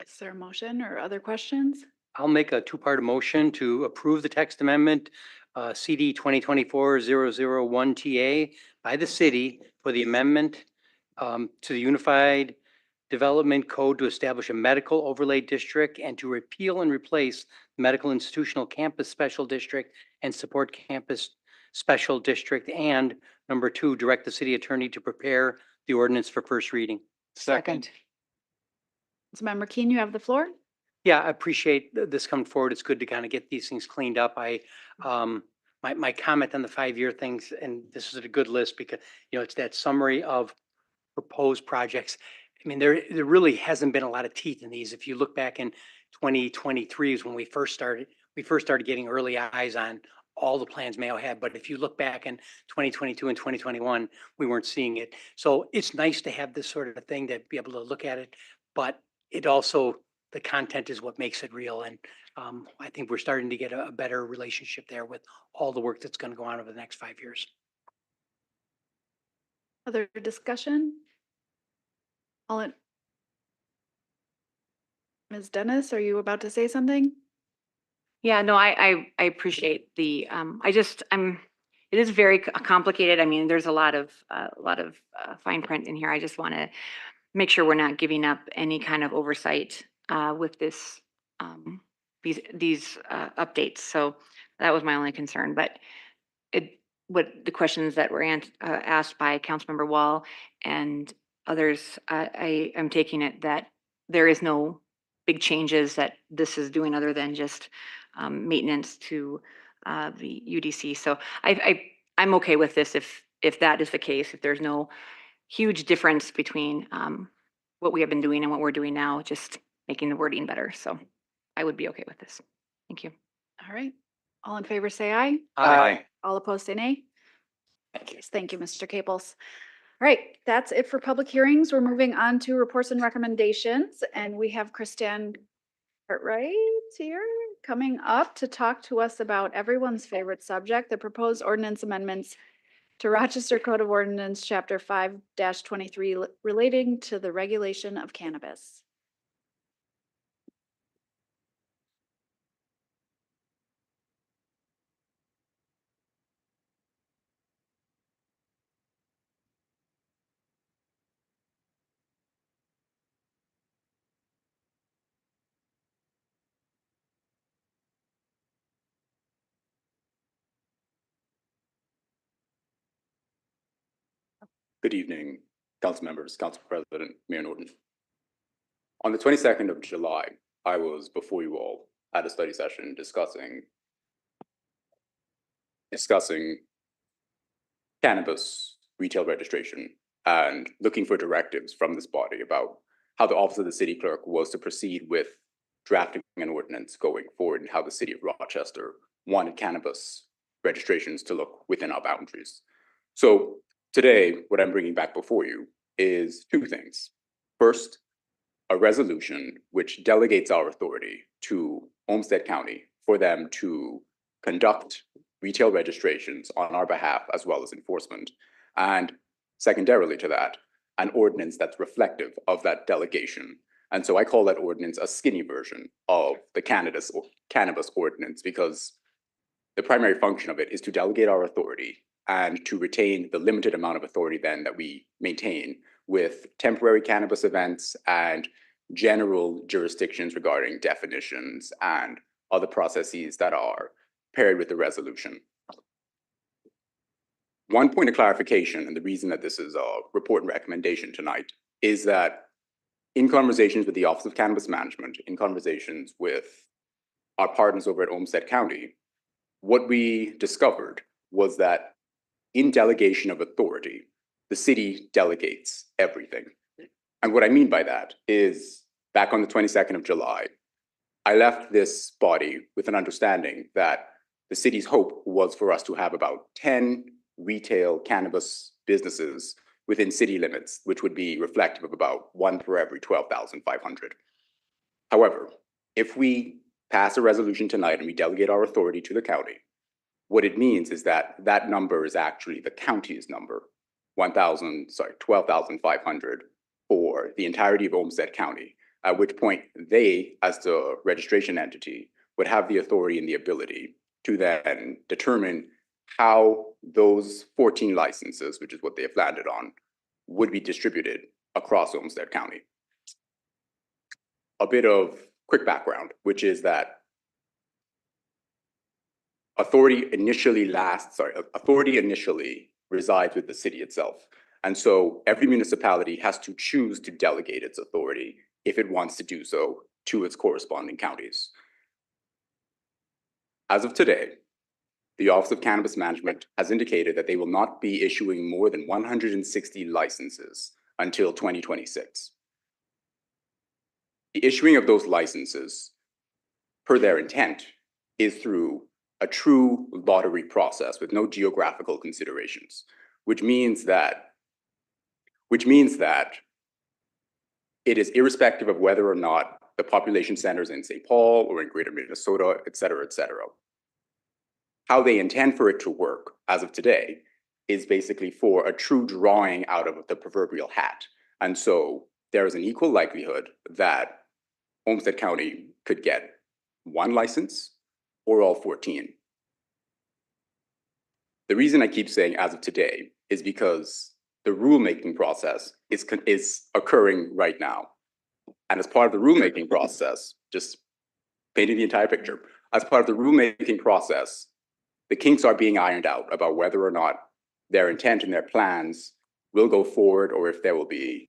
Is there a motion or other questions? I'll make a two-part motion to approve the text amendment CD 2024-001 TA by the city for the amendment to the Unified Development Code to establish a medical overlay district and to repeal and replace the medical institutional campus special district and support campus special district. And number 2, direct the city attorney to prepare the ordinance for first reading. Second. Councilmember Keen, you have the floor. Yeah, I appreciate this coming forward. It's good to kind of get these things cleaned up. My comment on the 5-year things, and this is a good list because, it's that summary of proposed projects. I mean, there really hasn't been a lot of teeth in these. If you look back in 2023 is when we first started getting early eyes on all the plans Mayo had. But if you look back in 2022 and 2021, we weren't seeing it. So it's nice to have this sort of thing to be able to look at it, but it also, the content is what makes it real. And I think we're starting to get a better relationship there with all the work that's going to go on over the next 5 years. Other discussion? Ms. Dennis, are you about to say something? Yeah, no, I appreciate the, it is very complicated. I mean, there's a lot of fine print in here. I just want to make sure we're not giving up any kind of oversight with this, these updates. So that was my only concern, but what the questions that were asked by Councilmember Wall and others, I am taking it that there is no big changes that this is doing other than just maintenance to the UDC. So I'm okay with this if that is the case, if there's no huge difference between what we have been doing and what we're doing now, just making the wording better. So I would be okay with this. Thank you. All right. All in favor, say aye. Aye. All opposed, say nay. Thank you. Thank you, Mr. Caples. All right, that's it for public hearings. We're moving on to reports and recommendations, and we have Kristen Cartwright here coming up to talk to us about everyone's favorite subject, the proposed ordinance amendments to Rochester Code of Ordinance, Chapter 5-23, relating to the regulation of cannabis. Good evening, council members, council president, Mayor Norton. On the 22nd of July, I was before you all at a study session discussing cannabis retail registration and looking for directives from this body about how the office of the city clerk was to proceed with drafting an ordinance going forward and how the city of Rochester wanted cannabis registrations to look within our boundaries. So today, what I'm bringing back before you is 2 things. First, a resolution which delegates our authority to Olmsted County for for them to conduct retail registrations on our behalf as well as enforcement. And secondarily to that, an ordinance that's reflective of that delegation. And so I call that ordinance a skinny version of the cannabis ordinance, because the primary function of it is to delegate our authority and to retain the limited amount of authority then that we maintain with temporary cannabis events and general jurisdictions regarding definitions and other processes that are paired with the resolution. One point of clarification, and the reason that this is a report and recommendation tonight, is that in conversations with the Office of Cannabis Management, in conversations with our partners over at Olmsted County, what we discovered was that in delegation of authority, the city delegates everything. And what I mean by that is, back on the 22nd of July, I left this body with an understanding that the city's hope was for us to have about 10 retail cannabis businesses within city limits, which would be reflective of about 1 per every 12,500. However, if we pass a resolution tonight and we delegate our authority to the county, what it means is that that number is actually the county's number, 12,500 for the entirety of Olmsted County, at which point they, as the registration entity, would have the authority and the ability to then determine how those 14 licenses, which is what they have landed on, would be distributed across Olmsted County. A bit of quick background, which is that authority initially resides with the city itself. And so every municipality has to choose to delegate its authority if it wants to do so to its corresponding counties. As of today, the Office of Cannabis Management has indicated that they will not be issuing more than 160 licenses until 2026. The issuing of those licenses, per their intent, is through a true lottery process with no geographical considerations, which means that it is irrespective of whether or not the population centers in St. Paul or in Greater Minnesota, et cetera, et cetera. How they intend for it to work as of today is basically for a true drawing out of the proverbial hat. And so there is an equal likelihood that Olmsted County could get 1 license or all 14. The reason I keep saying as of today is because the rulemaking process is occurring right now. And as part of the rulemaking process, just painting the entire picture, as part of the rulemaking process, the kinks are being ironed out about whether or not their intent and their plans will go forward, or if there will be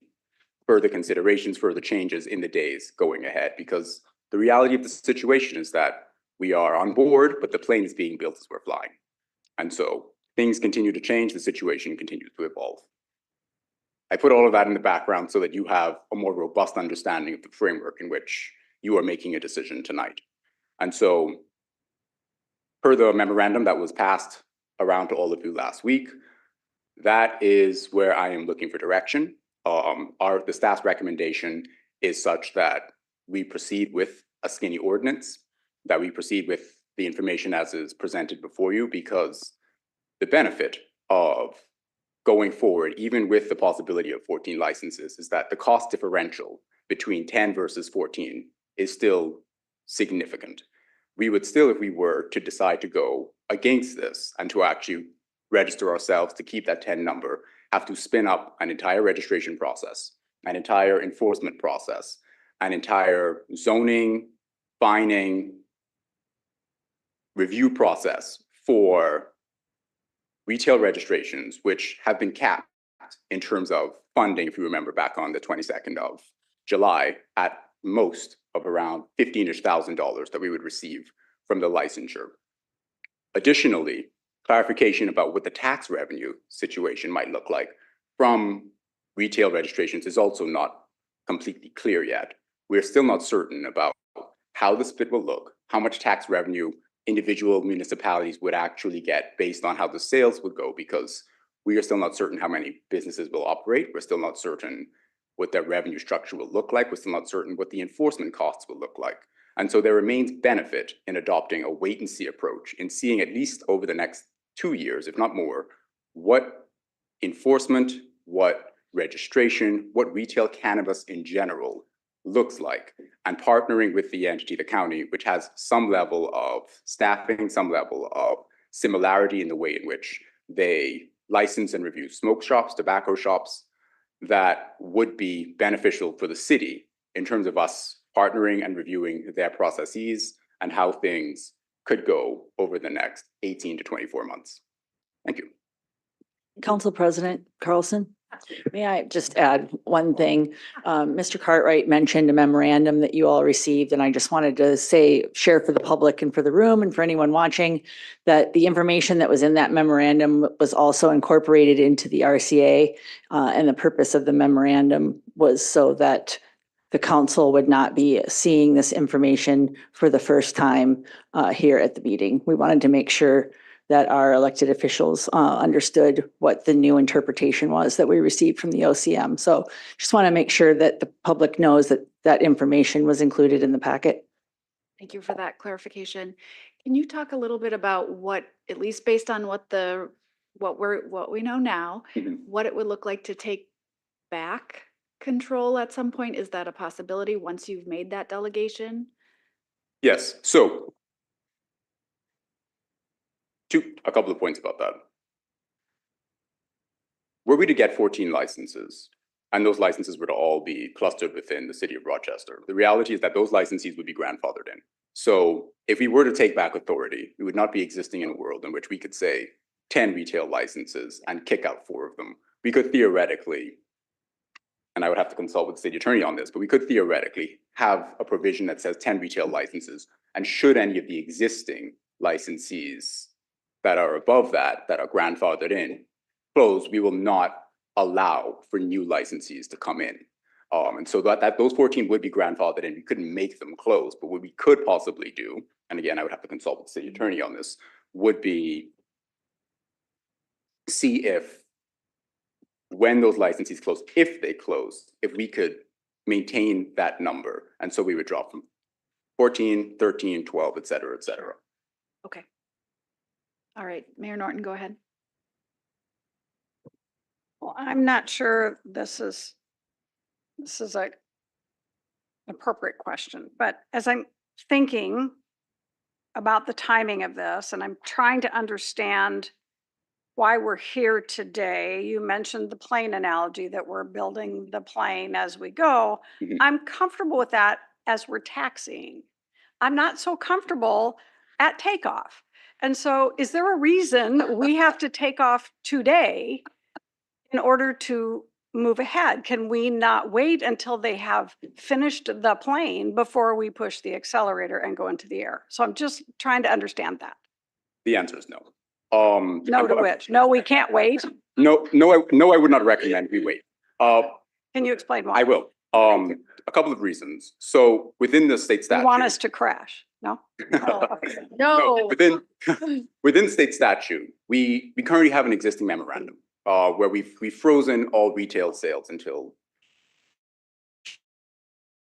further considerations, further changes in the days going ahead. Because the reality of the situation is that we are on board, but the plane is being built as we're flying. And so things continue to change, the situation continues to evolve. I put all of that in the background so that you have a more robust understanding of the framework in which you are making a decision tonight. And so, per the memorandum that was passed around to all of you last week, that is where I am looking for direction. The staff's recommendation is such that we proceed with a skinny ordinance, that we proceed with the information as is presented before you, because the benefit of going forward, even with the possibility of 14 licenses, is that the cost differential between 10 versus 14 is still significant. We would still, if we were to decide to go against this and to actually register ourselves to keep that 10 number, have to spin up an entire registration process, an entire enforcement process, an entire zoning, fining, review process for retail registrations, which have been capped in terms of funding, if you remember back on the 22nd of July, at most of around $15,000 that we would receive from the licensure. Additionally, clarification about what the tax revenue situation might look like from retail registrations is also not completely clear yet. We're still not certain about how the split will look, how much tax revenue individual municipalities would actually get based on how the sales would go, because we are still not certain how many businesses will operate. We're still not certain what their revenue structure will look like. We're still not certain what the enforcement costs will look like. And so there remains benefit in adopting a wait and see approach, in seeing at least over the next 2 years, if not more, what enforcement, what registration, what retail cannabis in general looks like, and partnering with the entity, the county, which has some level of staffing, some level of similarity in the way in which they license and review smoke shops, tobacco shops, that would be beneficial for the city in terms of us partnering and reviewing their processes and how things could go over the next 18 to 24 months. Thank you. Council President Carlson, may I just add one thing? Mr. Cartwright mentioned a memorandum that you all received, and I just wanted to share for the public and for the room and for anyone watching that the information that was in that memorandum was also incorporated into the RCA, and the purpose of the memorandum was so that the council would not be seeing this information for the first time here at the meeting. We wanted to make sure that our elected officials understood what the new interpretation was that we received from the OCM. So just want to make sure that the public knows that that information was included in the packet. Thank you for that clarification. Can you talk a little bit about what, at least based on what we know now, what it would look like to take back control at some point? Is that a possibility once you've made that delegation? Yes, so a couple of points about that. Were we to get 14 licenses, and those licenses were to all be clustered within the city of Rochester, the reality is that those licensees would be grandfathered in. So if we were to take back authority, we would not be existing in a world in which we could say 10 retail licenses and kick out 4 of them. We could theoretically, and I would have to consult with the city attorney on this, but we could theoretically have a provision that says 10 retail licenses, and should any of the existing licensees that are above that are grandfathered in, close, we will not allow for new licensees to come in. And so that those 14 would be grandfathered in. We couldn't make them close, but what we could possibly do, and again, I would have to consult with the city attorney on this, would be see if when those licensees close, if they close, if we could maintain that number. And so we would drop from 14, 13, 12, et cetera, et cetera. Okay. All right, Mayor Norton, go ahead. Well, I'm not sure this is a appropriate question, but as I'm thinking about the timing of this, and I'm trying to understand why we're here today. You mentioned the plane analogy, that we're building the plane as we go. I'm comfortable with that as we're taxiing. I'm not so comfortable at takeoff. And so is there a reason we have to take off today in order to move ahead? Can we not wait until they have finished the plane before we push the accelerator and go into the air? So I'm just trying to understand that. The answer is no. No to which? No, we can't wait. No, I would not recommend we wait. Can you explain why? I will. A couple of reasons. So within the state statute. You want us to crash? No? No. Within state statute, we currently have an existing memorandum where we've frozen all retail sales until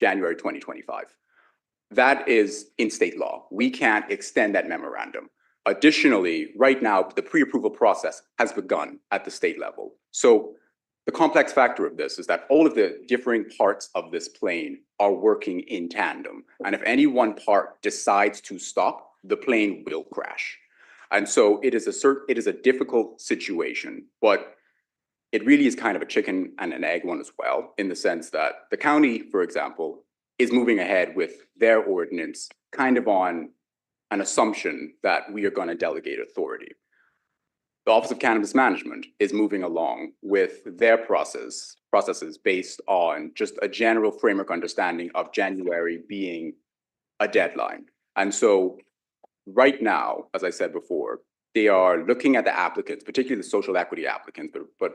January 2025. That is in state law. We can't extend that memorandum. Additionally, right now, the pre-approval process has begun at the state level. So the complex factor of this is that all of the differing parts of this plane are working in tandem. And if any one part decides to stop, the plane will crash. And so it is a difficult situation, but it really is kind of a chicken and an egg one as well, in the sense that the county, for example, is moving ahead with their ordinance kind of on an assumption that we are going to delegate authority. The Office of Cannabis Management is moving along with their processes based on just a general framework understanding of January being a deadline. And so right now, as I said before, they are looking at the applicants, particularly the social equity applicants, but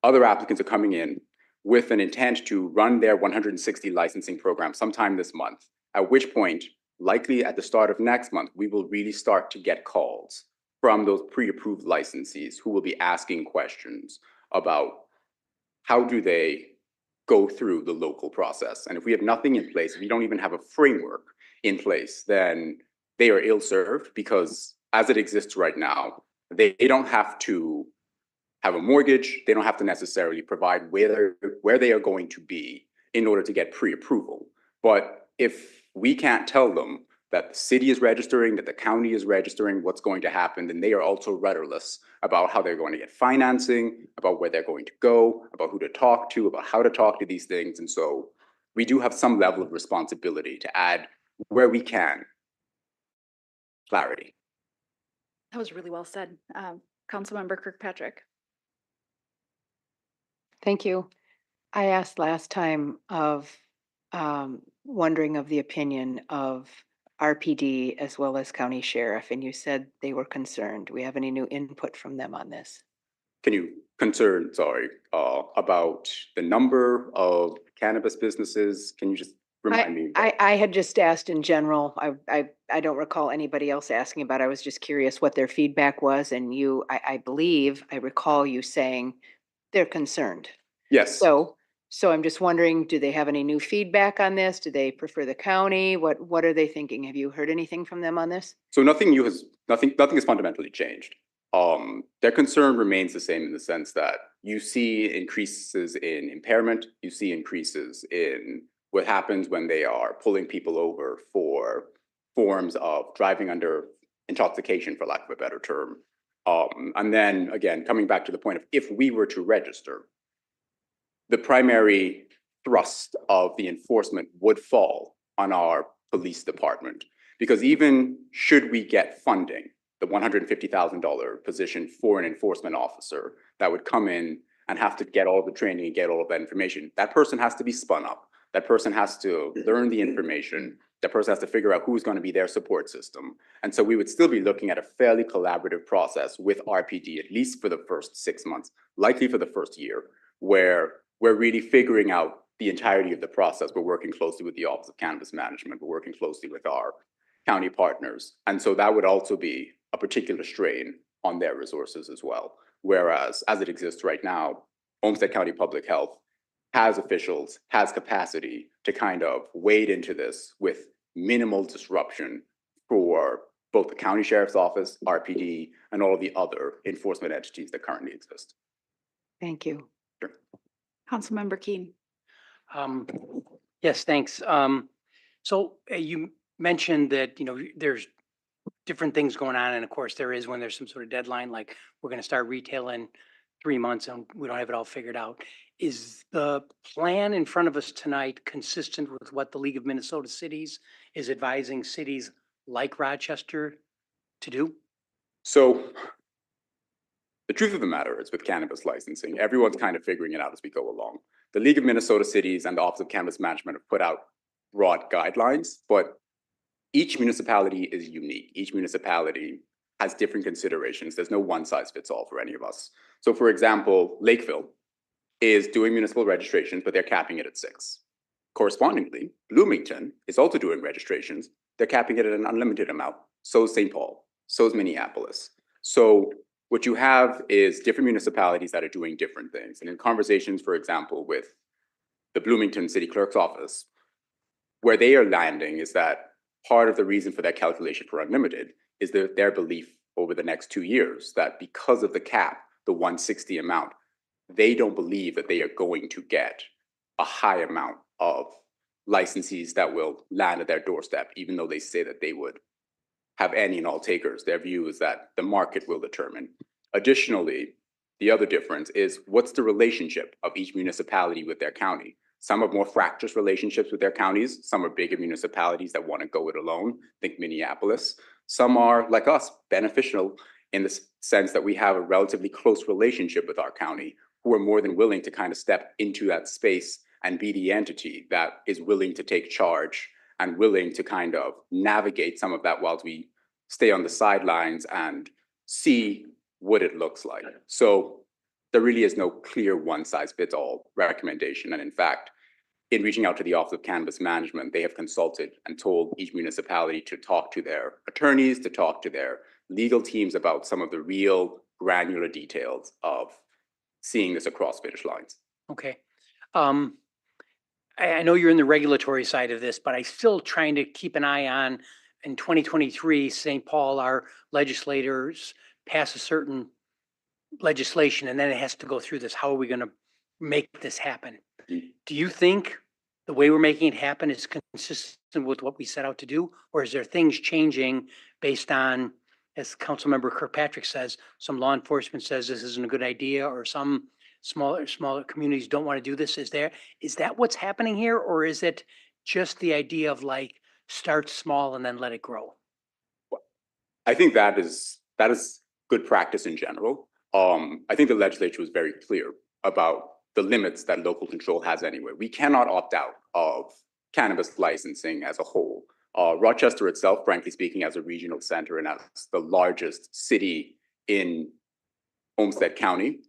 other applicants are coming in with an intent to run their 160 licensing program sometime this month, at which point, likely at the start of next month, we will really start to get calls from those pre-approved licensees who will be asking questions about how do they go through the local process. And if we have nothing in place, if we don't even have a framework in place, then they are ill-served, because as it exists right now, they don't have to have a mortgage. They don't have to necessarily provide where they are going to be in order to get pre-approval. But if we can't tell them that the city is registering, that the county is registering, what's going to happen, then they are also rudderless about how they're going to get financing, about where they're going to go, about who to talk to, about how to talk to these things. And so we do have some level of responsibility to add, where we can, clarity. That was really well said. Councilmember Kirkpatrick. Thank you. I asked last time of wondering of the opinion of RPD as well as county sheriff, and you said they were concerned. Do we have any new input from them on this? Can you about the number of cannabis businesses? Can you just remind me? I had just asked in general. I don't recall anybody else asking about it. I was just curious what their feedback was, and I believe I recall you saying they're concerned. Yes. So I'm just wondering, do they have any new feedback on this? Do they prefer the county? What are they thinking? Have you heard anything from them on this? So nothing has fundamentally changed. Their concern remains the same in the sense that you see increases in impairment, you see increases in what happens when they are pulling people over for forms of driving under intoxication, for lack of a better term. And then again, coming back to the point of, if we were to register, the primary thrust of the enforcement would fall on our police department, because even should we get funding, the $150,000 position for an enforcement officer that would come in and have to get all of the training and get all of that information, that person has to be spun up. That person has to learn the information. That person has to figure out who's going to be their support system. And so we would still be looking at a fairly collaborative process with RPD, at least for the first 6 months, likely for the first year, where we're really figuring out the entirety of the process. We're working closely with the Office of Cannabis Management. We're working closely with our county partners. And so that would also be a particular strain on their resources as well. Whereas as it exists right now, Olmsted County Public Health has officials, has capacity to kind of wade into this with minimal disruption for both the county sheriff's office, RPD, and all of the other enforcement entities that currently exist. Thank you. Sure. Councilmember Keen. Yes, thanks. So you mentioned that, there's different things going on, and of course there is when there's some sort of deadline, like we're going to start retail in 3 months and we don't have it all figured out. Is the plan in front of us tonight consistent with what the League of Minnesota Cities is advising cities like Rochester to do? So the truth of the matter is, with cannabis licensing, everyone's kind of figuring it out as we go along. The League of Minnesota Cities and the Office of Cannabis Management have put out broad guidelines, but each municipality is unique. Each municipality has different considerations. There's no one size fits all for any of us. So for example, Lakeville is doing municipal registrations, but they're capping it at 6. Correspondingly, Bloomington is also doing registrations. They're capping it at an unlimited amount. So is St. Paul, so is Minneapolis. So what you have is different municipalities that are doing different things. And in conversations, for example, with the Bloomington City Clerk's office, where they are landing is that part of the reason for that calculation for unlimited is their belief over the next 2 years that because of the cap, the 160 amount, they don't believe that they are going to get a high amount of licensees that will land at their doorstep, even though they say that they would have any and all takers. Their view is that the market will determine. Additionally, the other difference is what's the relationship of each municipality with their county. Some have more fractious relationships with their counties. Some are bigger municipalities that want to go it alone. Think Minneapolis. Some are, like us, beneficial in the sense that we have a relatively close relationship with our county, who are more than willing to kind of step into that space and be the entity that is willing to take charge and willing to kind of navigate some of that whilst we stay on the sidelines and see what it looks like. So there really is no clear one-size-fits-all recommendation. And in fact, in reaching out to the Office of Cannabis Management, they have consulted and told each municipality to talk to their attorneys, to talk to their legal teams about some of the real granular details of seeing this across finish lines. Okay. I know you're in the regulatory side of this, but I still trying to keep an eye on, in 2023, St. Paul, our legislators pass a certain legislation and then it has to go through this. How are we going to make this happen? Do you think the way we're making it happen is consistent with what we set out to do? Or is there things changing based on, as Councilmember Kirkpatrick says, some law enforcement says this isn't a good idea, or some smaller communities don't want to do this? Is that what's happening here? Or is it just the idea of like, start small and then let it grow? I think that is good practice in general. I think the legislature was very clear about the limits that local control has anyway. We cannot opt out of cannabis licensing as a whole. Rochester itself, frankly speaking, as a regional center and as the largest city in Olmsted County,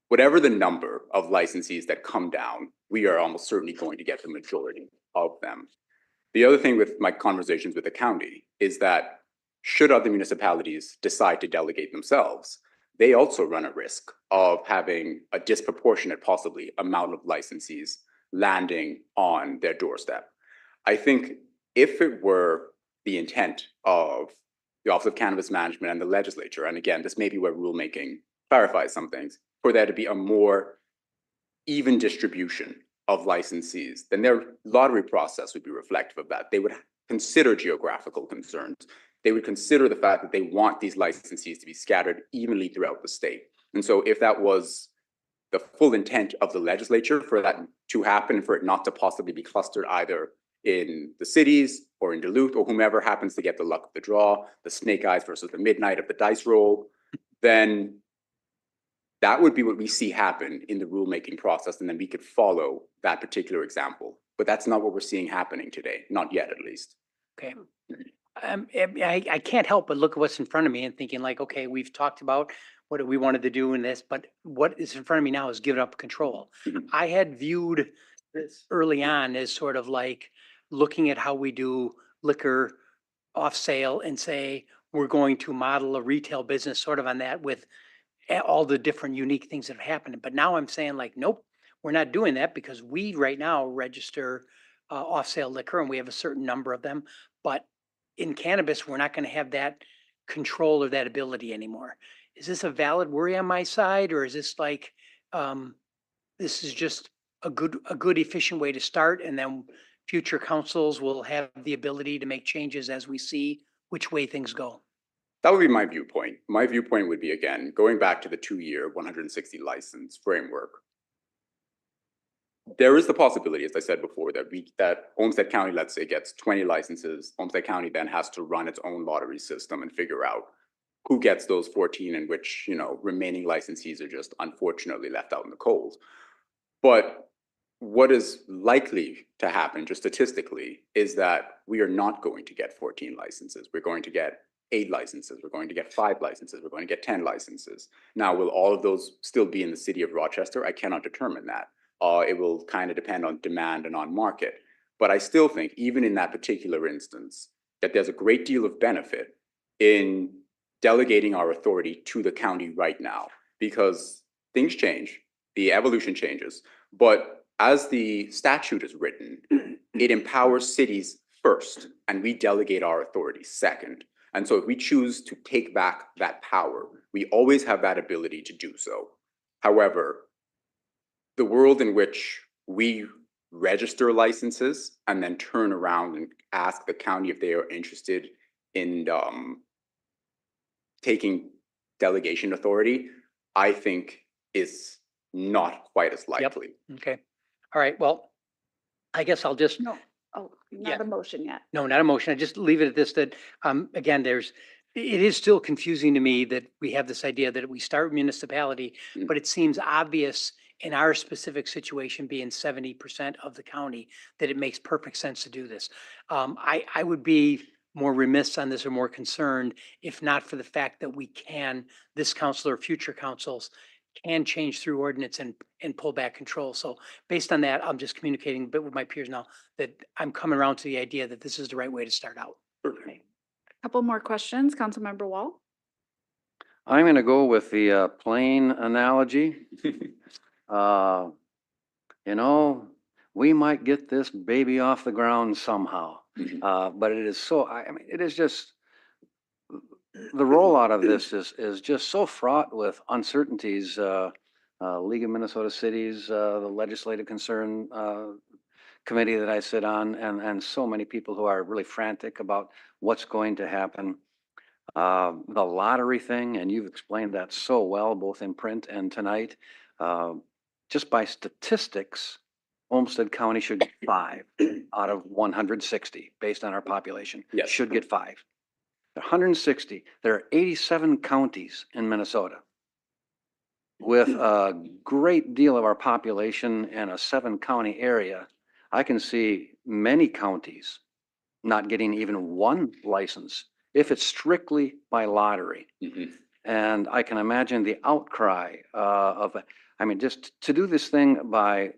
whatever the number of licensees that come down, we are almost certainly going to get the majority of them. The other thing with my conversations with the county is that should other municipalities decide to delegate themselves, they also run a risk of having a disproportionate, possibly, amount of licensees landing on their doorstep. I think if it were the intent of the Office of Cannabis Management and the legislature, and again, this may be where rulemaking clarifies some things, for there to be a more even distribution of licensees, then their lottery process would be reflective of that. They would consider geographical concerns. They would consider the fact that they want these licensees to be scattered evenly throughout the state. And so if that was the full intent of the legislature for that to happen, for it not to possibly be clustered either in the cities or in Duluth or whomever happens to get the luck of the draw, the snake eyes versus the midnight of the dice roll, then that would be what we see happen in the rulemaking process. And then we could follow that particular example. But that's not what we're seeing happening today, not yet at least. Okay. I can't help but look at what's in front of me and thinking like, okay, we've talked about what we wanted to do in this, but what is in front of me now is giving up control. I had viewed this early on as sort of like looking at how we do liquor off sale and say, we're going to model a retail business sort of on that with all the different unique things that have happened. But now I'm saying like, nope, we're not doing that because we right now register off sale liquor and we have a certain number of them. But in cannabis, we're not going to have that control or that ability anymore. Is this a valid worry on my side, or is this like this is just a good efficient way to start, and then future councils will have the ability to make changes as we see which way things go? That would be my viewpoint. My viewpoint would be, again, going back to the 2-year 160 license framework. There is the possibility, as I said before, that Olmsted County, let's say, gets 20 licenses. Olmsted County then has to run its own lottery system and figure out who gets those 14 and which, remaining licensees are just unfortunately left out in the cold. But what is likely to happen, just statistically, is that we are not going to get 14 licenses. We're going to get 8 licenses. We're going to get 5 licenses. We're going to get 10 licenses. Now, will all of those still be in the city of Rochester? I cannot determine that. It will kind of depend on demand and on market. But I still think, even in that particular instance, that there's a great deal of benefit in delegating our authority to the county right now, because things change, the evolution changes. But as the statute is written, it empowers cities first, and we delegate our authority second. And so if we choose to take back that power, we always have that ability to do so. However, the world in which we register licenses and then turn around and ask the county if they are interested in taking delegation authority, I think is not quite as likely. Yep. Okay. All right. Well, I guess I'll just. No. Oh, not a motion yet. No, not a motion. I just leave it at this, that, again, it is still confusing to me that we have this idea that we start municipality, but it seems obvious in our specific situation, being 70% of the county, that it makes perfect sense to do this. I would be more remiss on this or more concerned if not for the fact that this council or future councils can change through ordinance and pull back control. So based on that, I'm just communicating a bit with my peers now that I'm coming around to the idea that this is the right way to start out. Okay. Couple more questions, Councilmember Wall. I'm going to go with the plane analogy. we might get this baby off the ground somehow. But it is so, I mean, it is just, the rollout of this is just so fraught with uncertainties. League of Minnesota Cities, the Legislative Concern Committee that I sit on, and so many people who are really frantic about what's going to happen. The lottery thing, and you've explained that so well, both in print and tonight. Just by statistics, Olmsted County should get 5 out of 160 based on our population. Yes. Should get 5. 160. There are 87 counties in Minnesota. With a great deal of our population in a 7-county area, I can see many counties not getting even 1 license if it's strictly by lottery. And I can imagine the outcry I mean, just to do this thing by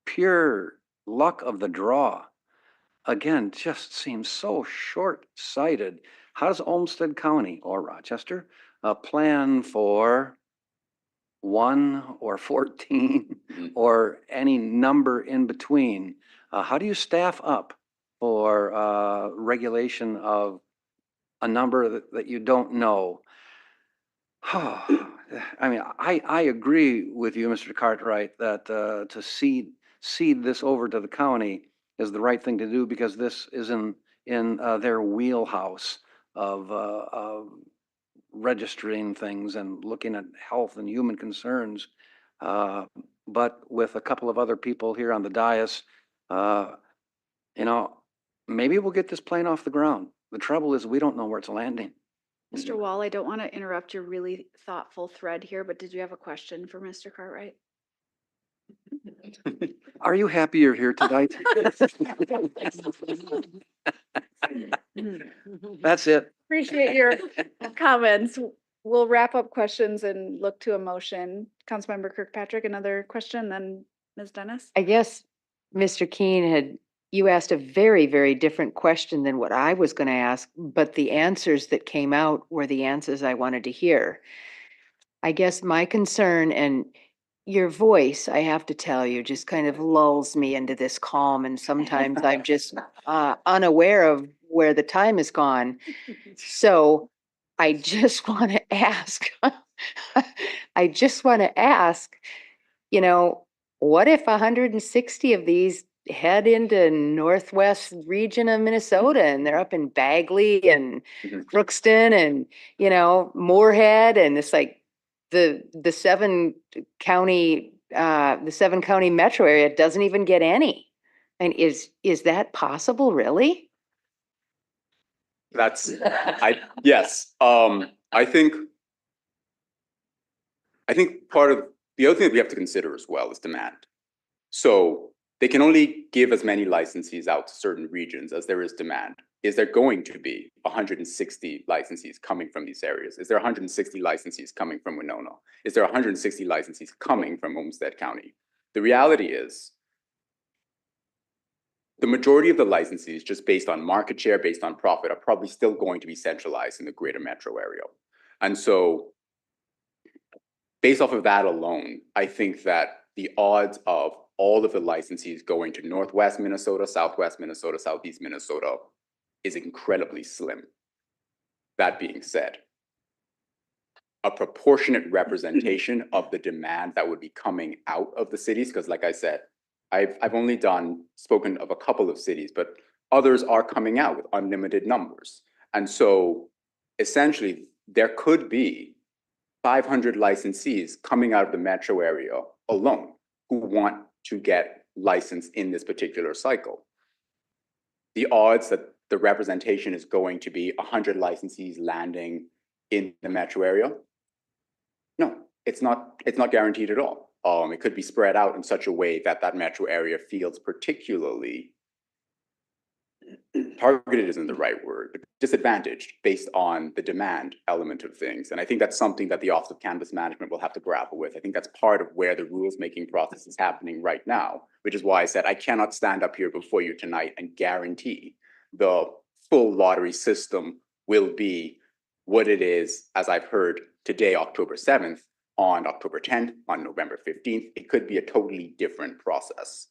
pure luck of the draw, again, just seems so short-sighted. How does Olmsted County or Rochester plan for 1 or 14 or any number in between? How do you staff up for regulation of a number that you don't know? I mean, I agree with you, Mr. Cartwright, that to cede this over to the county is the right thing to do, because this is in their wheelhouse of registering things and looking at health and human concerns. But with a couple of other people here on the dais, you know, maybe we'll get this plane off the ground. The trouble is we don't know where it's landing. Mr. Wall, I don't want to interrupt your really thoughtful thread here, but did you have a question for Mr. Cartwright? Are you happy you're here tonight? That's it. Appreciate your comments. We'll wrap up questions and look to a motion. Councilmember Kirkpatrick, another question, then Ms. Dennis? I guess Mr. Keene you asked a very, very different question than what I was going to ask, but the answers that came out were the answers I wanted to hear. I guess my concern, and your voice, I have to tell you, just kind of lulls me into this calm, and sometimes I'm just unaware of where the time has gone. So I just want to ask, you know, what if 160 of these head into northwest region of Minnesota, and they're up in Bagley and Crookston and, you know, Moorhead, and it's like the 7-county metro area doesn't even get any. And is that possible, really? Yes. I think part of the other thing that we have to consider as well is demand. So they can only give as many licensees out to certain regions as there is demand. Is there going to be 160 licensees coming from these areas? Is there 160 licensees coming from Winona? Is there 160 licensees coming from Olmsted County? The reality is the majority of the licensees, just based on market share, based on profit, are probably still going to be centralized in the greater metro area. And so based off of that alone, I think that the odds of all of the licensees going to Northwest Minnesota, Southwest Minnesota, Southeast Minnesota is incredibly slim. That being said, a proportionate representation of the demand that would be coming out of the cities, because like I said, I've only spoken of a couple of cities, but others are coming out with unlimited numbers. And so essentially there could be 500 licensees coming out of the metro area alone who want to get licensed in this particular cycle. The odds that the representation is going to be 100 licensees landing in the metro area, no, it's not guaranteed at all. It could be spread out in such a way that that metro area feels particularly targeted isn't the right word, but disadvantaged based on the demand element of things. And I think that's something that the Office of Cannabis Management will have to grapple with. I think that's part of where the rules making process is happening right now, which is why I said I cannot stand up here before you tonight and guarantee the full lottery system will be what it is, as I've heard today, October 7th, on October 10th, on November 15th. It could be a totally different process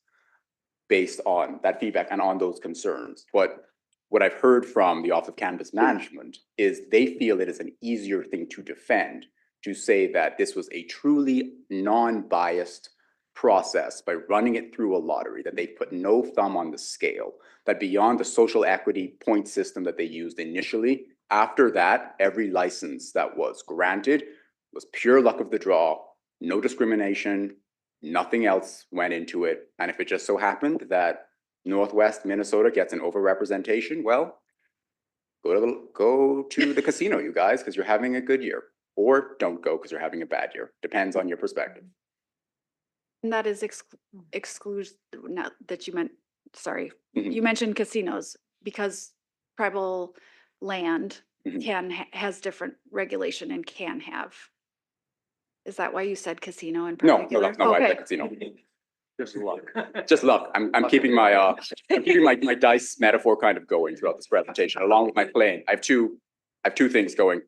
based on that feedback and on those concerns. But what I've heard from the Office of Cannabis Management is they feel it is an easier thing to defend to say that this was a truly non-biased process by running it through a lottery, that they put no thumb on the scale, that beyond the social equity point system that they used initially, after that, every license that was granted was pure luck of the draw, no discrimination, nothing else went into it. And if it just so happened that Northwest Minnesota gets an overrepresentation, well, go to the casino, you guys, because you're having a good year. Or don't go because you're having a bad year. Depends on your perspective. And that is exclusion, not that you meant, sorry, Mhm. you mentioned casinos because tribal land Mhm. has different regulation and can have. Is that why you said casino in No, particular? that's not why I Okay. said casino. Just luck. Just luck. I'm keeping my my dice metaphor kind of going throughout this presentation, along with my plane. I have two things going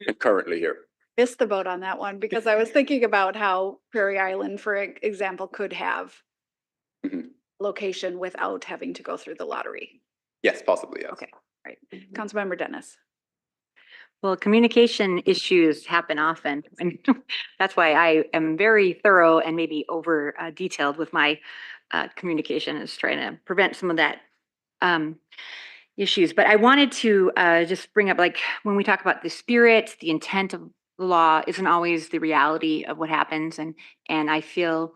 concurrently here. Missed the boat on that one because I was thinking about how Prairie Island, for example, could have Mhm. location without having to go through the lottery. Yes, possibly, yes. Okay, right. Councilmember Dennis. Well, communication issues happen often, and that's why I am very thorough and maybe over detailed with my communication, is trying to prevent some of that issues. But I wanted to just bring up, like, when we talk about the spirit, the intent of the law isn't always the reality of what happens, and I feel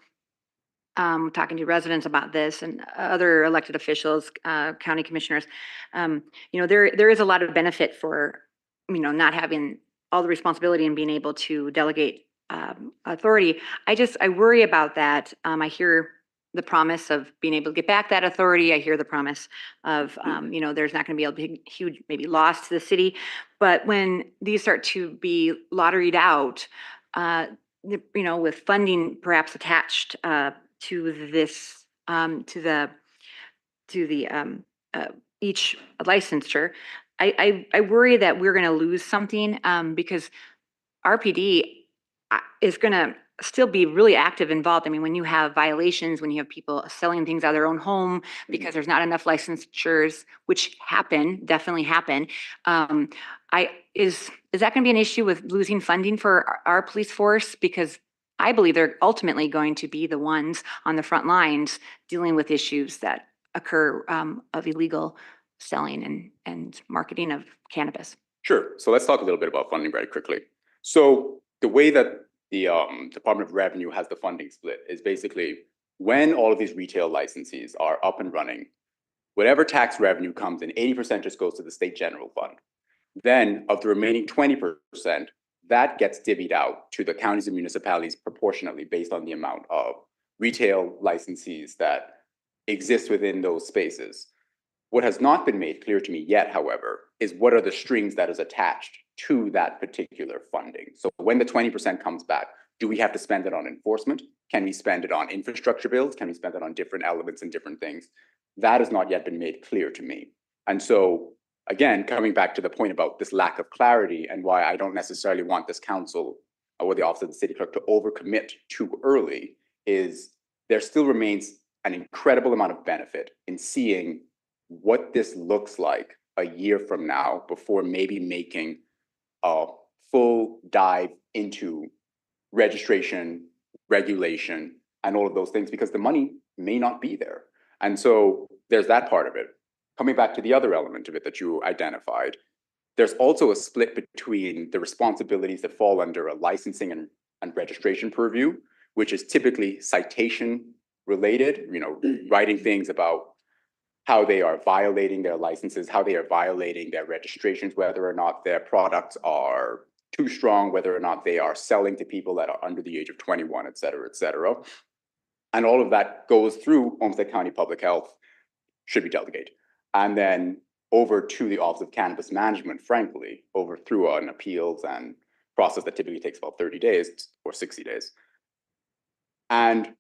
talking to residents about this and other elected officials, county commissioners, there is a lot of benefit for, not having all the responsibility and being able to delegate authority. I worry about that. I hear the promise of being able to get back that authority. I hear the promise of, there's not going to be a big, huge, maybe loss to the city. But when these start to be lotteried out, with funding perhaps attached to this, to the each licensure, I worry that we're going to lose something because RPD is going to still be really active involved. I mean, when you have violations, when you have people selling things out of their own home because there's not enough licensures, which definitely happen. Is that going to be an issue with losing funding for our police force? Because I believe they're ultimately going to be the ones on the front lines dealing with issues that occur of illegal selling and marketing of cannabis. Sure. So let's talk a little bit about funding very quickly. So the way that the Department of Revenue has the funding split is basically when all of these retail licensees are up and running, whatever tax revenue comes in, 80% just goes to the state general fund. Then of the remaining 20%, that gets divvied out to the counties and municipalities proportionately based on the amount of retail licensees that exist within those spaces. What has not been made clear to me yet, however, is what are the strings that is attached to that particular funding. So when the 20% comes back, do we have to spend it on enforcement? Can we spend it on infrastructure builds? Can we spend it on different elements and different things? That has not yet been made clear to me. And so, again, coming back to the point about this lack of clarity and why I don't necessarily want this council or the Office of the City Clerk to overcommit too early, is there still remains an incredible amount of benefit in seeing what this looks like a year from now before maybe making a full dive into registration, regulation, and all of those things, because the money may not be there. And so there's that part of it. Coming back to the other element of it that you identified, there's also a split between the responsibilities that fall under a licensing and registration purview, which is typically citation related, writing things about how they are violating their licenses, how they are violating their registrations, whether or not their products are too strong, whether or not they are selling to people that are under the age of 21, et cetera, et cetera. And all of that goes through Olmsted County Public Health, should be delegated. And then over to the Office of Cannabis Management, frankly, over through an appeals and process that typically takes about 30 days or 60 days. And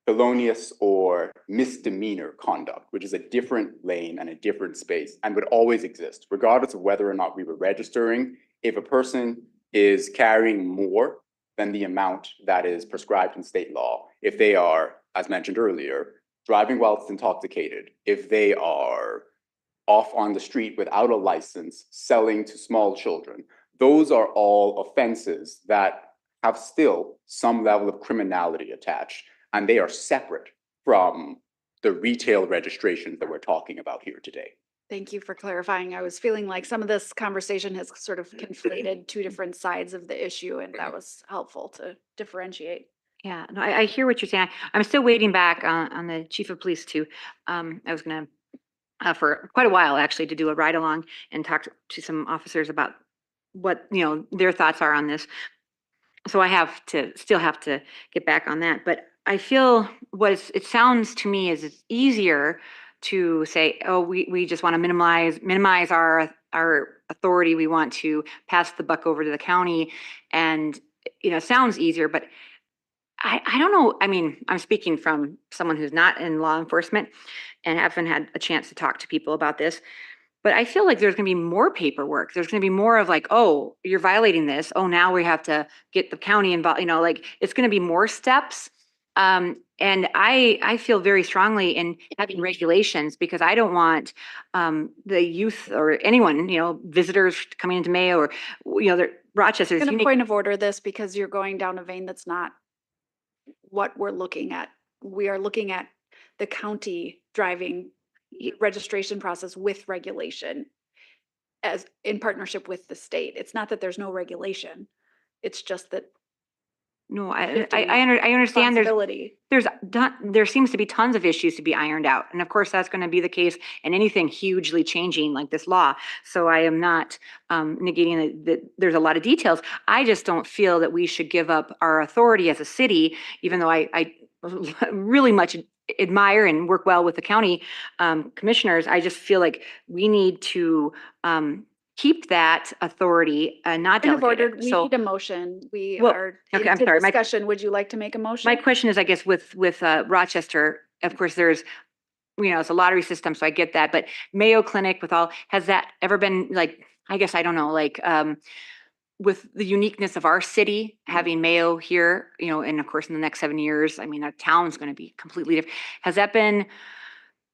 felonious or misdemeanor conduct, which is a different lane and a different space and would always exist, regardless of whether or not we were registering. If a person is carrying more than the amount that is prescribed in state law. If they are, as mentioned earlier, driving whilst intoxicated, if they are off on the street without a license, selling to small children, those are all offenses that have still some level of criminality attached, and they are separate from the retail registrations that we're talking about here today. Thank you for clarifying. I was feeling like some of this conversation has sort of conflated two different sides of the issue, and that was helpful to differentiate. Yeah, no, I hear what you're saying. I'm still waiting back on the chief of police too. I was gonna, for quite a while actually, to do a ride along and talk to some officers about what, their thoughts are on this. So I still have to get back on that. But I feel it sounds to me is it's easier to say, oh, we just want to minimize our authority. We want to pass the buck over to the county. And, it sounds easier, but I don't know. I mean, I'm speaking from someone who's not in law enforcement and haven't had a chance to talk to people about this. But I feel like there's going to be more paperwork. There's going to be more of like, oh, you're violating this. Oh, now we have to get the county involved. Like it's going to be more steps. And I feel very strongly in having regulations because I don't want the youth or anyone, visitors coming into Mayo or, Rochester's. I'm going to point of order this because you're going down a vein that's not what we're looking at. We are looking at the county driving registration process with regulation as in partnership with the state. It's not that there's no regulation. It's just that. No, I understand there seems to be tons of issues to be ironed out. And of course, that's going to be the case in anything hugely changing like this law. So I am not negating that there's a lot of details. I just don't feel that we should give up our authority as a city, even though I really much admire and work well with the county commissioners. I just feel like we need to keep that authority, not delegate it. We need a motion. We Well, are okay, I'm into sorry. discussion. Would you like to make a motion? My question is, I guess, with Rochester, of course, there's, it's a lottery system, so I get that. But Mayo Clinic has that ever been like, I guess, I don't know, like, with the uniqueness of our city, having Mayo here, and of course, in the next 7 years, I mean, our town's going to be completely different. Has that been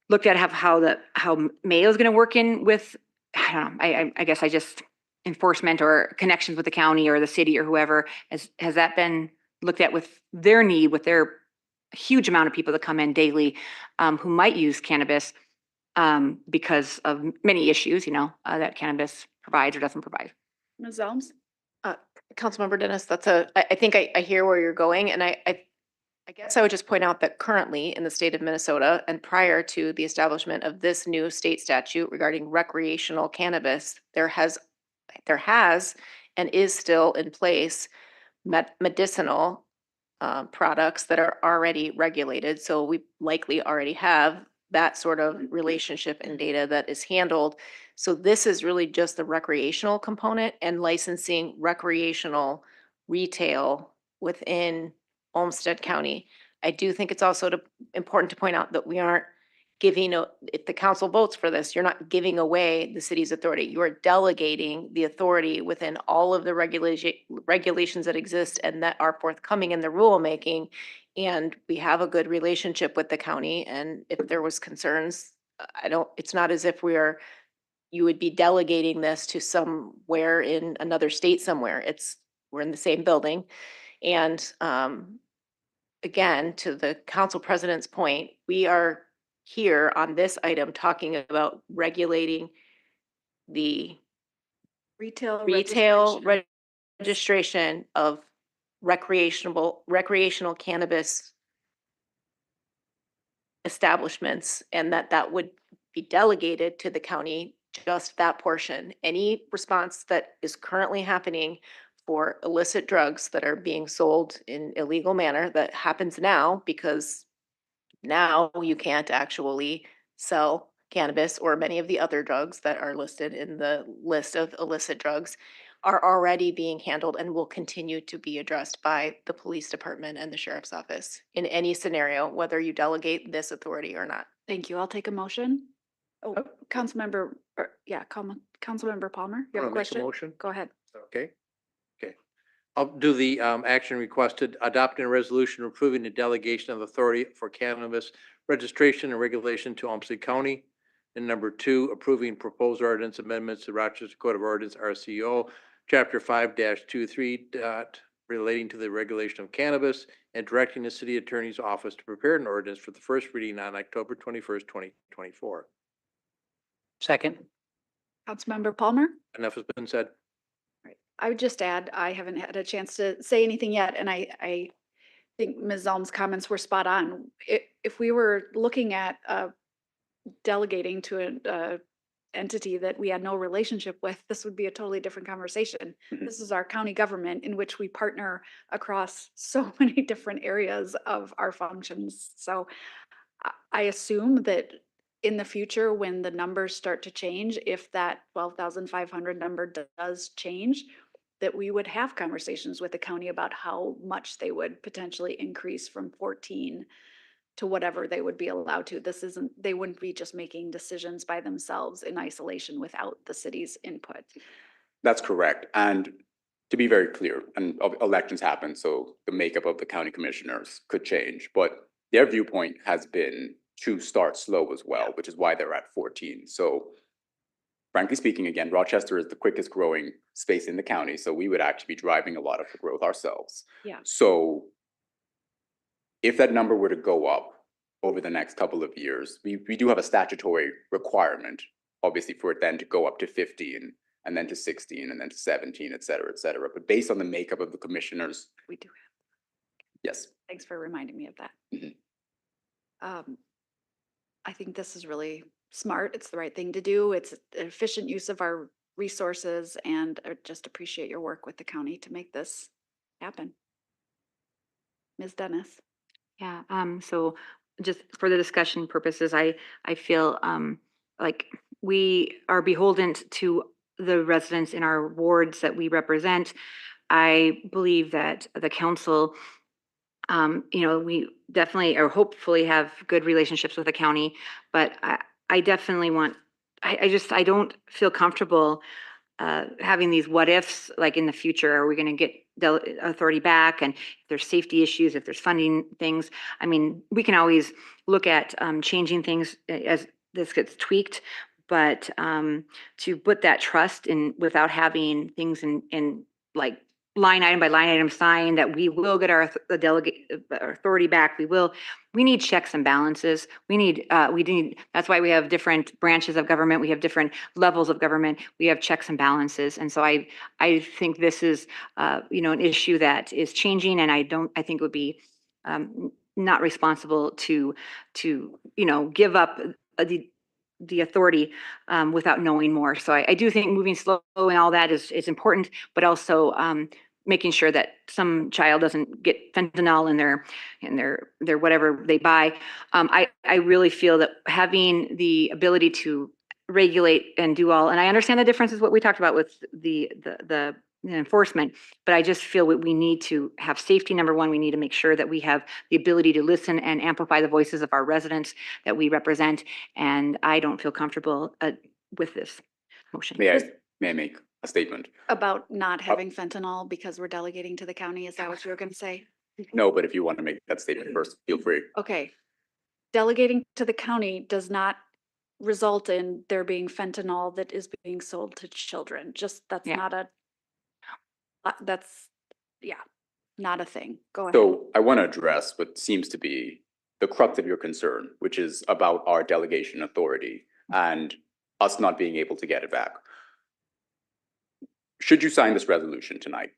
looked at how Mayo's going to work in with, I don't know, I guess I just enforcement or connections with the county or the city or whoever, has that been looked at with their need, with their huge amount of people that come in daily who might use cannabis because of many issues, that cannabis provides or doesn't provide? Ms. Elms? Councilmember Dennis, I think I hear where you're going, and I guess I would just point out that currently in the state of Minnesota and prior to the establishment of this new state statute regarding recreational cannabis, there has and is still in place medicinal products that are already regulated. So we likely already have that sort of relationship and data that is handled. So this is really just the recreational component and licensing recreational retail within Olmsted County. I do think it's also important to point out that we aren't if the council votes for this, you're not giving away the city's authority. You are delegating the authority within all of the regulations that exist and that are forthcoming in the rulemaking. And we have a good relationship with the county. And if there was concerns, it's not as if you would be delegating this to somewhere in another state somewhere. We're in the same building. And again, to the council president's point, we are here on this item talking about regulating the retail registration of recreational cannabis establishments, and that would be delegated to the county, just that portion. Any response that is currently happening for illicit drugs that are being sold in illegal manner, that happens now because now you can't actually sell cannabis or many of the other drugs that are listed in the list of illicit drugs, are already being handled and will continue to be addressed by the police department and the sheriff's office in any scenario, whether you delegate this authority or not. Thank you. I'll take a motion. Oh, Councilmember Palmer, you have a question? Motion? Go ahead. Okay. I'll do the action requested, adopting a resolution approving the delegation of authority for cannabis registration and regulation to Olmsted County. And number 2, approving proposed ordinance amendments to Rochester Code of Ordinance, RCO, Chapter 5-23, relating to the regulation of cannabis, and directing the city attorney's office to prepare an ordinance for the first reading on October 21st, 2024. Second. Councilmember Palmer? Enough has been said. Right. I would just add, I haven't had a chance to say anything yet, and I think Ms. Zelm's comments were spot on. If we were looking at delegating to an entity that we had no relationship with, this would be a totally different conversation. This is our county government in which we partner across so many different areas of our functions. So I assume that in the future, when the numbers start to change, if that 12,500 number does change, that we would have conversations with the county about how much they would potentially increase from 14 to whatever they would be allowed to. This isn't, they wouldn't be just making decisions by themselves in isolation without the city's input. That's correct. And to be very clear, and elections happen, so the makeup of the county commissioners could change, but their viewpoint has been to start slow as well, which is why they're at 14. So frankly speaking, again, Rochester is the quickest growing space in the county, so we would actually be driving a lot of the growth ourselves. Yeah. So if that number were to go up over the next couple of years, we do have a statutory requirement, obviously, for it then to go up to 15 and then to 16 and then to 17, et cetera, et cetera. But based on the makeup of the commissioners. We do have. Yes. Thanks for reminding me of that. I think this is really smart. It's the right thing to do. It's an efficient use of our resources, and I just appreciate your work with the county to make this happen. Ms. Dennis. Yeah, so just for the discussion purposes, I feel like we are beholden to the residents in our wards that we represent. I believe that the council, we definitely or hopefully have good relationships with the county, but I definitely want, I don't feel comfortable having these what ifs, like in the future, are we going to get authority back? And if there's safety issues, if there's funding things, I mean, we can always look at changing things as this gets tweaked, but to put that trust in without having things in like line item by line item signed that we will get our authority back. We need checks and balances. We need, that's why we have different branches of government. We have different levels of government. We have checks and balances. And so I think this is, an issue that is changing, and I think it would be not responsible to give up the authority without knowing more. So I do think moving slow and all that is important, but also making sure that some child doesn't get fentanyl in their whatever they buy. I really feel that having the ability to regulate and do all, and I understand the difference is what we talked about with the enforcement, but I just feel that we need to have safety. Number one, we need to make sure that we have the ability to listen and amplify the voices of our residents that we represent. And I don't feel comfortable with this motion. May I make a statement? About not having fentanyl because we're delegating to the county, is that what you were going to say? No, but if you want to make that statement first, feel free. Okay. Delegating to the county does not result in there being fentanyl that is being sold to children. Just that's not a, not a thing. Go ahead. So I want to address what seems to be the crux of your concern, which is about our delegation authority and us not being able to get it back. Should you sign this resolution tonight,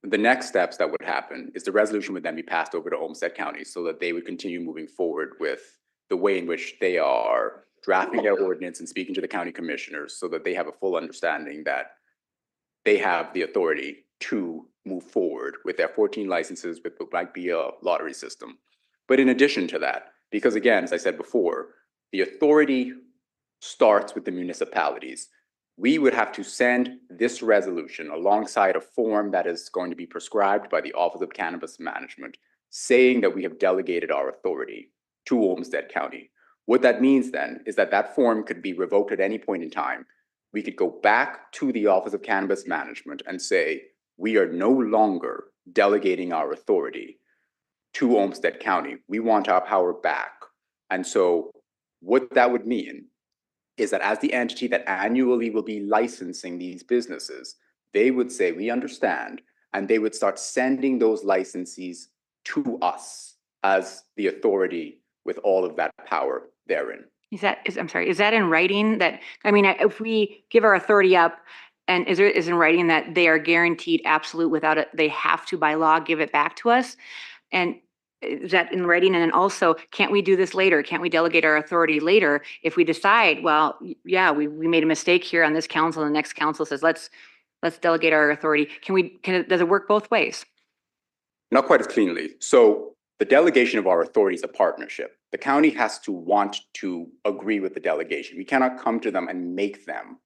the next steps that would happen is the resolution would then be passed over to Olmsted County so that they would continue moving forward with the way in which they are drafting their ordinance and speaking to the county commissioners so that they have a full understanding that they have the authority to move forward with their 14 licenses with what might be a lottery system. But in addition to that, because again, as I said before, the authority starts with the municipalities. We would have to send this resolution alongside a form that is going to be prescribed by the Office of Cannabis Management, saying that we have delegated our authority to Olmsted County. What that means then is that that form could be revoked at any point in time. We could go back to the Office of Cannabis Management and say, we are no longer delegating our authority to Olmsted County. We want our power back. And so what that would mean is that as the entity that annually will be licensing these businesses, they would say, we understand, and they would start sending those licensees to us as the authority with all of that power therein. I'm sorry, is that in writing that, I mean, if we give our authority up, and is in writing that they are guaranteed absolute without it, they have to by law give it back to us? And is that in writing? And then also, can't we do this later? Can't we delegate our authority later if we decide, well, yeah, we made a mistake here on this council and the next council says, let's delegate our authority. Does it work both ways? Not quite as cleanly. So the delegation of our authority is a partnership. The county has to want to agree with the delegation. We cannot come to them and make them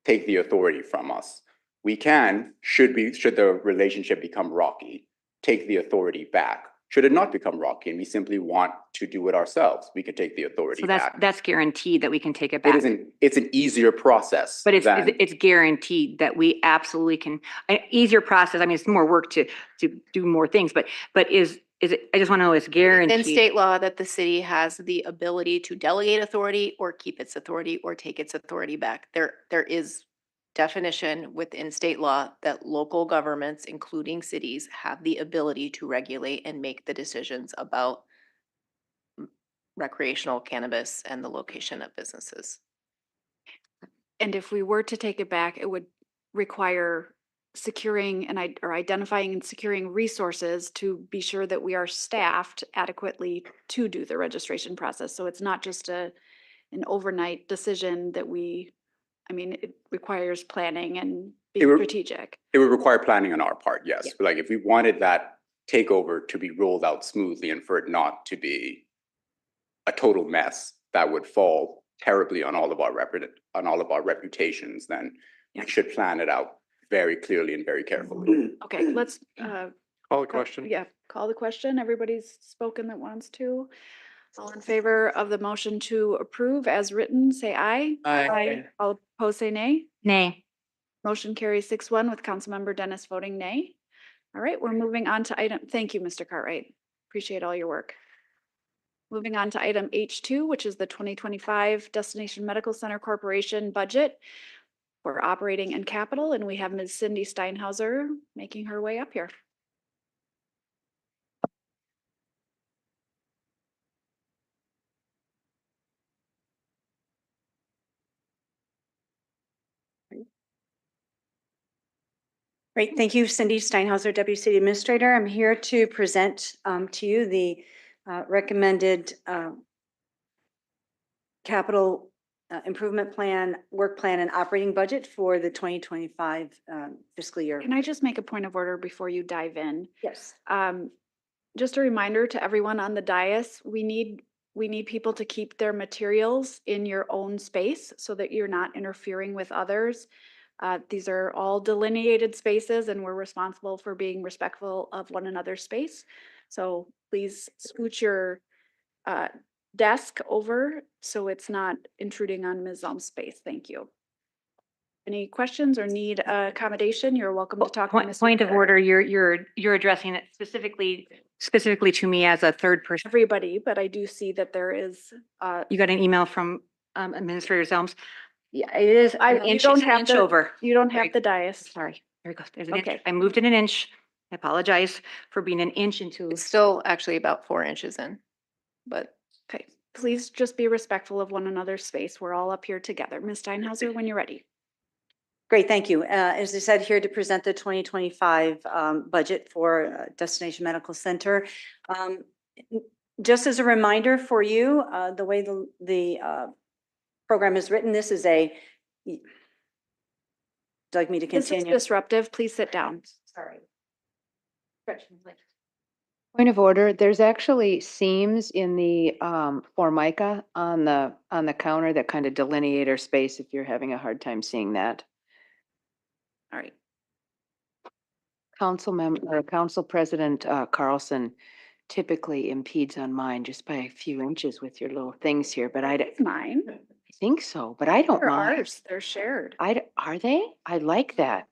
take the authority from us. We can, should the relationship become rocky, take the authority back. Should it not become rocky and we simply want to do it ourselves, we could take the authority So back. that's guaranteed that we can take it back. It's an easier process. But it's guaranteed that we absolutely can, an easier process. I mean, it's more work to do more things, but is it, I just want to know, it's guaranteed. In state law that the city has the ability to delegate authority or keep its authority or take its authority back. There is definition within state law that local governments, including cities, have the ability to regulate and make the decisions about recreational cannabis and the location of businesses. And if we were to take it back, it would require securing or identifying and securing resources to be sure that we are staffed adequately to do the registration process. So it's not just an overnight decision that it requires planning and being strategic. It would require planning on our part, yes. Yeah. Like if we wanted that takeover to be rolled out smoothly and for it not to be a total mess that would fall terribly on all of our reputations, then we should plan it out very clearly and very carefully. Okay, let's Call the question. Yeah, call the question. Everybody's spoken that wants to. All in favor of the motion to approve as written, say aye. Aye. All opposed, say nay. Nay. Motion carries 6-1 with Councilmember Dennis voting nay. All right, we're moving on to thank you, Mr. Cartwright. Appreciate all your work. Moving on to item H2, which is the 2025 Destination Medical Center Corporation budget for operating and capital. And we have Ms. Cindy Steinhauser making her way up here. Great. Thank you, Cindy Steinhauser, Deputy City Administrator. I'm here to present to you the recommended capital improvement plan, work plan, and operating budget for the 2025 fiscal year. Can I just make a point of order before you dive in? Yes. Just a reminder to everyone on the dais, we need people to keep their materials in your own space so that you're not interfering with others. These are all delineated spaces and we're responsible for being respectful of one another's space. So please scoot your desk over so it's not intruding on Ms. Zalm's space. Thank you. Any questions or need accommodation? You're welcome to talk. Point of order, you're addressing it specifically to me as a third person. Everybody, but I do see that there is. You got an email from Administrator Zelms. Yeah, it is an inch over. You don't have the dais. Sorry, there it goes. There's an inch. I moved it an inch. I apologize for being an inch into. It's still actually about 4 inches in, but. Okay, please just be respectful of one another's space. We're all up here together. Ms. Steinhauser, when you're ready. Great, thank you. As I said, here to present the 2025 budget for Destination Medical Center. Just as a reminder for you, the way the program is written, this is a, would you like me to continue? This is disruptive. Please sit down. Sorry. Point of order, there's actually seams in the Formica on the counter that kind of delineate our space if you're having a hard time seeing that. All right. Council President Carlson typically impedes on mine just by a few inches with your little things here, but It's mine. I think so, but I don't They're mind. ours. They're shared. Are they? I like that.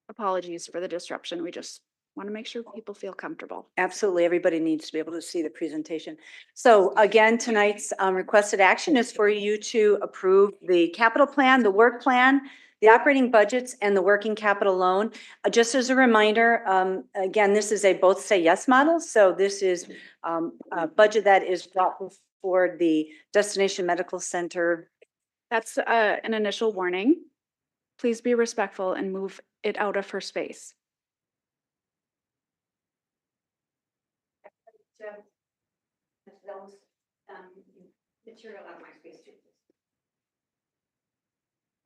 Apologies for the disruption. We just want to make sure people feel comfortable. Absolutely. Everybody needs to be able to see the presentation. So again, tonight's requested action is for you to approve the capital plan, the work plan, the operating budgets, and the working capital loan. Just as a reminder, again, this is a both say yes model. So this is a budget that is brought before the Destination Medical Center. That's an initial warning. Please be respectful and move it out of her space.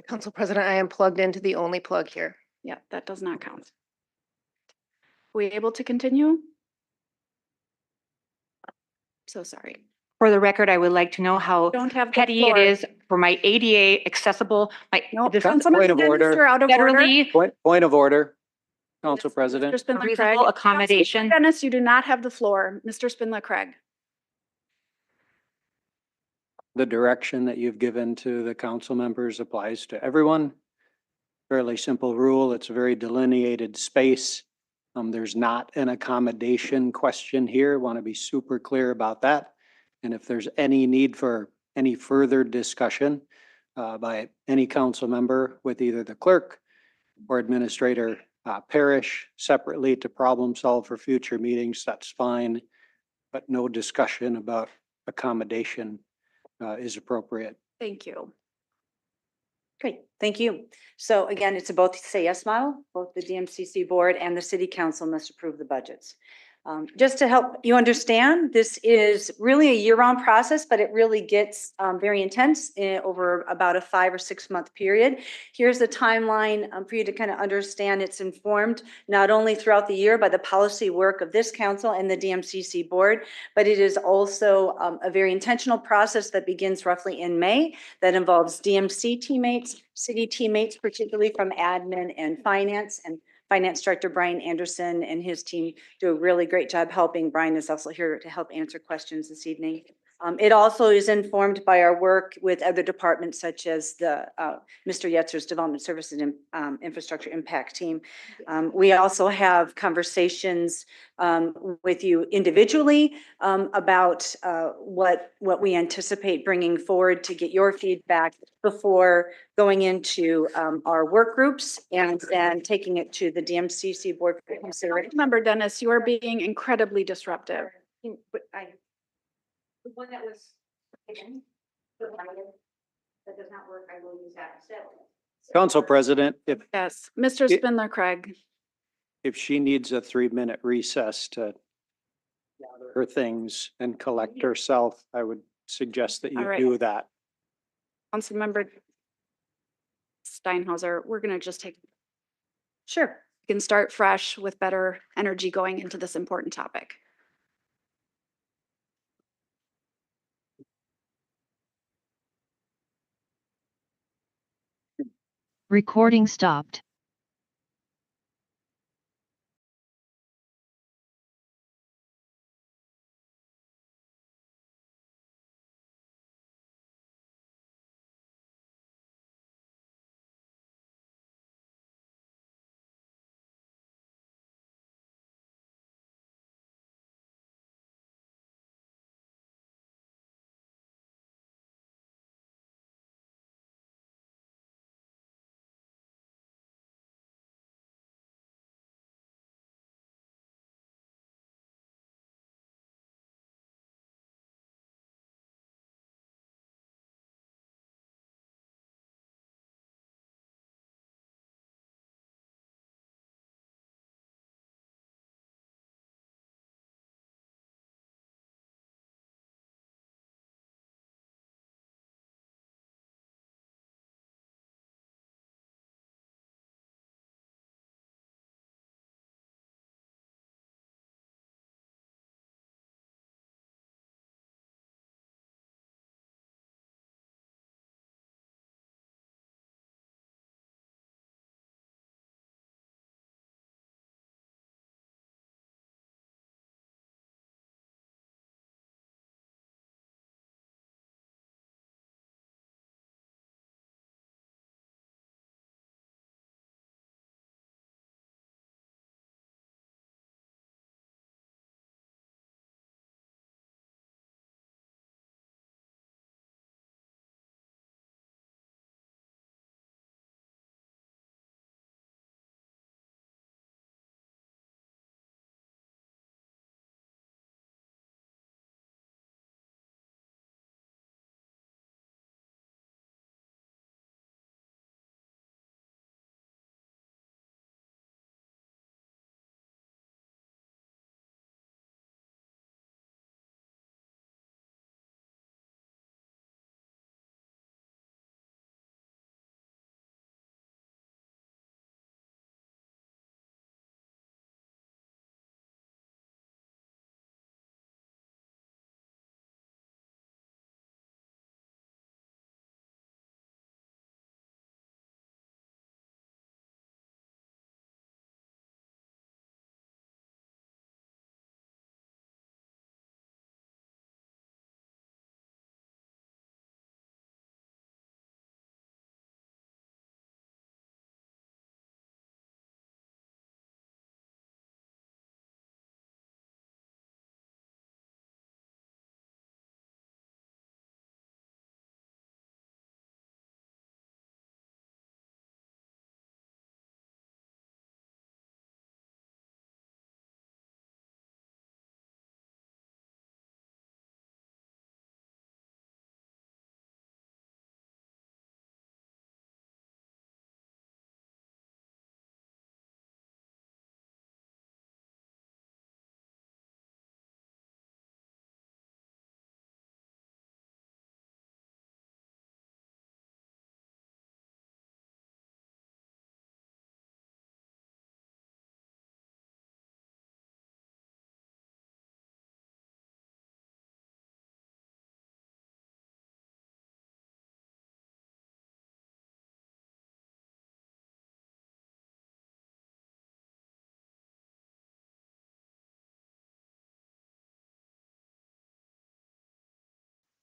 Council President, I am plugged into the only plug here. Yeah, that does not count. We able to continue? So sorry. For the record, I would like to know how Don't have the petty it floor. is for my ADA accessible, my. No, this Councilman Point of Dennis, order. you're out of order. Federally Point of order, Council President. Mr. Spindler Craig. reasonable accommodation. Dennis, you do not have the floor. Mr. Spindler Craig. The direction that you've given to the council members applies to everyone. Fairly simple rule. It's a very delineated space. There's not an accommodation question here. Want to be super clear about that. And if there's any need for any further discussion by any council member with either the clerk or administrator Parrish separately to problem solve for future meetings, that's fine. But no discussion about accommodation is appropriate. Thank you. Great, thank you. So again, it's a both say yes model. Both the DMCC board and the city council must approve the budgets. Just to help you understand, this is really a year-round process, but it really gets very intense over about a 5 or 6 month period. Here's the timeline for you to kind of understand. It's informed not only throughout the year by the policy work of this council and the DMCC board, but it is also a very intentional process that begins roughly in May that involves DMC teammates, city teammates, particularly from admin and Finance Director Brian Anderson and his team do a really great job helping. Brian is also here to help answer questions this evening. It also is informed by our work with other departments such as the Mr. Yetzer's Development Services and Infrastructure Impact Team. We also have conversations with you individually about what we anticipate bringing forward to get your feedback before going into our work groups and then taking it to the DMCC board for consideration. Member Dennis, you are being incredibly disruptive. The one that was taken, that does not work, I will use that instead. Council President, Yes, Mr. Spindler Craig. if she needs a 3-minute recess to gather her things and collect herself, I would suggest that All you right. do that. Councilmember Steinhauser, we're gonna just take. Sure. We can start fresh with better energy going into this important topic. Recording stopped.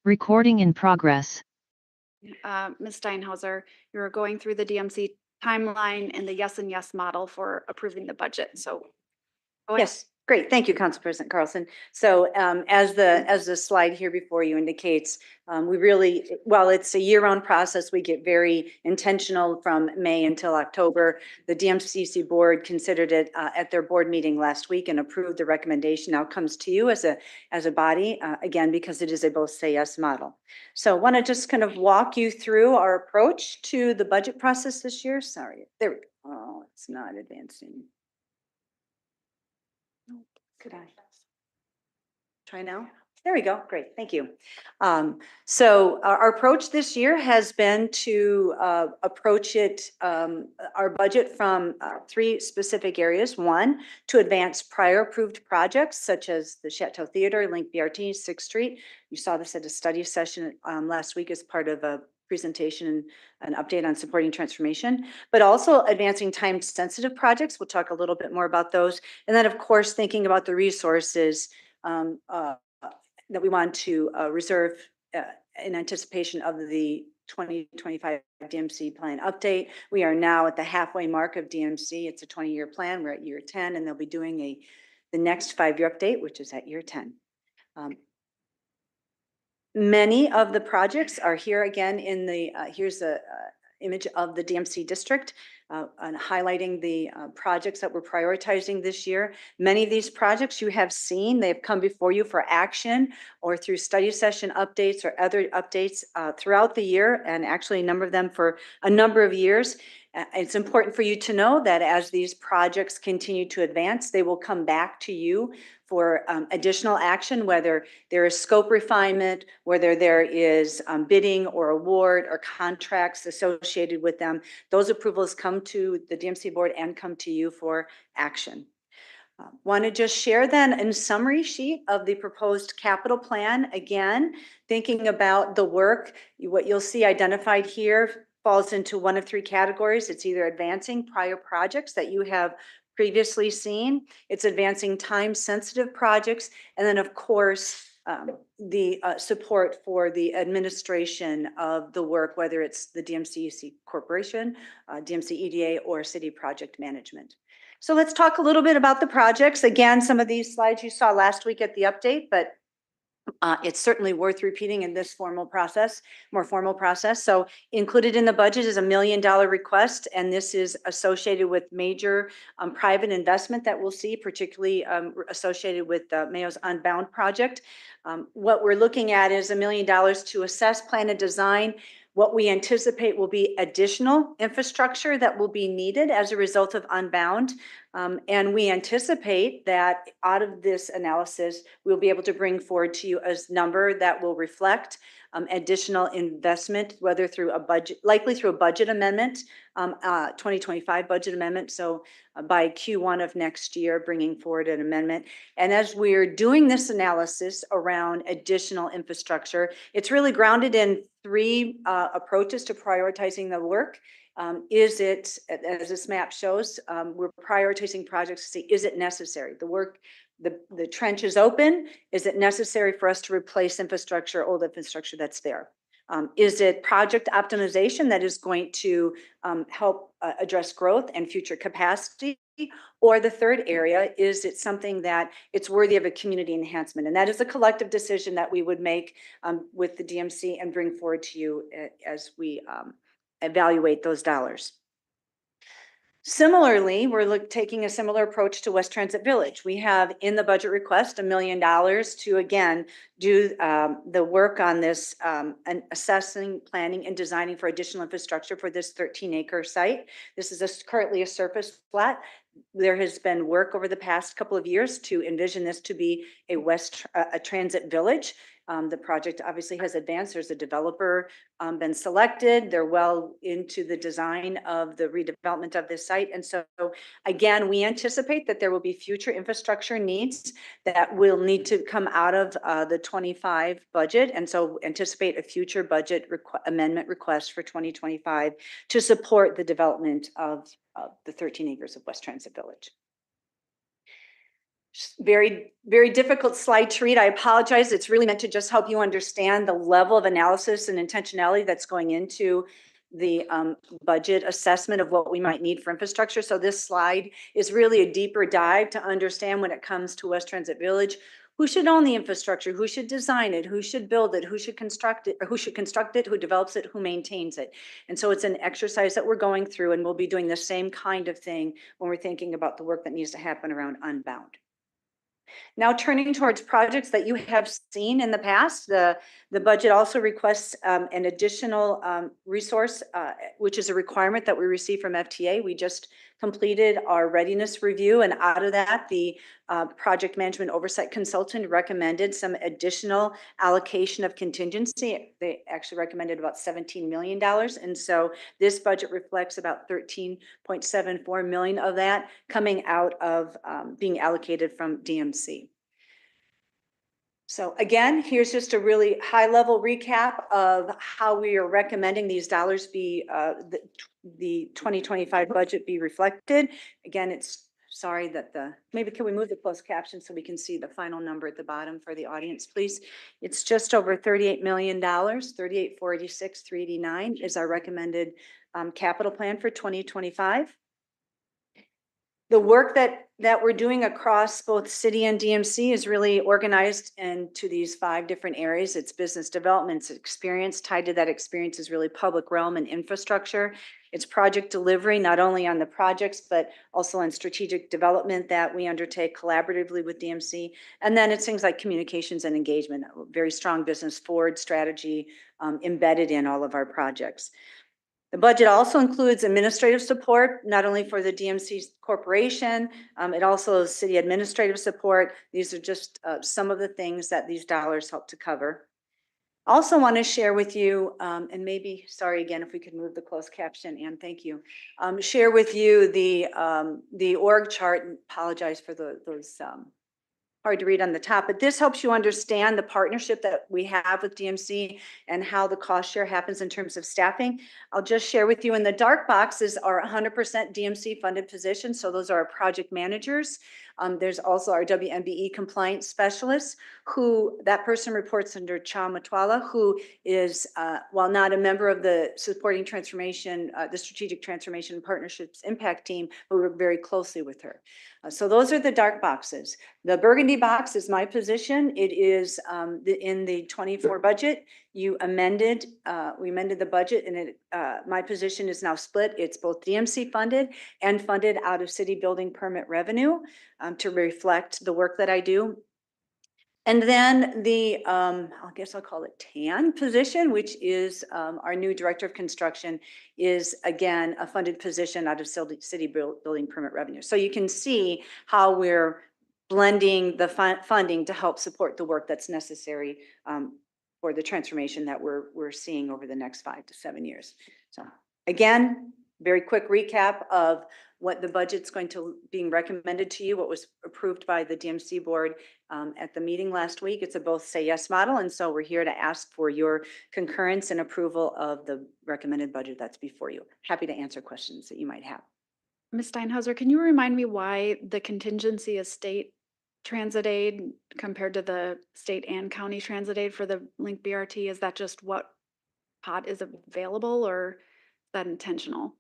Recording in progress. Ms. Steinhauser, you were going through the DMC timeline and the yes and yes model for approving the budget, so. go ahead. Yes, great. Thank you, Council President Carlson. So as the slide here before you indicates, we really, while it's a year-round process, we get very intentional from May until October. The DMCC board considered it at their board meeting last week and approved the recommendation. Now comes to you as a body, again, because it is a both say yes model. So want to just kind of walk you through our approach to the budget process this year. Sorry, there we go. Oh, it's not advancing. Could I? Try now? There we go. Great. Thank you. So our approach this year has been to approach it, our budget from three specific areas. One, to advance prior approved projects such as the Chateau Theater, Link BRT, 6th Street. You saw this at a study session last week as part of a presentation and an update on supporting transformation, but also advancing time-sensitive projects. We'll talk a little bit more about those. And then, of course, thinking about the resources that we want to reserve in anticipation of the 2025 DMC plan update. We are now at the halfway mark of DMC. It's a 20-year plan. We're at year 10, and they'll be doing the next 5-year update, which is at year 10. Many of the projects are here again in the, here's a image of the DMC district and highlighting the projects that we're prioritizing this year. Many of these projects you have seen, they've come before you for action or through study session updates or other updates throughout the year, and actually a number of them for a number of years. It's important for you to know that as these projects continue to advance, they will come back to you for additional action, whether there is scope refinement, whether there is bidding or award or contracts associated with them. Those approvals come to the DMC board and come to you for action. Want to just share then a summary sheet of the proposed capital plan. Again, thinking about the work, what you'll see identified here falls into one of three categories. It's either advancing prior projects that you have previously seen, it's advancing time-sensitive projects, and then, of course, the support for the administration of the work, whether it's the DMCC Corporation, DMC EDA, or City Project Management. So let's talk a little bit about the projects. Again, some of these slides you saw last week at the update, but it's certainly worth repeating in this more formal process. So included in the budget is $1 million request, and this is associated with major private investment that we'll see, particularly associated with Mayo's Unbound project. What we're looking at is $1 million to assess, plan, and design what we anticipate will be additional infrastructure that will be needed as a result of Unbound. And we anticipate that out of this analysis, we'll be able to bring forward to you a number that will reflect additional investment, whether through a budget, likely through a budget amendment, 2025 budget amendment. So by Q1 of next year, bringing forward an amendment. And as we're doing this analysis around additional infrastructure, it's really grounded in three approaches to prioritizing the work. Is it, as this map shows, we're prioritizing projects to see, is it necessary? The work, the trench is open. Is it necessary for us to replace infrastructure, old infrastructure that's there? Is it project optimization that is going to help address growth and future capacity? Or the third area, is it something that it's worthy of a community enhancement? And that is a collective decision that we would make with the DMC and bring forward to you as we evaluate those dollars. Similarly, we're taking a similar approach to West Transit Village. We have in the budget request $1 million to, again, do the work on this and assessing, planning, and designing for additional infrastructure for this 13-acre site. This is currently a surface plat. There has been work over the past couple of years to envision this to be a transit village. The project obviously has advanced. There's a developer been selected. They're well into the design of the redevelopment of this site. And so again, we anticipate that there will be future infrastructure needs that will need to come out of the 25 budget. And so anticipate a future budget amendment request for 2025 to support the development of the 13 acres of West Transit Village. Very, very difficult slide to read. I apologize. It's really meant to just help you understand the level of analysis and intentionality that's going into the budget assessment of what we might need for infrastructure. So this slide is really a deeper dive to understand when it comes to West Transit Village, who should own the infrastructure, who should design it, who should build it, who should construct it, or who should construct it, who develops it, who maintains it. And so it's an exercise that we're going through, and we'll be doing the same kind of thing when we're thinking about the work that needs to happen around Unbound. Now turning towards projects that you have seen in the past, the budget also requests an additional resource, which is a requirement that we receive from FTA. We just completed our readiness review, and out of that, the project management oversight consultant recommended some additional allocation of contingency. They actually recommended about $17 million. And so this budget reflects about 13.74 million of that coming out of being allocated from DMC. So again, here's just a really high level recap of how we are recommending these dollars be, the 2025 budget be reflected. Again, it's sorry that maybe can we move the closed caption so we can see the final number at the bottom for the audience, please? It's just over $38 million, 38,463,389 is our recommended capital plan for 2025. The work that we're doing across both city and DMC is really organized into these 5 different areas. It's business development, it's experience. Tied to that experience is really public realm and infrastructure. It's project delivery, not only on the projects, but also on strategic development that we undertake collaboratively with DMC. And then it's things like communications and engagement, a very strong business forward strategy embedded in all of our projects. The budget also includes administrative support, not only for the DMC corporation, it also is city administrative support. These are just some of the things that these dollars help to cover. Also want to share with you, and maybe, sorry again, if we could move the closed caption, Ann, thank you. Share with you the org chart, and apologize for those hard to read on the top, but this helps you understand the partnership that we have with DMC and how the cost share happens in terms of staffing. I'll just share with you in the dark boxes are 100% DMC funded positions. So those are our project managers. There's also our WMBE compliance specialist, who that person reports under Cha Matwala, who is, while not a member of the supporting transformation, the strategic transformation partnerships impact team, but we work very closely with her. So those are the dark boxes. The burgundy box is my position. It is in the 24 budget. We amended the budget, and my position is now split. It's both DMC funded and funded out of city building permit revenue to reflect the work that I do. And then the, I guess I'll call it TAN position, which is our new director of construction, is again a funded position out of city building permit revenue. So you can see how we're blending the funding to help support the work that's necessary for the transformation that we're seeing over the next 5 to 7 years. So again, very quick recap of what the budget's going to being recommended to you, what was approved by the DMC board at the meeting last week. It's a both say yes model. And so we're here to ask for your concurrence and approval of the recommended budget that's before you. Happy to answer questions that you might have. Ms. Steinhauser, can you remind me why the contingency is state transit aid compared to the state and county transit aid for the Link BRT? Is that just what pot is available, or is that intentional?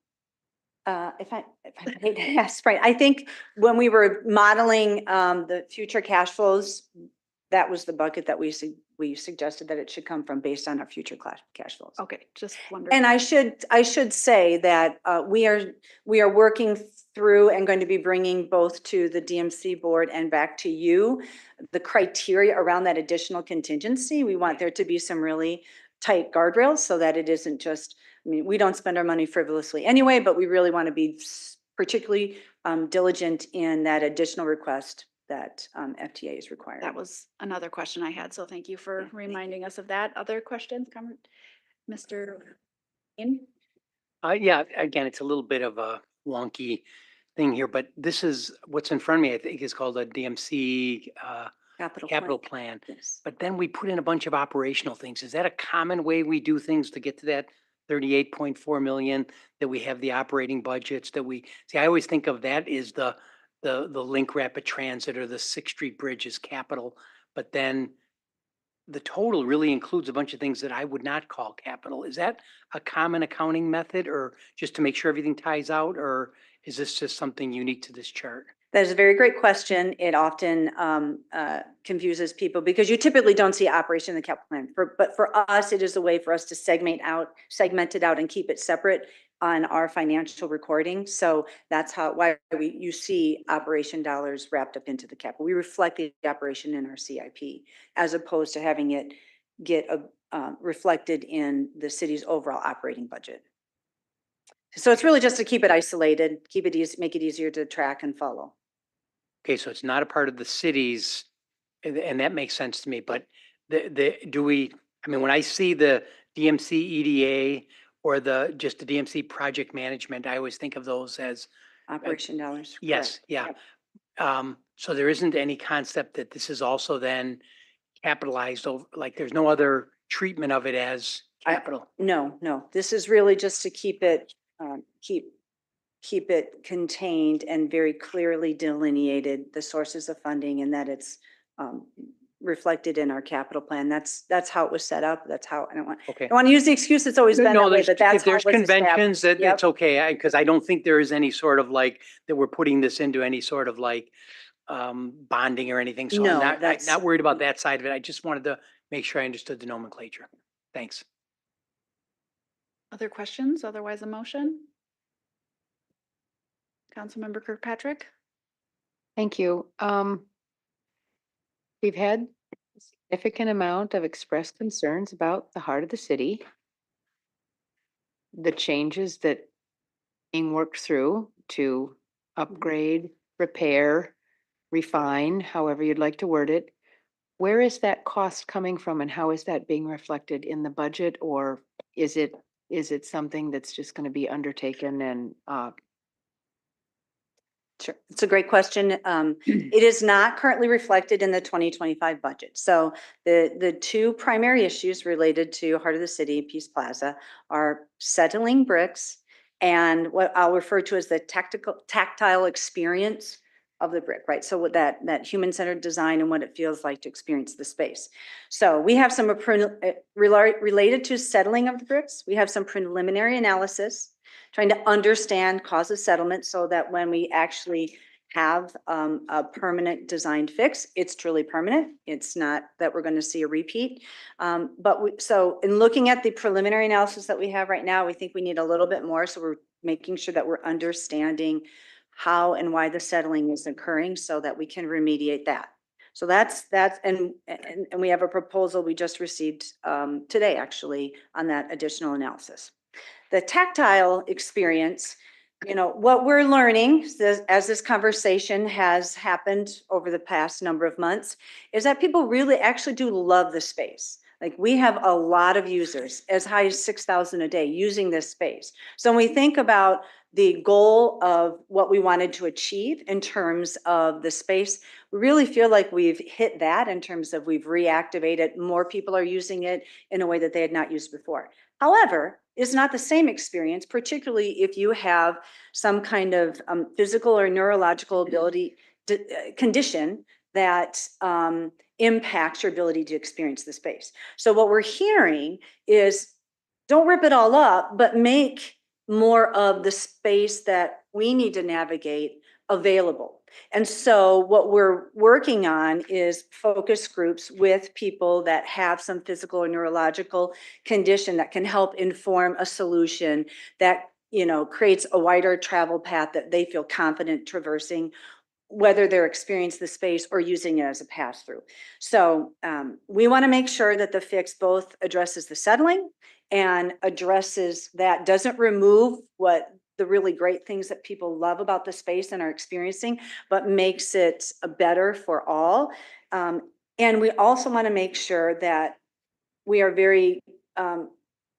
If I hate to ask, right, I think when we were modeling the future cash flows, that was the bucket that we suggested that it should come from based on our future cash flows. Okay, just wondering. And I should say that we are working through and going to be bringing both to the DMC board and back to you the criteria around that additional contingency. We want there to be some really tight guardrails so that it isn't just, I mean, we don't spend our money frivolously anyway, but we really want to be particularly diligent in that additional request that FTA is requiring. That was another question I had, so thank you for reminding us of that. Other questions, Mr. Ian? Yeah, again, it's a little bit of a wonky thing here, but this is what's in front of me, I think is called a DMC capital plan. Yes. But then we put in a bunch of operational things. Is that a common way we do things to get to that 38.4 million, that we have the operating budgets that we see? I always think of that as the the Link Rapid Transit or the Sixth Street Bridge is capital, but then the total really includes a bunch of things that I would not call capital. Is that a common accounting method, or just to make sure everything ties out, or is this just something unique to this chart? That is a very great question. It often confuses people because you typically don't see operation in the capital plan. But for us, it is a way for us to segment it out and keep it separate on our financial recording. So that's why you see operation dollars wrapped up into the capital. We reflect the operation in our CIP as opposed to having it get reflected in the city's overall operating budget. So it's really just to keep it isolated, keep it easy, make it easier to track and follow. Okay, so it's not a part of the cities, and that makes sense to me, but when I see the DMC EDA or just the DMC project management, I always think of those as Operation dollars. yes, correct. yeah. So there isn't any concept that this is also then capitalized over, like there's no other treatment of it as capital. No. This is really just to keep it, keep it contained and very clearly delineated, the sources of funding, and that it's reflected in our capital plan. That's how it was set up. That's how, I don't want to use the excuse it's always been that way, but that's if there's how it was conventions established. that Yep. it's okay, because I don't think there is any sort of like, that we're putting this into any sort of like bonding or anything. So No, I'm that's- not worried about that side of it. I just wanted to make sure I understood the nomenclature. Thanks. Other questions? Otherwise a motion? Councilmember Kirkpatrick? Thank you. We've had a significant amount of expressed concerns about the heart of the city. The changes that being worked through to upgrade, repair, refine, however you'd like to word it. Where is that cost coming from and how is that being reflected in the budget, or is it something that's just going to be undertaken and Sure. It's a great question. It is not currently reflected in the 2025 budget. So the two primary issues related to Heart of the City, Peace Plaza, are settling bricks and what I'll refer to as the tactile experience of the brick, right? So with that human-centered design and what it feels like to experience the space. So we have some related to settling of the bricks. We have some preliminary analysis trying to understand cause of settlement so that when we actually have a permanent designed fix, it's truly permanent. It's not that we're going to see a repeat. So in looking at the preliminary analysis that we have right now, we think we need a little bit more. So we're making sure that we're understanding how and why the settling is occurring so that we can remediate that. So that's and we have a proposal we just received today actually on that additional analysis. The tactile experience, what we're learning as this conversation has happened over the past number of months is that people really actually do love the space. Like we have a lot of users, as high as 6,000 a day using this space. So when we think about the goal of what we wanted to achieve in terms of the space, we really feel like we've hit that in terms of we've reactivated, more people are using it in a way that they had not used before. However, it's not the same experience, particularly if you have some kind of physical or neurological ability condition that impacts your ability to experience the space. So what we're hearing is don't rip it all up, but make more of the space that we need to navigate available. And so what we're working on is focus groups with people that have some physical or neurological condition that can help inform a solution that, creates a wider travel path that they feel confident traversing, whether they're experiencing the space or using it as a pass-through. So we want to make sure that the fix both addresses the settling and addresses that, doesn't remove what the really great things that people love about the space and are experiencing, but makes it better for all. And we also want to make sure that we are very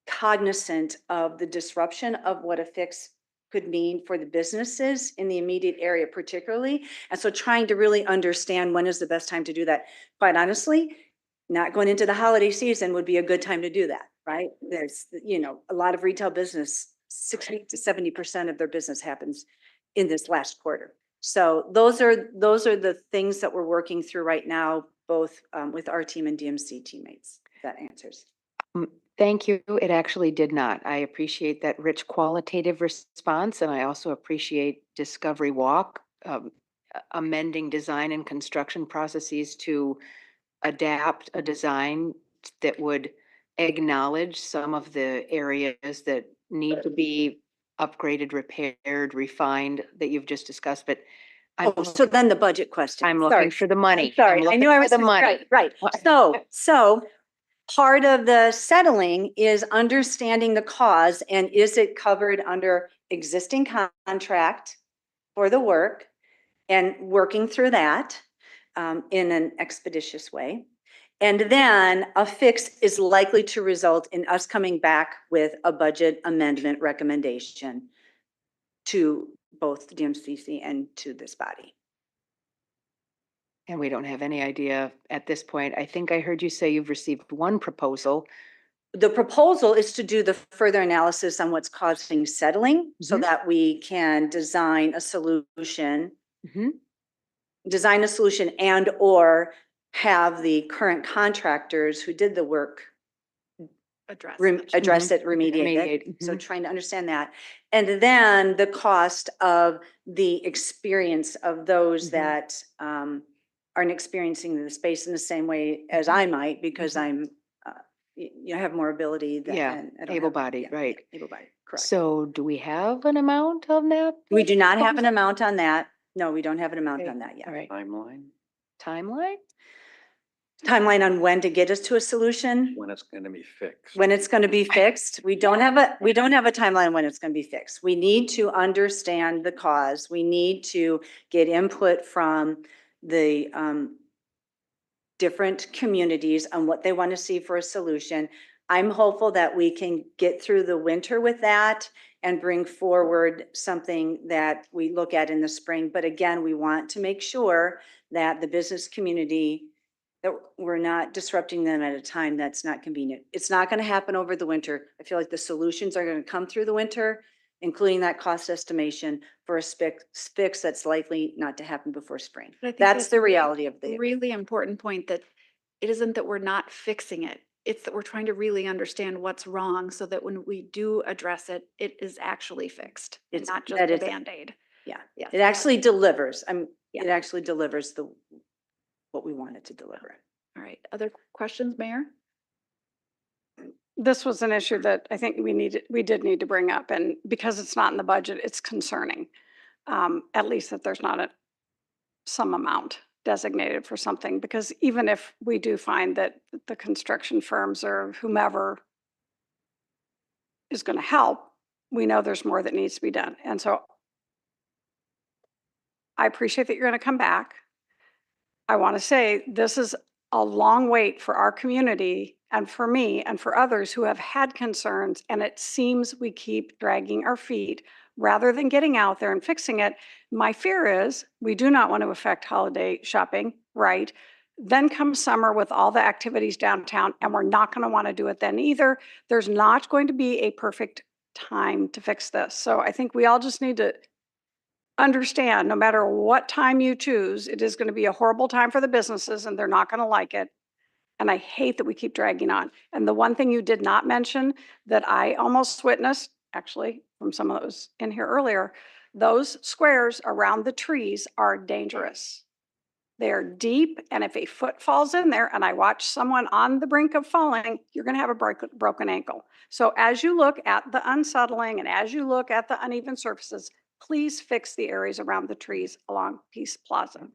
cognizant of the disruption of what a fix could mean for the businesses in the immediate area particularly. And so trying to really understand when is the best time to do that. Quite honestly, not going into the holiday season would be a good time to do that, right? There's, a lot of retail business, 60 to 70% of their business happens in this last quarter. So those are the things that we're working through right now, both with our team and DMC teammates. If that answers. Thank you. It actually did not. I appreciate that rich qualitative response, and I also appreciate Discovery Walk, amending design and construction processes to adapt a design that would acknowledge some of the areas that need to be upgraded, repaired, refined that you've just discussed, but Oh, so then the budget question. I'm Sorry. looking for the money. Sorry, I'm I knew looking I for was, the money. right. So part of the settling is understanding the cause and is it covered under existing contract for the work and working through that in an expeditious way. And then a fix is likely to result in us coming back with a budget amendment recommendation to both the DMCC and to this body. And we don't have any idea at this point. I think I heard you say you've received one proposal. The proposal is to do the further analysis on what's causing settling so that we can design a solution, and or have the current contractors who did the work Address it, remediate it. So trying to understand that. And then the cost of the experience of those that aren't experiencing the space in the same way as I might, because I'm, you have more ability than. Yeah, and I don't have- able-bodied, yeah, right. Able-bodied, correct. So do we have an amount on that? We do not have an amount on that. No, we don't have an amount Okay, on that yet. All right. Timeline, Timeline? Timeline on when to get us to a solution? when it's going to be fixed. When it's going to be fixed. We don't have a timeline when it's going to be fixed. We need to understand the cause. We need to get input from the different communities on what they want to see for a solution. I'm hopeful that we can get through the winter with that and bring forward something that we look at in the spring. But again, we want to make sure that the business community, that we're not disrupting them at a time that's not convenient. It's not going to happen over the winter. I feel like the solutions are going to come through the winter, including that cost estimation for a fix that's likely not to happen before spring. But I think That's the reality of the. really important point, that it isn't that we're not fixing it. It's that we're trying to really understand what's wrong so that when we do address it, it is actually fixed. It's It's- not just that a is- Band-Aid. Yeah, Yes. it actually delivers. It actually delivers what we wanted to deliver. All right. Other questions, Mayor? This was an issue that I think we did need to bring up, and because it's not in the budget, it's concerning. At least that there's not some amount designated for something, because even if we do find that the construction firms or whomever is going to help, we know there's more that needs to be done. And so I appreciate that you're going to come back. I want to say this is a long wait for our community and for me and for others who have had concerns, and it seems we keep dragging our feet rather than getting out there and fixing it. My fear is we do not want to affect holiday shopping, right? Then comes summer with all the activities downtown, and we're not going to want to do it then either. There's not going to be a perfect time to fix this. So I think we all just need to understand, no matter what time you choose, it is going to be a horrible time for the businesses and they're not going to like it. And I hate that we keep dragging on. And the one thing you did not mention that I almost witnessed, actually, from someone that was in here earlier, those squares around the trees are dangerous. They're deep, and if a foot falls in there, and I watch someone on the brink of falling, you're going to have a broken ankle. So as you look at the unsettling and as you look at the uneven surfaces, please fix the areas around the trees along Peace Plaza.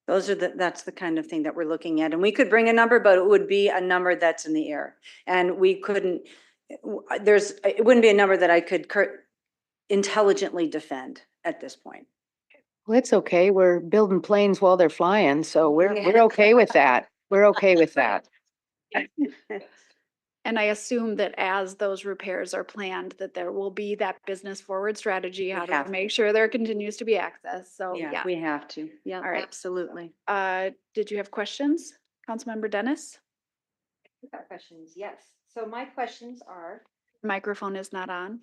That's the kind of thing that we're looking at. And we could bring a number, but it would be a number that's in the air. And we couldn't, it wouldn't be a number that I could intelligently defend at this point. Well, it's okay. We're building planes while they're flying, so we're okay with that. We're okay with that. And I assume that as those repairs are planned, that there will be that business forward strategy, how to make sure there continues to be access. So, yeah. We have to. Yeah, All right. absolutely. Did you have questions? Councilmember Dennis? I've got questions, yes. So my questions are. Microphone is not on.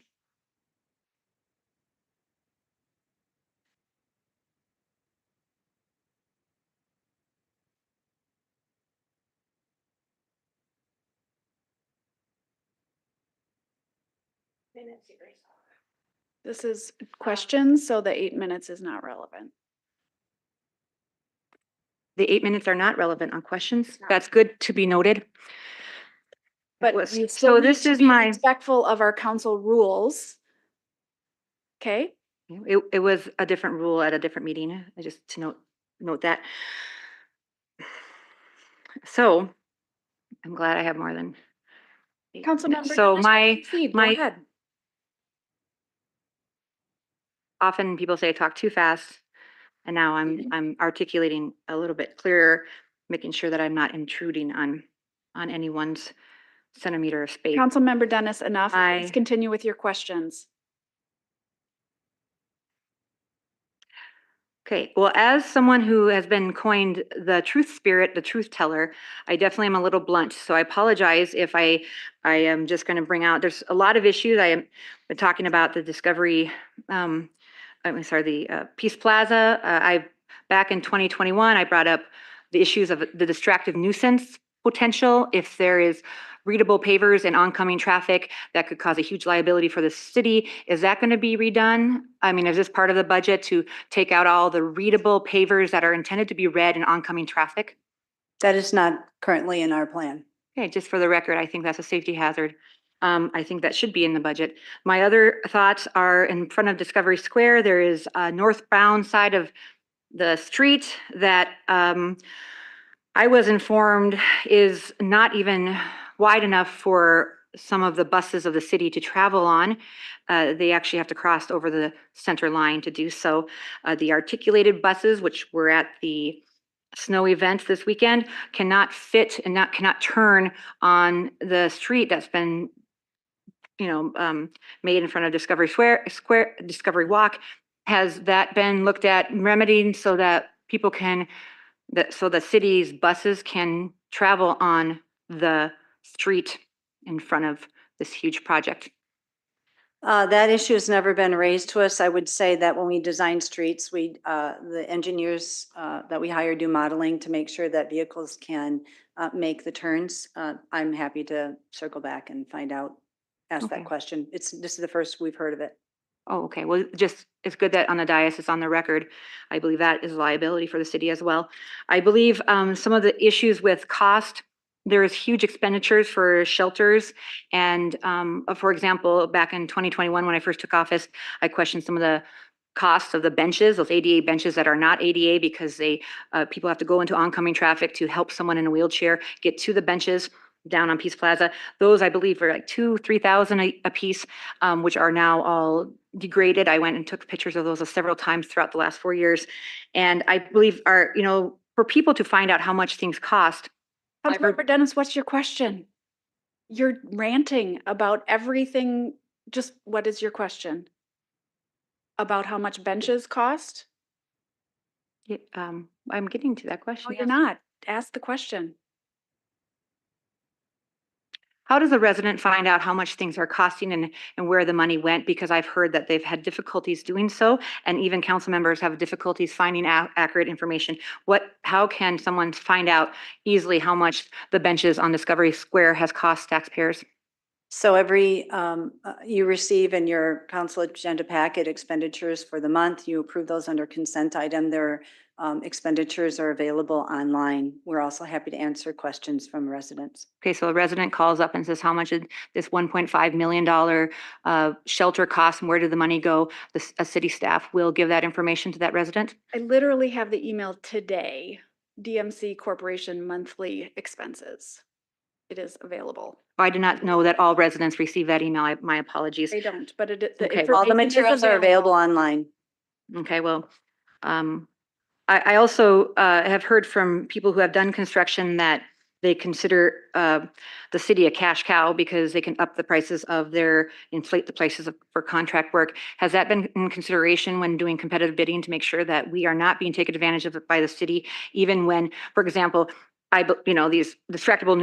This is questions, so the 8 minutes is not relevant. The 8 minutes are not relevant on questions. That's good to be noted. But Was- you still so need this to is be my, respectful of our council rules. Okay, it was a different rule at a different meeting. I just to note that. So I'm glad I have more than 8 minutes. Councilmember So Dennis, proceed. Go my ahead. often people say I talk too fast, and now I'm articulating a little bit clearer, making sure that I'm not intruding on anyone's centimeter of space. Councilmember Dennis, enough. Please I- continue with your questions. Okay, well, as someone who has been coined the truth spirit, the truth teller, I definitely am a little blunt. So I apologize if I am just going to bring out, there's a lot of issues. I am been talking about the Discovery, the Peace Plaza. Back in 2021, I brought up the issues of the distractive nuisance potential. If there is readable pavers and oncoming traffic, that could cause a huge liability for the city. Is that going to be redone? I mean, is this part of the budget to take out all the readable pavers that are intended to be read in oncoming traffic? That is not currently in our plan. Okay, just for the record, I think that's a safety hazard. I think that should be in the budget. My other thoughts are in front of Discovery Square, there is a northbound side of the street that I was informed is not even wide enough for some of the buses of the city to travel on. They actually have to cross over the center line to do so. The articulated buses, which were at the snow event this weekend, cannot fit and cannot turn on the street that's been made in front of Discovery Square, Discovery Walk. Has that been looked at, remedied so that people can, so the city's buses can travel on the street in front of this huge project? That issue has never been raised to us. I would say that when we design streets, the engineers that we hire do modeling to make sure that vehicles can make the turns. I'm happy to circle back and find out, ask Okay. that question. This is the first we've heard of it. Oh, okay. Well, just, it's good that on the dais it's on the record. I believe that is a liability for the city as well. I believe some of the issues with cost, there is huge expenditures for shelters. And for example, back in 2021, when I first took office, I questioned some of the costs of the benches, those ADA benches that are not ADA because people have to go into oncoming traffic to help someone in a wheelchair get to the benches down on Peace Plaza. Those, I believe, were like $2,000-3,000 a piece, which are now all degraded. I went and took pictures of those several times throughout the last 4 years. And I believe for people to find out how much things cost. Councilmember Dennis, what's your question? You're ranting about everything. Just what is your question? About how much benches cost? I'm getting to that question. No, you're not. Ask the question. How does a resident find out how much things are costing and where the money went? Because I've heard that they've had difficulties doing so, and even council members have difficulties finding out accurate information. How can someone find out easily how much the benches on Discovery Square has cost taxpayers? So you receive in your council agenda packet expenditures for the month. You approve those under consent item. Their expenditures are available online. We're also happy to answer questions from residents. Okay, so a resident calls up and says, how much did this $1.5 million shelter cost and where did the money go? A city staff will give that information to that resident? I literally have the email today, DMC Corporation monthly expenses. It is available. I did not know that all residents receive that email. My apologies. They don't, but Okay. All the information is materials are available online. Okay, well, I also have heard from people who have done construction that they consider the city a cash cow because they can up the prices of inflate the prices for contract work. Has that been in consideration when doing competitive bidding to make sure that we are not being taken advantage of by the city, even when, for example, these distractible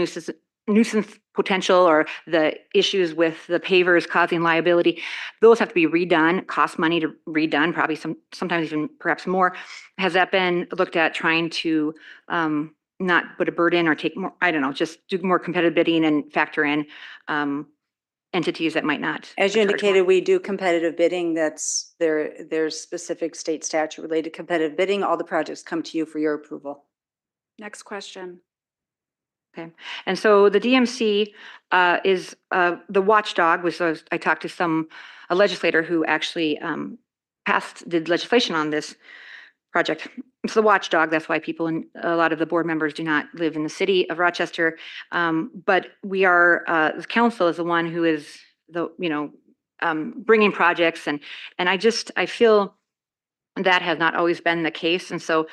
nuisance potential or the issues with the pavers causing liability, those have to be redone, cost money to redone, probably sometimes even perhaps more. Has that been looked at, trying to not put a burden or take more, I don't know, just do more competitive bidding and factor in entities that might not. As you charge more. indicated, we do competitive bidding. That's there's specific state statute related competitive bidding. All the projects come to you for your approval. Next question. Okay, and so the DMC is the watchdog, which I talked to a legislator who actually did legislation on this project. It's the watchdog. That's why people and a lot of the board members do not live in the city of Rochester. But we are, the council is the one who is bringing projects, and I feel that has not always been the case. And so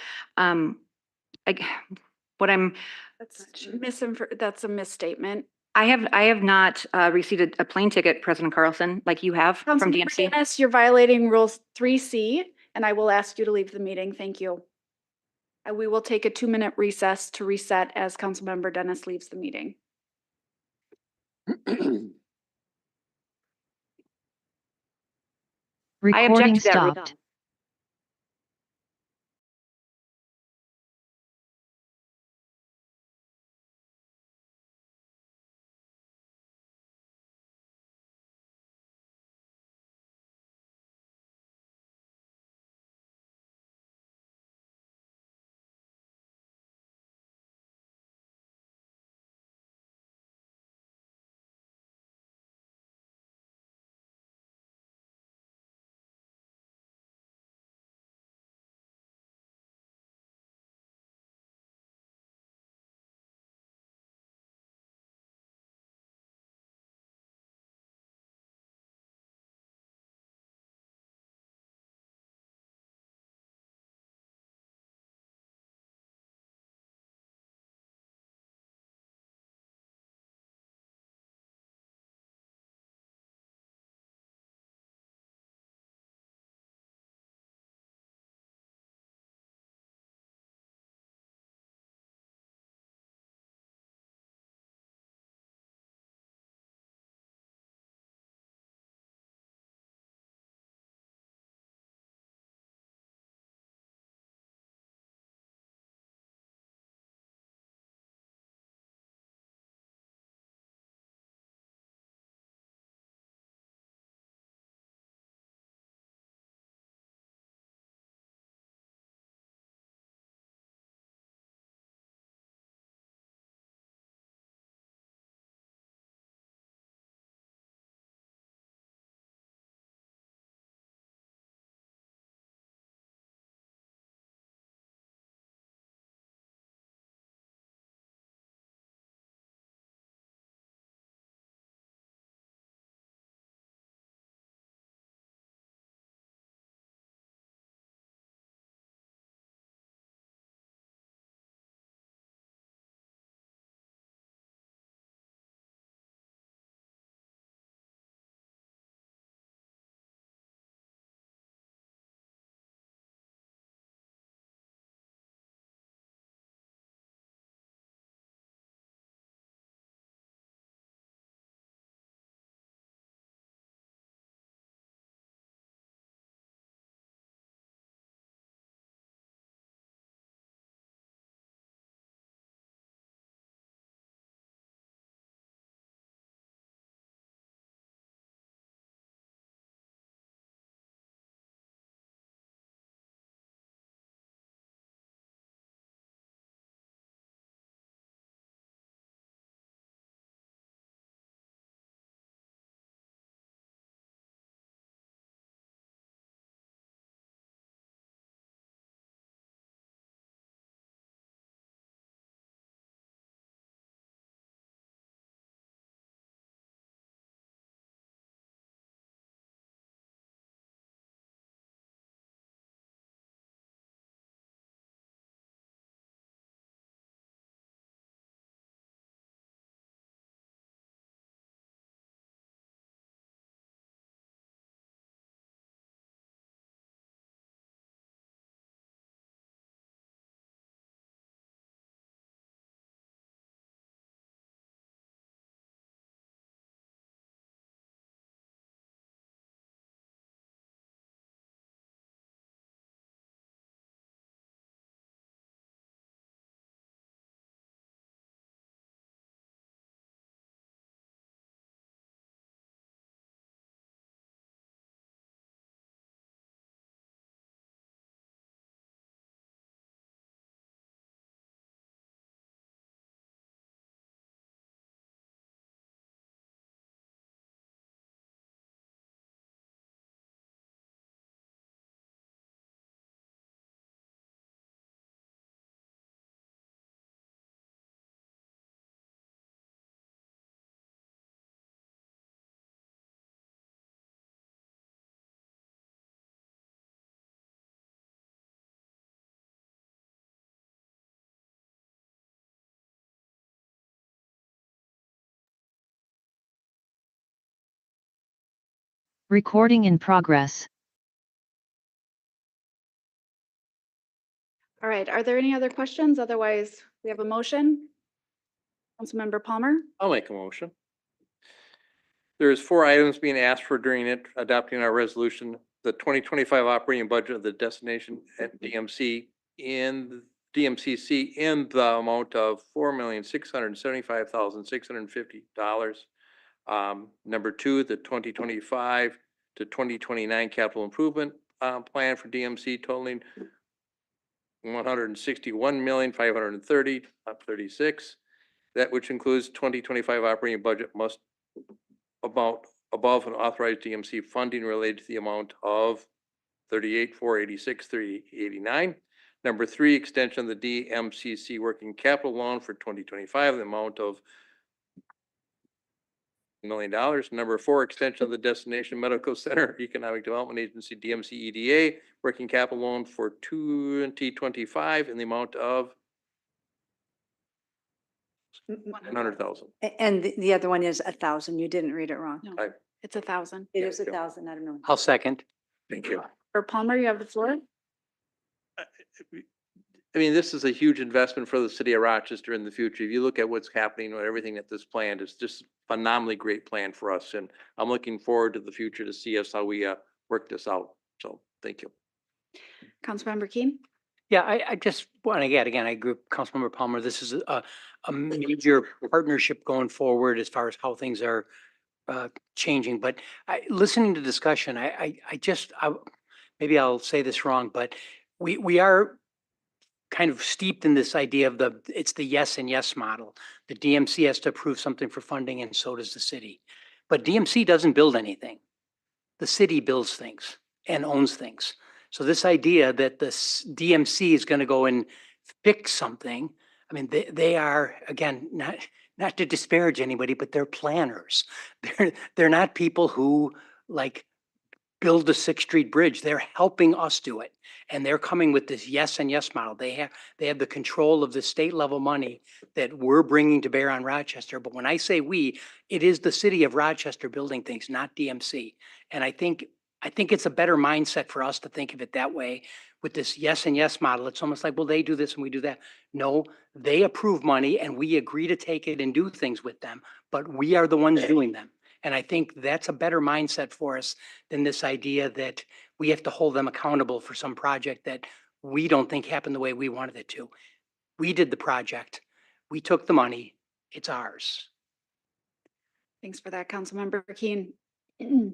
That's a misstatement. I have not received a plane ticket, President Carlson, like you have from Councilmember DMC. Dennis, you're violating Rule 3C, and I will ask you to leave the meeting. Thank you. And we will take a 2-minute recess to reset as Councilmember Dennis leaves the meeting. I object Recording to that. stopped. Recording in progress. All right, are there any other questions? Otherwise, we have a motion. Councilmember Palmer? I'll make a motion. There's 4 items being asked for during it, adopting our resolution, the 2025 operating budget of the destination at DMCC in the amount of $4,675,650. Number 2, the 2025 to 2029 capital improvement plan for DMC totaling $161,530,36. That which includes 2025 operating budget must above an authorized DMC funding related to the amount of 38,486,389. Number 3, extension of the DMCC working capital loan for 2025, the amount of $1 million. Number 4, extension of the Destination Medical Center Economic Development Agency DMC EDA working capital loan for 2025 in the amount of $100,000. And the other one is 1,000. You didn't read it wrong. No, I- it's 1,000. It is 1,000, not a million. I'll second. Thank you. For Palmer, you have the floor. I mean, this is a huge investment for the city of Rochester in the future. If you look at what's happening with everything that this planned, it's just phenomenally great plan for us. And I'm looking forward to the future to see us how we work this out. So thank you. Councilmember Keen? Yeah, I just want to get, again, I agree with Councilmember Palmer. This is a major partnership going forward as far as how things are changing. But listening to discussion, maybe I'll say this wrong, but we are kind of steeped in this idea of it's the yes and yes model. The DMC has to approve something for funding and so does the city. But DMC doesn't build anything. The city builds things and owns things. So this idea that the DMC is going to go and fix something, I mean, they are, again, not to disparage anybody, but they're planners. They're not people who like build the 6th Street Bridge. They're helping us do it. And they're coming with this yes and yes model. They have the control of the state level money that we're bringing to bear on Rochester. But when I say we, it is the city of Rochester building things, not DMC. And I think it's a better mindset for us to think of it that way. With this yes and yes model, it's almost like, well, they do this and we do that. No, they approve money and we agree to take it and do things with them, but we are the ones doing them. And I think that's a better mindset for us than this idea that we have to hold them accountable for some project that we don't think happened the way we wanted it to. We did the project. We took the money. It's ours. Thanks for that, Councilmember Keen. I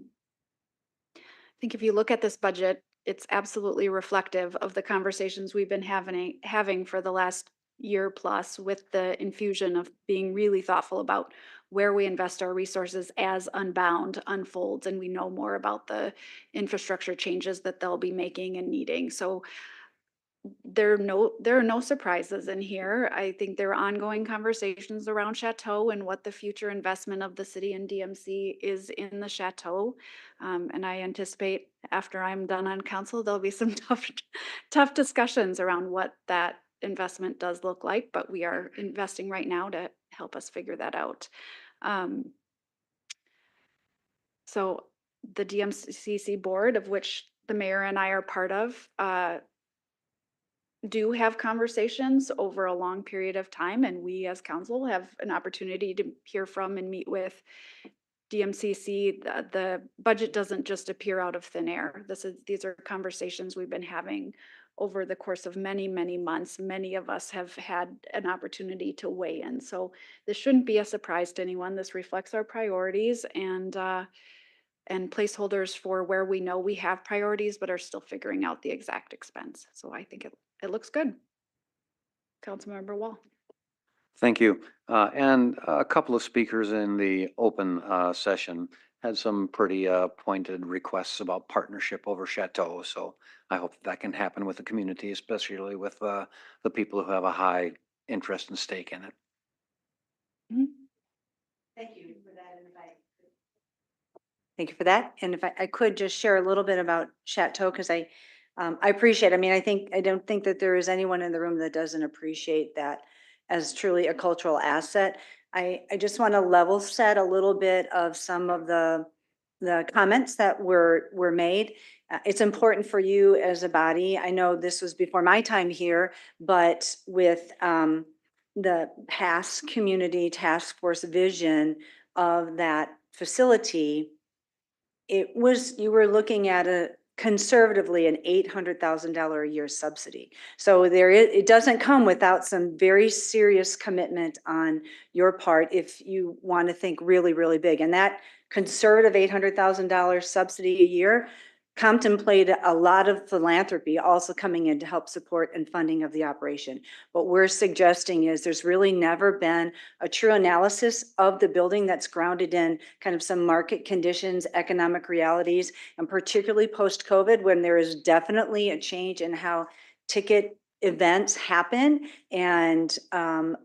think if you look at this budget, it's absolutely reflective of the conversations we've been having for the last year plus, with the infusion of being really thoughtful about where we invest our resources as Unbound unfolds and we know more about the infrastructure changes that they'll be making and needing. So there are no surprises in here. I think there are ongoing conversations around Chateau and what the future investment of the city and DMC is in the Chateau. And I anticipate after I'm done on council, there'll be some tough discussions around what that investment does look like, but we are investing right now to help us figure that out. So the DMCC board, of which the mayor and I are part of, do have conversations over a long period of time, and we as council have an opportunity to hear from and meet with DMCC. The budget doesn't just appear out of thin air. These are conversations we've been having over the course of many, many months. Many of us have had an opportunity to weigh in. So this shouldn't be a surprise to anyone. This reflects our priorities and placeholders for where we know we have priorities, but are still figuring out the exact expense. So I think it looks good. Councilmember Wall. Thank you. And a couple of speakers in the open session had some pretty pointed requests about partnership over Chateau. So I hope that can happen with the community, especially with the people who have a high interest and stake in it. Mm-hmm. Thank you for that. Thank you for that. And if I could just share a little bit about Chateau, because I appreciate, I mean, I don't think that there is anyone in the room that doesn't appreciate that as truly a cultural asset. I just want to level set a little bit of some of the the comments that were made. It's important for you as a body. I know this was before my time here, but with the past community task force vision of that facility, you were looking at a conservatively an $800,000 a year subsidy. So it doesn't come without some very serious commitment on your part if you want to think really, really big. And that conservative $800,000 subsidy a year contemplated a lot of philanthropy also coming in to help support and funding of the operation. What we're suggesting is there's really never been a true analysis of the building that's grounded in kind of some market conditions, economic realities, and particularly post-COVID, when there is definitely a change in how ticket events happen and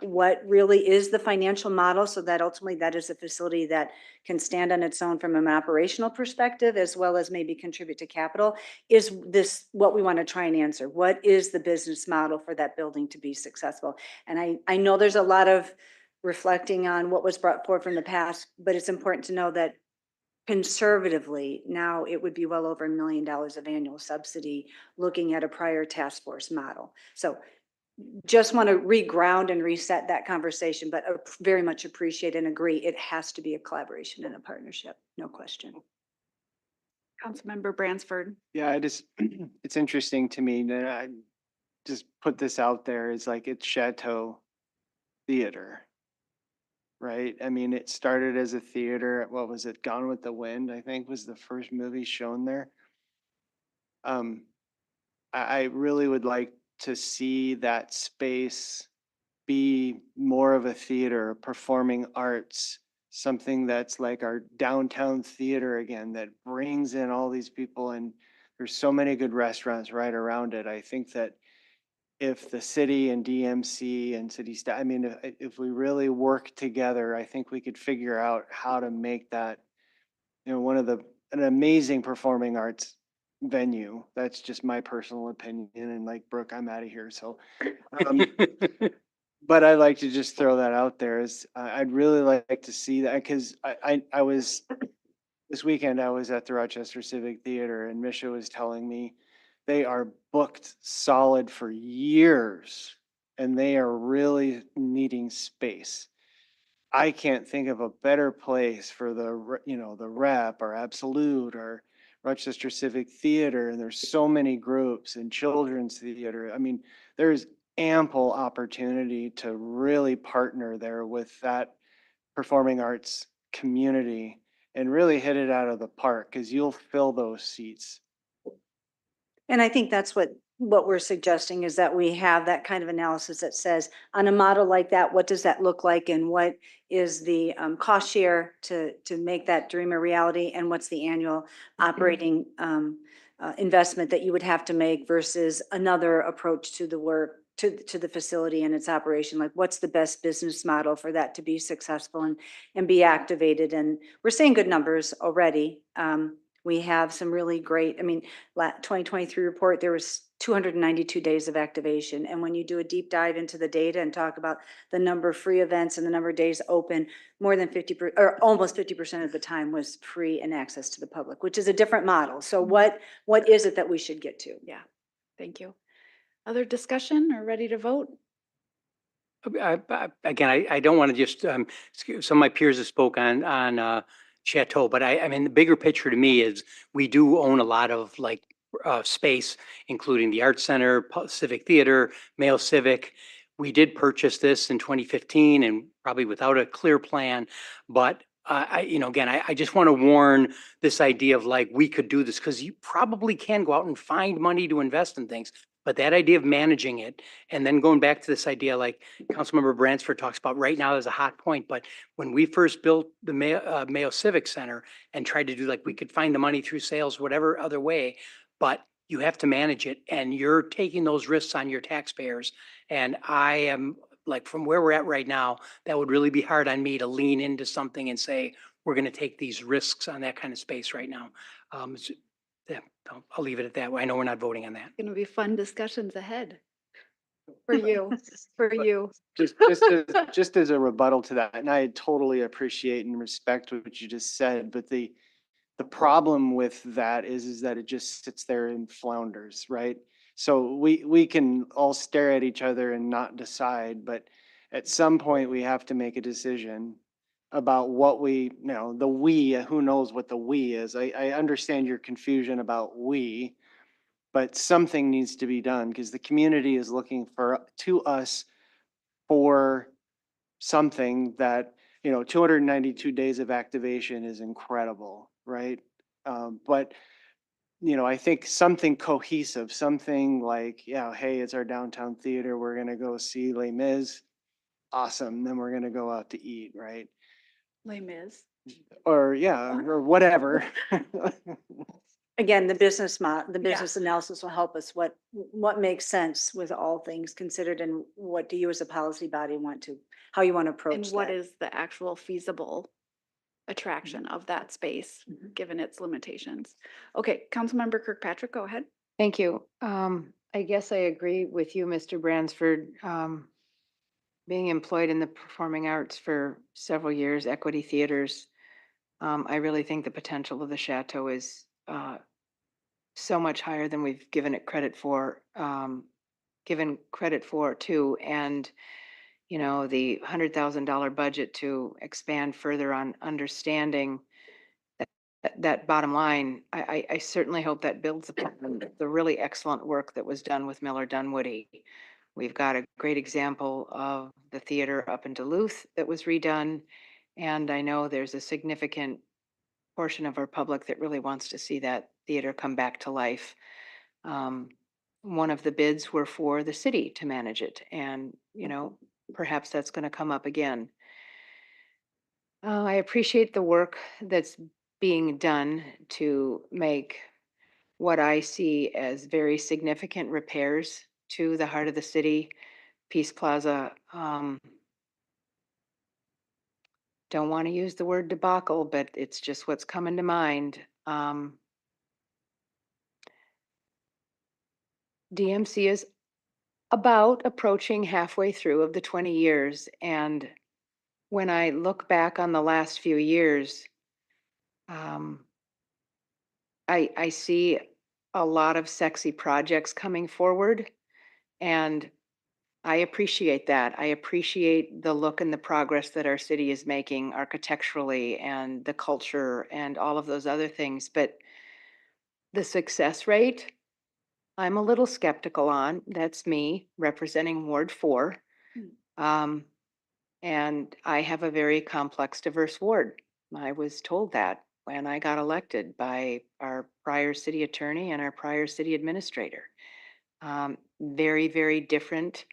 what really is the financial model, so that ultimately that is a facility that can stand on its own from an operational perspective, as well as maybe contribute to capital. Is this what we want to try and answer? What is the business model for that building to be successful? And I know there's a lot of reflecting on what was brought forward from the past, but it's important to know that conservatively, now it would be well over $1 million of annual subsidy looking at a prior task force model. So just want to reground and reset that conversation, but very much appreciate and agree it has to be a collaboration and a partnership, no question. Councilmember Bransford. Yeah, it's interesting to me that I just put this out there. It's like it's Chateau Theater. Right? I mean, it started as a theater. What was it? Gone with the Wind, I think, was the first movie shown there. I really would like to see that space be more of a theater, performing arts, something that's like our downtown theater again, that brings in all these people. And there's so many good restaurants right around it. I think that if the city and DMC and city staff, I mean, if we really work together, I think we could figure out how to make that, an amazing performing arts venue. That's just my personal opinion. And like Brooke, I'm out of here. So, but I'd like to just throw that out there is I'd really like to see that, because I was, this weekend I was at the Rochester Civic Theater and Misha was telling me they are booked solid for years and they are really needing space. I can't think of a better place for the Rep or Absolute or Rochester Civic Theater. And there's so many groups and children's theater. I mean, there's ample opportunity to really partner there with that performing arts community and really hit it out of the park, because you'll fill those seats. And I think that's what we're suggesting, is that we have that kind of analysis that says, on a model like that, what does that look like, and what is the cost share to make that dream a reality, and what's the annual operating investment that you would have to make versus another approach to the work, to the facility and its operation. Like, what's the best business model for that to be successful and be activated? And we're seeing good numbers already. We have some really great, 2023 report, there was 292 days of activation. And when you do a deep dive into the data and talk about the number of free events and the number of days open, more than 50% or almost 50% of the time was free and access to the public, which is a different model. So what is it that we should get to? Yeah, thank you. Other discussion or ready to vote? Again, I don't want to just, some of my peers have spoke on Chateau, but I mean, the bigger picture to me is we do own a lot of space, including the Arts Center, Civic Theater, Mayo Civic. We did purchase this in 2015 and probably without a clear plan, but I just want to warn this idea of we could do this, because you probably can go out and find money to invest in things. But that idea of managing it, and then going back to this idea, like Councilmember Bransford talks about right now is a hot point. But when we first built the Mayo Civic Center and tried to do we could find the money through sales, whatever other way, but you have to manage it, and you're taking those risks on your taxpayers. And I am from where we're at right now, that would really be hard on me to lean into something and say, we're going to take these risks on that kind of space right now. Yeah, I'll leave it at that. I know we're not voting on that. Going to be fun discussions ahead for you, for you. Just as a rebuttal to that, and I totally appreciate and respect what you just said, but the The problem with that is that it just sits there and flounders, right? So we can all stare at each other and not decide, but at some point we have to make a decision about what the we, who knows what the we is. I understand your confusion about we, but something needs to be done because the community is looking to us for something that, 292 days of activation is incredible, right? But, I think something cohesive, something like, yeah, hey, it's our downtown theater. We're going to go see Les Mis. Awesome. Then we're going to go out to eat, right? Les Mis. Or yeah, or whatever. Again, the business analysis will help us what makes sense with all things considered and what do you as a policy body how you want to approach And that. what is the actual feasible attraction of that space, given its limitations? Okay, Councilmember Kirkpatrick, go ahead. Thank you. I guess I agree with you, Mr. Bransford. Being employed in the performing arts for several years, equity theaters, I really think the potential of the Chateau is so much higher than we've given it credit for, too. And, the $100,000 budget to expand further on understanding that bottom line, I certainly hope that builds upon the really excellent work that was done with Miller Dunwoody. We've got a great example of the theater up in Duluth that was redone. And I know there's a significant portion of our public that really wants to see that theater come back to life. One of the bids were for the city to manage it. And, perhaps that's going to come up again. I appreciate the work that's being done to make what I see as very significant repairs to the heart of the city, Peace Plaza. Don't want to use the word debacle, but it's just what's coming to mind. DMC is about approaching halfway through of the 20 years. And when I look back on the last few years, I see a lot of sexy projects coming forward, and I appreciate that. I appreciate the look and the progress that our city is making architecturally and the culture and all of those other things. But the success rate, I'm a little skeptical on. That's me representing Ward 4. And I have a very complex, diverse ward. I was told that when I got elected by our prior city attorney and our prior city administrator. Very, very different.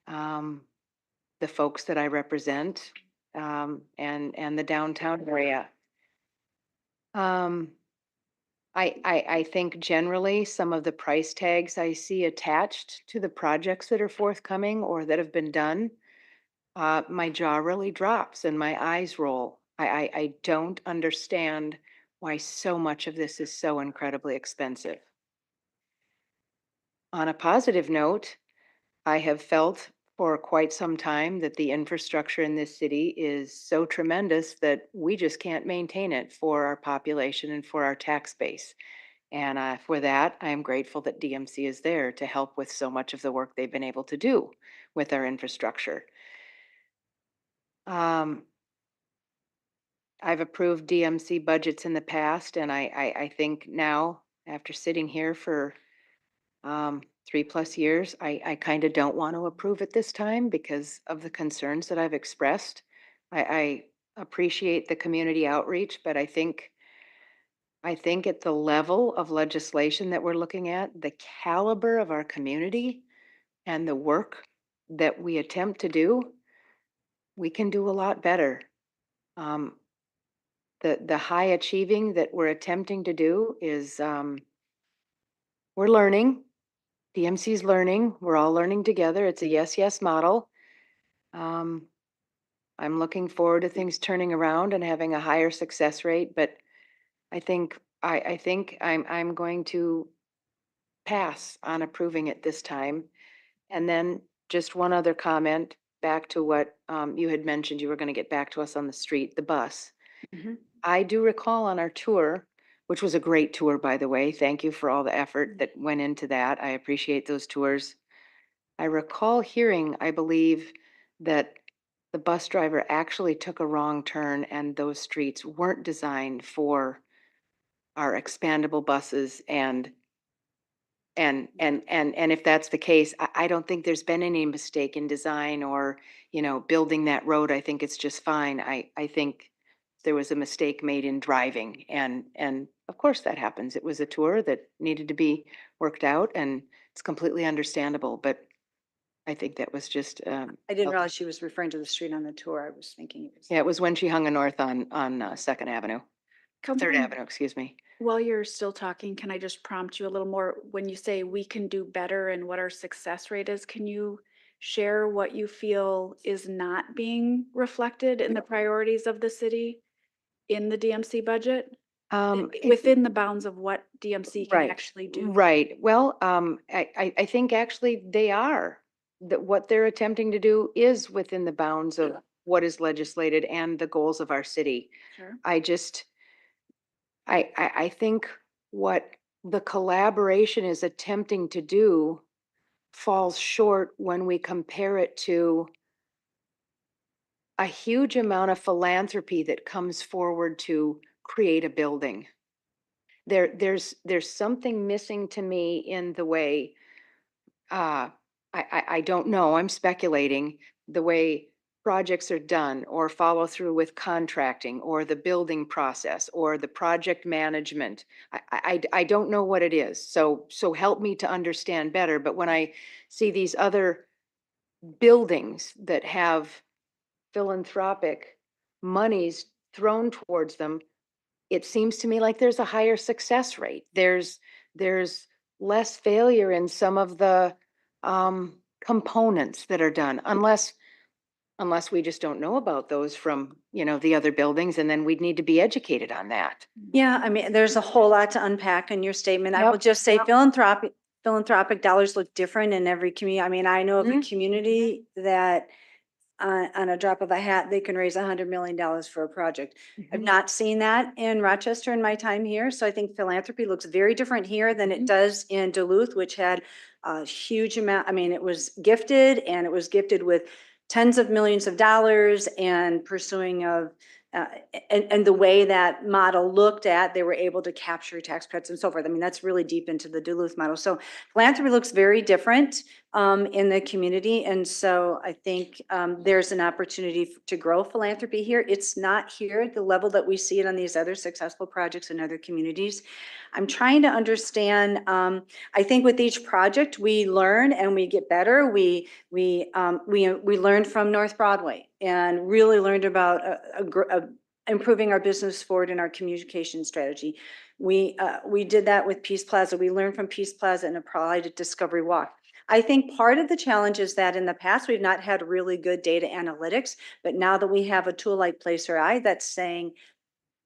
The folks that I represent, and the downtown area. I think generally some of the price tags I see attached to the projects that are forthcoming or that have been done, my jaw really drops and my eyes roll. I don't understand why so much of this is so incredibly expensive. On a positive note, I have felt for quite some time that the infrastructure in this city is so tremendous that we just can't maintain it for our population and for our tax base. And for that, I am grateful that DMC is there to help with so much of the work they've been able to do with our infrastructure. I've approved DMC budgets in the past, and I think now, after sitting here for 3+ years, I kind of don't want to approve it this time because of the concerns that I've expressed. I appreciate the community outreach, but I think at the level of legislation that we're looking at, the caliber of our community and the work that we attempt to do, we can do a lot better. The high achieving that we're attempting to do is, we're learning. DMC's learning. We're all learning together. It's a yes model. I'm looking forward to things turning around and having a higher success rate, but I think I'm going to pass on approving it this time. And then just one other comment back to what you had mentioned. You were going to get back to us on the street, the bus. I do recall on our tour which was a great tour, by the way. Thank you for all the effort that went into that. I appreciate those tours. I recall hearing, I believe, that the bus driver actually took a wrong turn and those streets weren't designed for our expandable buses and if that's the case, I don't think there's been any mistake in design or, building that road. I think it's just fine. I think there was a mistake made in driving and of course that happens. It was a tour that needed to be worked out and it's completely understandable, but I think that was just, I didn't realize she was referring to the street on the tour. I was thinking it was. yeah, it was when she hung a north on Second Avenue, Third Councilman, Avenue, excuse me. while you're still talking, can I just prompt you a little more? When you say we can do better and what our success rate is, can you share what you feel is not being reflected in the priorities of the city in the DMC budget? Within the bounds of what DMC can actually do? Right. Well, I think actually they are, that what they're attempting to do is within the bounds of what is legislated and the goals of our city. Sure. I think what the collaboration is attempting to do falls short when we compare it to a huge amount of philanthropy that comes forward to create a building. There's something missing to me in the way, I don't know, I'm speculating, the way projects are done or follow through with contracting or the building process or the project management. I don't know what it is. So help me to understand better. But when I see these other buildings that have philanthropic monies thrown towards them, it seems to me like there's a higher success rate. There's less failure in some of the components that are done, unless we just don't know about those from, the other buildings, and then we'd need to be educated on that. Yeah, I mean, there's a whole lot to unpack in your statement. I will Yep, just say yep. philanthropic dollars look different in every community. I mean, I know of a community that on a drop of a hat, they can raise $100 million for a project. I've not seen that in Rochester in my time here. So I think philanthropy looks very different here than it does in Duluth, which had a huge amount. I mean, it was gifted, and it was gifted with tens of millions of dollars and pursuing of and the way that model looked at, they were able to capture tax credits and so forth. I mean, that's really deep into the Duluth model. So philanthropy looks very different in the community. And so I think there's an opportunity to grow philanthropy here. It's not here at the level that we see it on these other successful projects in other communities. I'm trying to understand, I think with each project, we learn and we get better. We learned from North Broadway and really learned about improving our business forward in our communication strategy. We did that with Peace Plaza. We learned from Peace Plaza and applied at Discovery Walk. I think part of the challenge is that in the past, we've not had really good data analytics, but now that we have a tool like Placer Eye that's saying,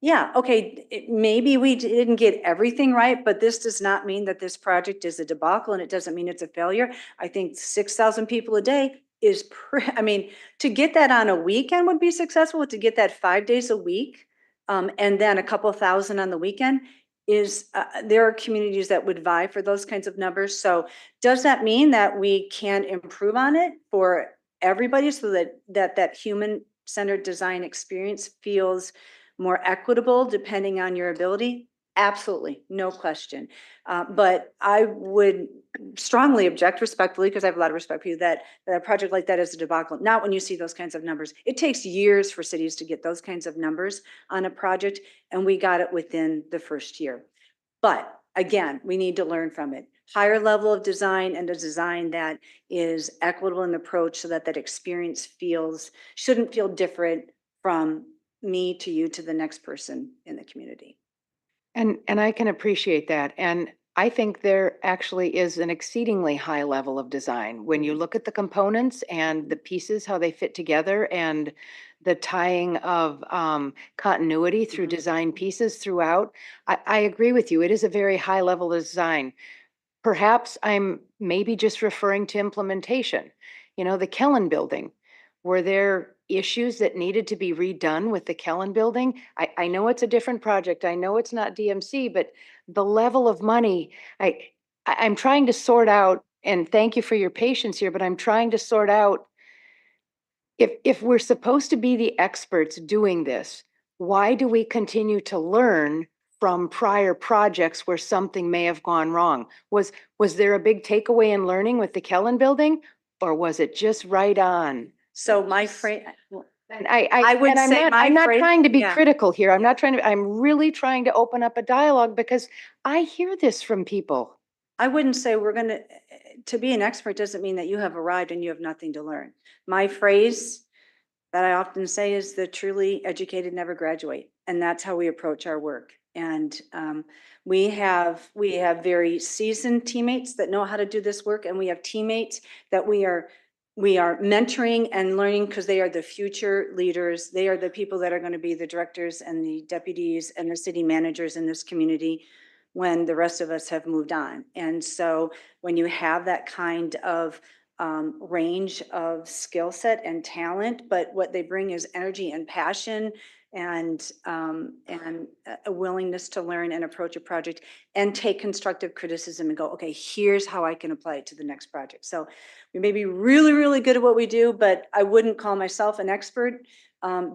yeah, okay, maybe we didn't get everything right, but this does not mean that this project is a debacle, and it doesn't mean it's a failure. I think 6,000 people a day is, I mean, to get that on a weekend would be successful. To get that 5 days a week, and then a couple thousand on the weekend is, there are communities that would vie for those kinds of numbers. So does that mean that we can improve on it for everybody so that human-centered design experience feels more equitable depending on your ability? Absolutely, no question. But I would strongly object respectfully, because I have a lot of respect for you, that a project like that is a debacle. Not when you see those kinds of numbers. It takes years for cities to get those kinds of numbers on a project, and we got it within the first year. But again, we need to learn from it. Higher level of design, and a design that is equitable in approach so that that experience shouldn't feel different from me to you to the next person in the community. And I can appreciate that. And I think there actually is an exceedingly high level of design. When you look at the components and the pieces, how they fit together, and the tying of continuity through design pieces throughout, I agree with you. It is a very high level of design. Perhaps I'm maybe just referring to implementation. The Kellen building, were there issues that needed to be redone with the Kellen building? I know it's a different project. I know it's not DMC, but the level of money, I'm trying to sort out, and thank you for your patience here, but I'm trying to sort out if we're supposed to be the experts doing this, why do we continue to learn from prior projects where something may have gone wrong? Was there a big takeaway in learning with the Kellen building, or was it just right on? So my phrase, And I would say I'm not phrase- trying to be yeah. critical here. I'm really trying to open up a dialogue because I hear this from people. I wouldn't say we're gonna, to be an expert doesn't mean that you have arrived and you have nothing to learn. My phrase that I often say is the truly educated never graduate. And that's how we approach our work. And we have very seasoned teammates that know how to do this work. And we have teammates that we are mentoring and learning because they are the future leaders. They are the people that are going to be the directors and the deputies and the city managers in this community when the rest of us have moved on. And so when you have that kind of range of skill set and talent, but what they bring is energy and passion and a willingness to learn and approach a project and take constructive criticism and go, okay, here's how I can apply it to the next project. So we may be really, really good at what we do, but I wouldn't call myself an expert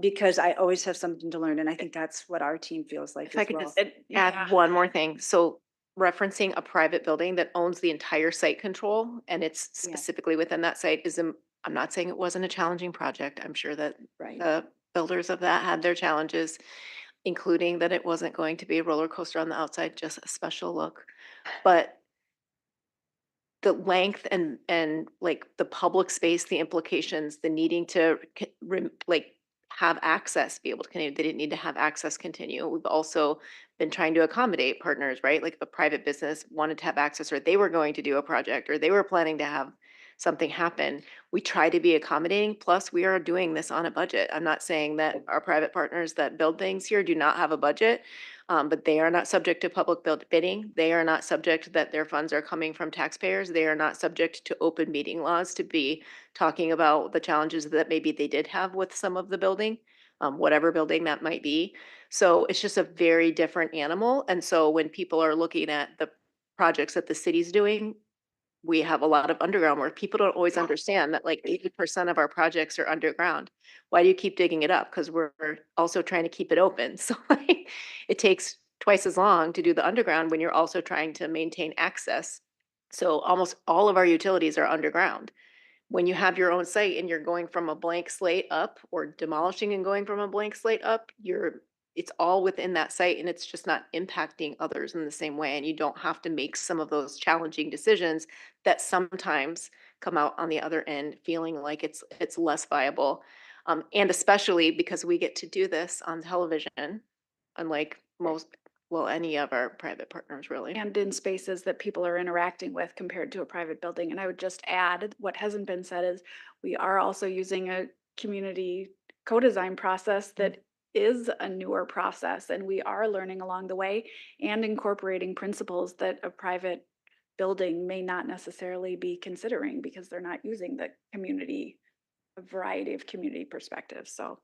because I always have something to learn. And I think that's what our team feels like If I as could well. just add one more thing. So referencing a private building that owns the entire site control and it's specifically within that site is, I'm not saying it wasn't a challenging project. I'm sure that the builders of that had their challenges, including that it wasn't going to be a roller coaster on the outside, just a special look. But the length and like the public space, the implications, the needing to like have access, be able to continue. They didn't need to have access continue. We've also been trying to accommodate partners, right? Like if a private business wanted to have access or they were going to do a project or they were planning to have something happen. We try to be accommodating. Plus, we are doing this on a budget. I'm not saying that our private partners that build things here do not have a budget, but they are not subject to public bidding. They are not subject that their funds are coming from taxpayers. They are not subject to open meeting laws to be talking about the challenges that maybe they did have with some of the building, whatever building that might be. So it's just a very different animal. And so when people are looking at the projects that the city's doing, we have a lot of underground work. People don't always understand that like 80% of our projects are underground. Why do you keep digging it up? Because we're also trying to keep it open. So like, it takes twice as long to do the underground when you're also trying to maintain access. So almost all of our utilities are underground. When you have your own site and you're going from a blank slate up or demolishing and going from a blank slate up, it's all within that site and it's just not impacting others in the same way. And you don't have to make some of those challenging decisions that sometimes come out on the other end feeling like it's less viable. And especially because we get to do this on television, unlike any of our private partners really. And in spaces that people are interacting with compared to a private building. And I would just add, what hasn't been said is we are also using a community co-design process that is a newer process, and we are learning along the way and incorporating principles that a private building may not necessarily be considering because they're not using the community, a variety of community perspectives. So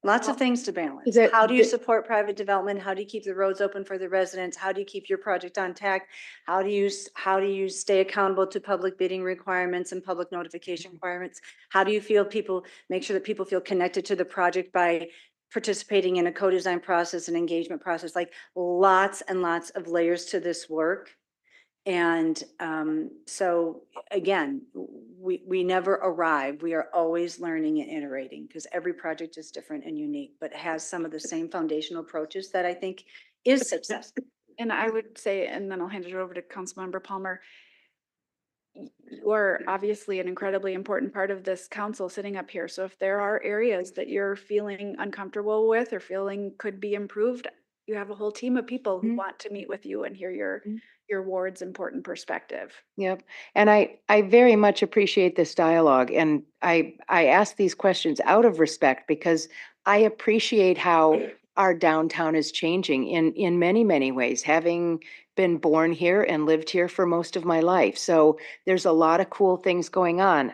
Lots of things to balance. Is it- How do you support private development? How do you keep the roads open for the residents? How do you keep your project on track? How do you stay accountable to public bidding requirements and public notification requirements? How do you make sure that people feel connected to the project by participating in a co-design process and engagement process? Like lots and lots of layers to this work. And so again, we never arrive. We are always learning and iterating because every project is different and unique, but has some of the same foundational approaches that I think is successful. And I would say, and then I'll hand it over to Councilmember Palmer. You are obviously an incredibly important part of this council sitting up here. So if there are areas that you're feeling uncomfortable with or feeling could be improved, you have a whole team of people who want to meet with you and hear your ward's important perspective. Yep. And I very much appreciate this dialogue. And I ask these questions out of respect because I appreciate how our downtown is changing in many, many ways, having been born here and lived here for most of my life. So there's a lot of cool things going on.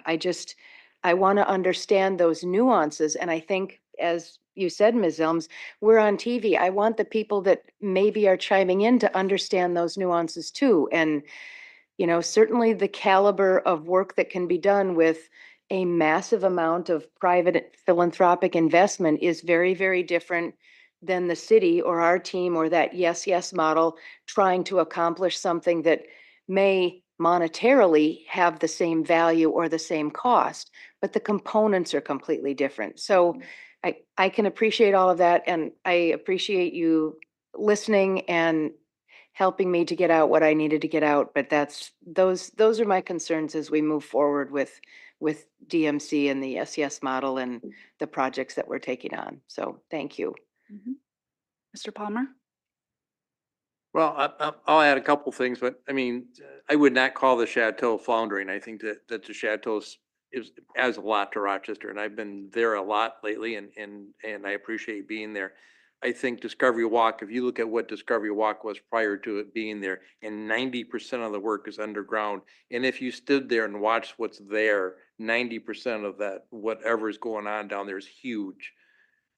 I want to understand those nuances. And I think, as you said, Ms. Elms, we're on TV. I want the people that maybe are chiming in to understand those nuances too. And, you know, certainly the caliber of work that can be done with a massive amount of private philanthropic investment is very, very different than the city or our team or that yes, yes model trying to accomplish something that may monetarily have the same value or the same cost, but the components are completely different. So I can appreciate all of that, and I appreciate you listening and helping me to get out what I needed to get out. But those are my concerns as we move forward with DMC and the SES model and the projects that we're taking on. So thank you. Mr. Palmer? Well, I'll add a couple things, but I mean, I would not call the Chateau floundering. I think that the Chateau adds a lot to Rochester, and I've been there a lot lately, and I appreciate being there. I think Discovery Walk, if you look at what Discovery Walk was prior to it being there, and 90% of the work is underground. And if you stood there and watched what's there, 90% of that, whatever is going on down there is huge.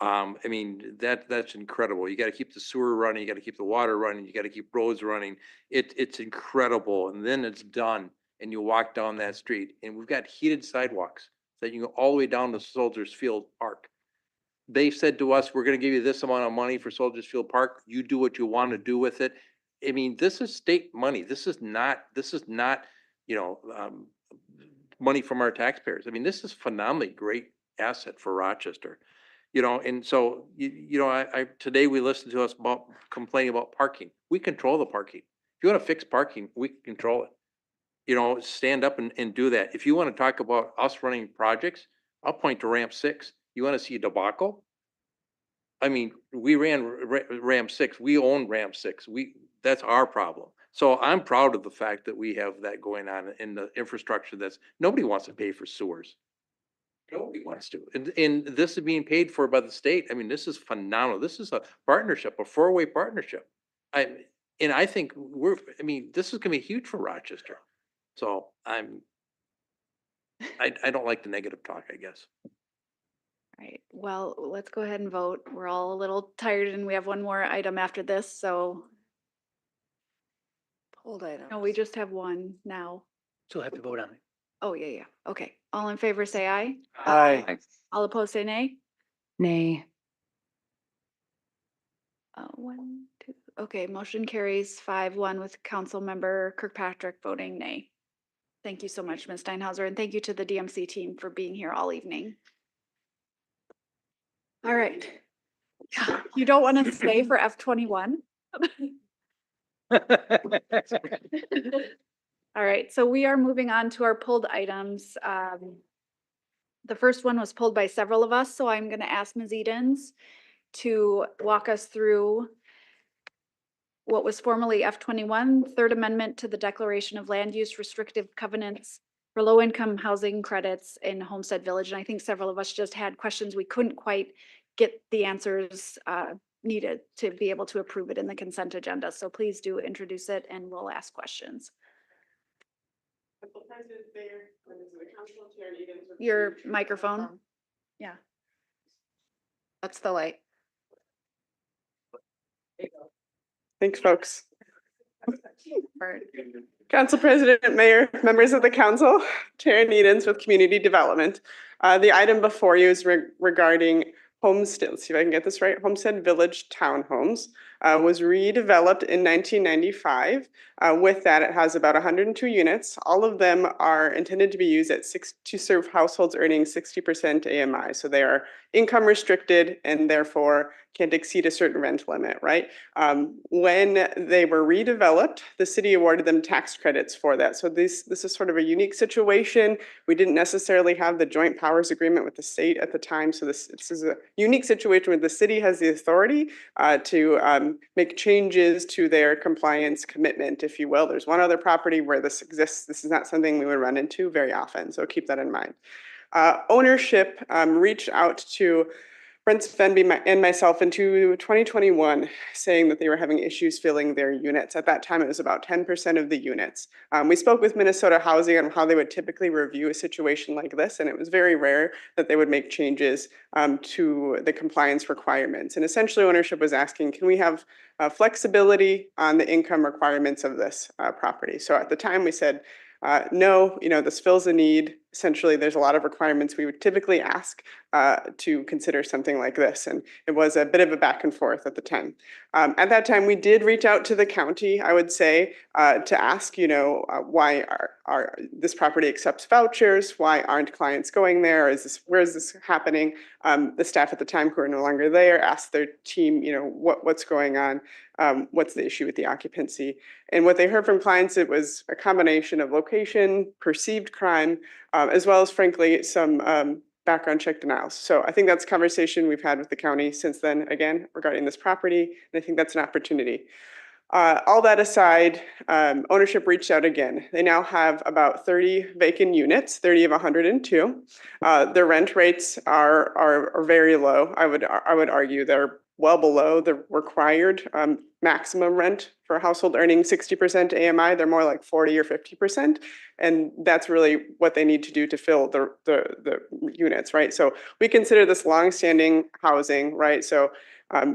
I mean, that's incredible. You got to keep the sewer running, you got to keep the water running, you got to keep roads running. It's incredible. And then it's done, and you walk down that street, and we've got heated sidewalks that you can go all the way down to Soldiers Field Park. They said to us, we're going to give you this amount of money for Soldiers Field Park. You do what you want to do with it. I mean, this is state money. This is not, you know, money from our taxpayers. I mean, this is phenomenally great asset for Rochester. You know, and so, you know, I today we listened to us about complaining about parking. We control the parking. If you want to fix parking, we can control it. You know, stand up and do that. If you want to talk about us running projects, I'll point to Ramp 6. You want to see a debacle? I mean, we ran Ramp 6. We own Ramp 6. That's our problem. So I'm proud of the fact that we have that going on in the infrastructure. Nobody wants to pay for sewers. Nobody wants to. And this is being paid for by the state. I mean, this is phenomenal. This is a partnership, a four-way partnership. I think this is gonna be huge for Rochester. So I don't like the negative talk, I guess. All right, well, let's go ahead and vote. We're all a little tired and we have one more item after this, so. Hold item. No, we just have one now. Still have to vote on it. Oh, yeah. Okay. All in favor, say aye. Aye. All opposed, say nay. Nay. One, two. Okay, motion carries 5-1 with Councilmember Kirkpatrick voting nay. Thank you so much, Ms. Steinhauser, and thank you to the DMC team for being here all evening. All right. You don't want to stay for F21? All right, so we are moving on to our pulled items. The first one was pulled by several of us, so I'm going to ask Ms. Edens to walk us through what was formerly F21, Third Amendment to the Declaration of Land Use Restrictive Covenants for Low-Income Housing Credits in Homestead Village. And I think several of us just had questions. We couldn't quite get the answers needed to be able to approve it in the consent agenda. So please do introduce it and we'll ask questions. Your microphone. Yeah. That's the light. Thanks, folks. Council President, Mayor, members of the council, Chair Edens with Community Development. The item before you is regarding Homestead, let's see if I can get this right, Homestead Village Townhomes. Was redeveloped in 1995. With that, it has about 102 units. All of them are intended to be used to serve households earning 60% AMI. So they are income restricted and therefore can't exceed a certain rent limit, right? When they were redeveloped, the city awarded them tax credits for that. So this is sort of a unique situation. We didn't necessarily have the joint powers agreement with the state at the time. So this is a unique situation where the city has the authority to make changes to their compliance commitment, if you will. There's one other property where this exists. This is not something we would run into very often, so keep that in mind. Ownership reached out to Prince Venby and myself into 2021, saying that they were having issues filling their units. At that time, it was about 10% of the units. We spoke with Minnesota Housing on how they would typically review a situation like this, and it was very rare that they would make changes to the compliance requirements. And essentially, ownership was asking, can we have flexibility on the income requirements of this property? So at the time, we said, no, this fills a need. Essentially, there's a lot of requirements we would typically ask to consider something like this. And it was a bit of a back and forth at the time. At that time, we did reach out to the county, I would say, to ask, why this property accepts vouchers? Why aren't clients going there? Where is this happening? The staff at the time who are no longer there asked their team, what's going on? What's the issue with the occupancy? And what they heard from clients, it was a combination of location, perceived crime, as well as, frankly, some background check denials. So I think that's a conversation we've had with the county since then, again, regarding this property, and I think that's an opportunity. All that aside, ownership reached out again. They now have about 30 vacant units, 30 of 102. Their rent rates are very low. I would argue they're well below the required maximum rent for a household earning 60% AMI. They're more like 40 or 50%. And that's really what they need to do to fill the units, right? So we consider this longstanding housing, right? So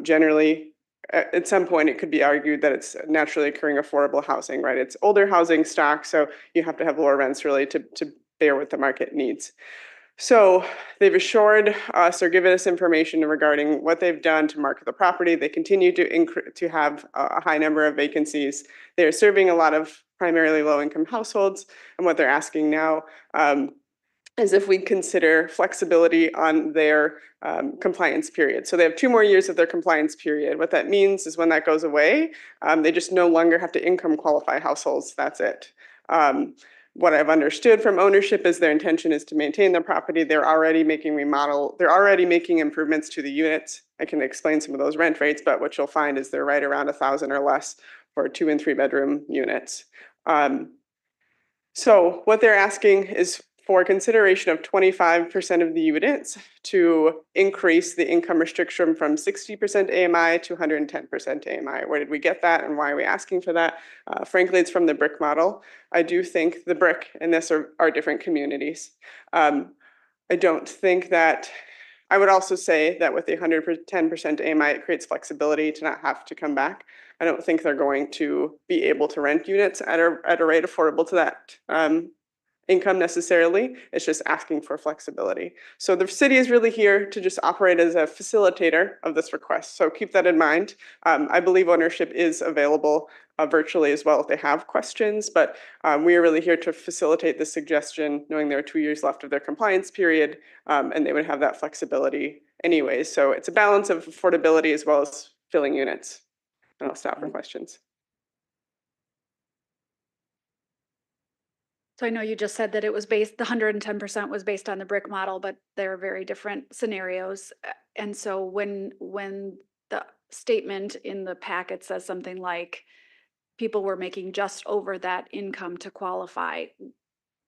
generally, at some point, it could be argued that it's naturally occurring affordable housing, right? It's older housing stock, so you have to have lower rents really to bear what the market needs. So they've assured us or given us information regarding what they've done to market the property. They continue to have a high number of vacancies. They're serving a lot of primarily low-income households, and what they're asking now is if we consider flexibility on their compliance period. So they have 2 more years of their compliance period. What that means is when that goes away, they just no longer have to income qualify households. That's it. What I've understood from ownership is their intention is to maintain their property. They're already making improvements to the units. I can explain some of those rent rates, but what you'll find is they're right around 1,000 or less for 2 and 3 bedroom units. So what they're asking is for consideration of 25% of the units to increase the income restriction from 60% AMI to 110% AMI. Where did we get that and why are we asking for that? Frankly, it's from the BRIC model. I do think the BRIC and this are different communities. I don't think that, I would also say that with the 110% AMI, it creates flexibility to not have to come back. I don't think they're going to be able to rent units at a rate affordable to that income necessarily. It's just asking for flexibility. So the city is really here to just operate as a facilitator of this request. So keep that in mind. I believe ownership is available virtually as well if they have questions, but we are really here to facilitate this suggestion, knowing there are 2 years left of their compliance period, and they would have that flexibility anyway. So it's a balance of affordability as well as filling units. And I'll stop for questions. So I know you just said that it was the 110% was based on the BRIC model, but they're very different scenarios. And so when the statement in the packet says something like people were making just over that income to qualify,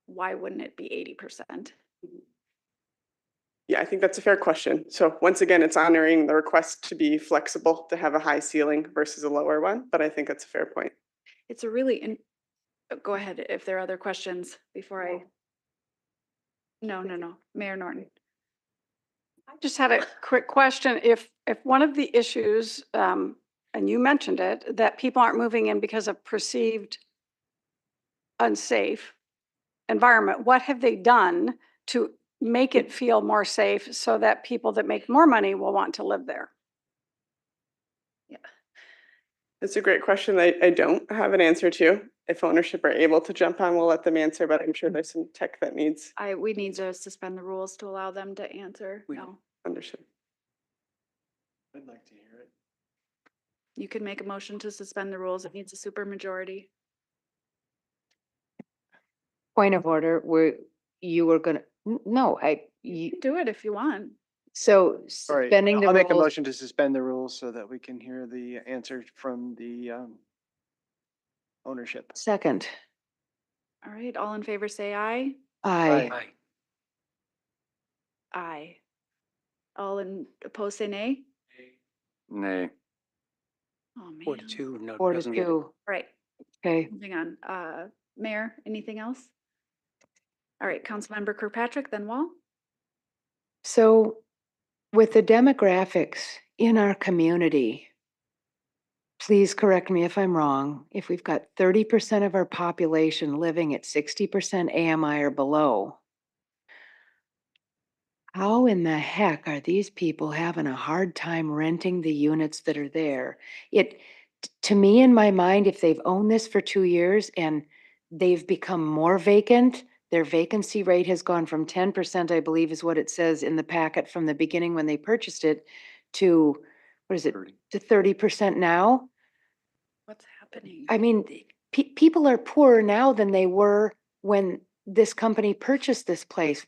why wouldn't it be 80%? Yeah, I think that's a fair question. So once again, it's honoring the request to be flexible, to have a high ceiling versus a lower one, but I think that's a fair point. It's a really, go ahead if there are other questions before I. No, Mayor Norton. I just had a quick question. If one of the issues, and you mentioned it, that people aren't moving in because of perceived unsafe environment, what have they done to make it feel more safe so that people that make more money will want to live there? It's a great question I don't have an answer to. If ownership are able to jump on, we'll let them answer, but I'm sure there's some tech that needs. We need to suspend the rules to allow them to answer. No. Understood. I'd like to hear it. You can make a motion to suspend the rules. It needs a supermajority. Point of order, you were gonna, no, You can do it if you want. so All right, suspending the I'll make a rules. motion to suspend the rules so that we can hear the answer from the ownership. Second. All right, all in favor say aye. Aye. Aye. All in opposed, say nay. Nay. Oh, man. 4 to 2, no, 4 to doesn't get it. 2. All right, Okay. moving on. Mayor, anything else? All right, Councilmember Kirkpatrick, then Wall. So with the demographics in our community, please correct me if I'm wrong, if we've got 30% of our population living at 60% AMI or below, how in the heck are these people having a hard time renting the units that are there? To me, in my mind, if they've owned this for 2 years and they've become more vacant, their vacancy rate has gone from 10%, I believe is what it says in the packet from the beginning when they purchased it, to, what is it, 30. to 30% now? What's happening? I mean, people are poorer now than they were when this company purchased this place.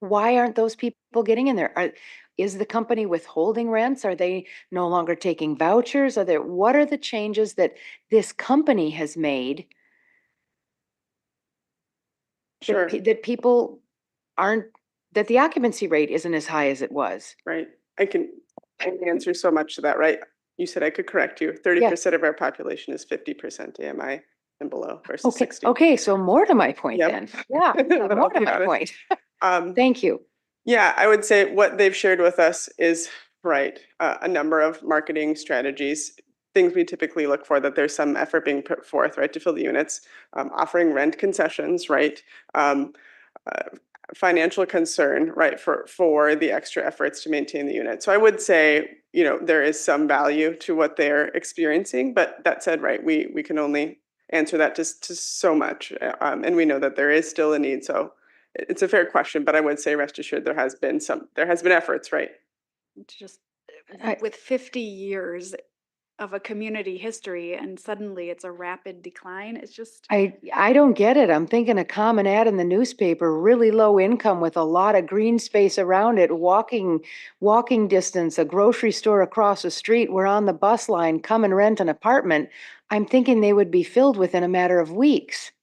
Why aren't those people getting in there? Is the company withholding rents? Are they no longer taking vouchers? What are the changes that this company has made Sure, that people aren't, that the occupancy rate isn't as high as it was? right. I can answer so much to that, right? You said I could correct you. 30% of our population is 50% AMI and below versus Okay, 60. okay, so more to my point Yep. then. Yeah, But more I'll to be my honest. point. Thank you. Yeah, I would say what they've shared with us is, right, a number of marketing strategies, things we typically look for, that there's some effort being put forth, right, to fill the units, offering rent concessions, right, financial concern, right, for the extra efforts to maintain the unit. So I would say, you know, there is some value to what they're experiencing, but that said, right, we can only answer that to so much, and we know that there is still a need. So it's a fair question, but I would say rest assured there has been efforts, right? Just with 50 years of a community history and suddenly it's a rapid decline, it's just. I don't get it. I'm thinking a common ad in the newspaper, really low income with a lot of green space around it, walking distance, a grocery store across the street. We're on the bus line, come and rent an apartment. I'm thinking they would be filled within a matter of weeks.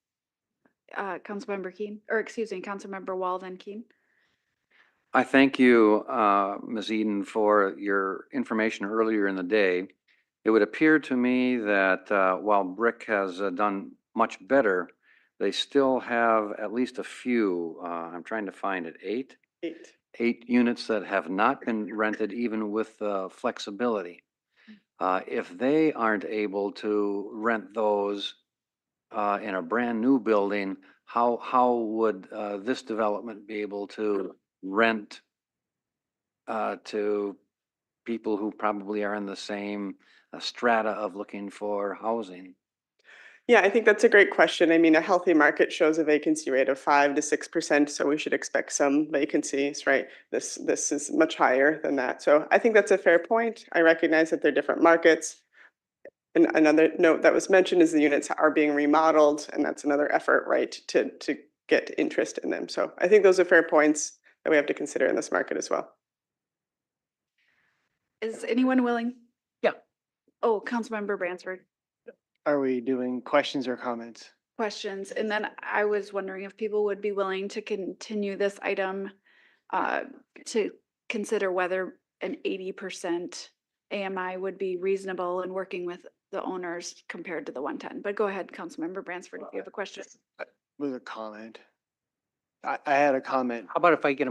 Councilmember Keen, or excuse me, Councilmember Wall, then Keen. I thank you, Ms. Eden, for your information earlier in the day. It would appear to me that while Brick has done much better, they still have at least a few, I'm trying to find it, 8? 8 units that have not been rented even with flexibility. If they aren't able to rent those in a brand new building, how would this development be able to rent to people who probably are in the same strata of looking for housing? Yeah, I think that's a great question. I mean, a healthy market shows a vacancy rate of 5 to 6%, so we should expect some vacancies, right? This is much higher than that. So I think that's a fair point. I recognize that they're different markets. And another note that was mentioned is the units are being remodeled, and that's another effort, right, to get interest in them. So I think those are fair points that we have to consider in this market as well. Is anyone willing? Yeah. Oh, Councilmember Bransford. Are we doing questions or comments? Questions, and then I was wondering if people would be willing to continue this item to consider whether an 80% AMI would be reasonable in working with the owners compared to the 110. But go ahead, Councilmember Bransford, if you have a question. With a comment. I had a comment. How about if I get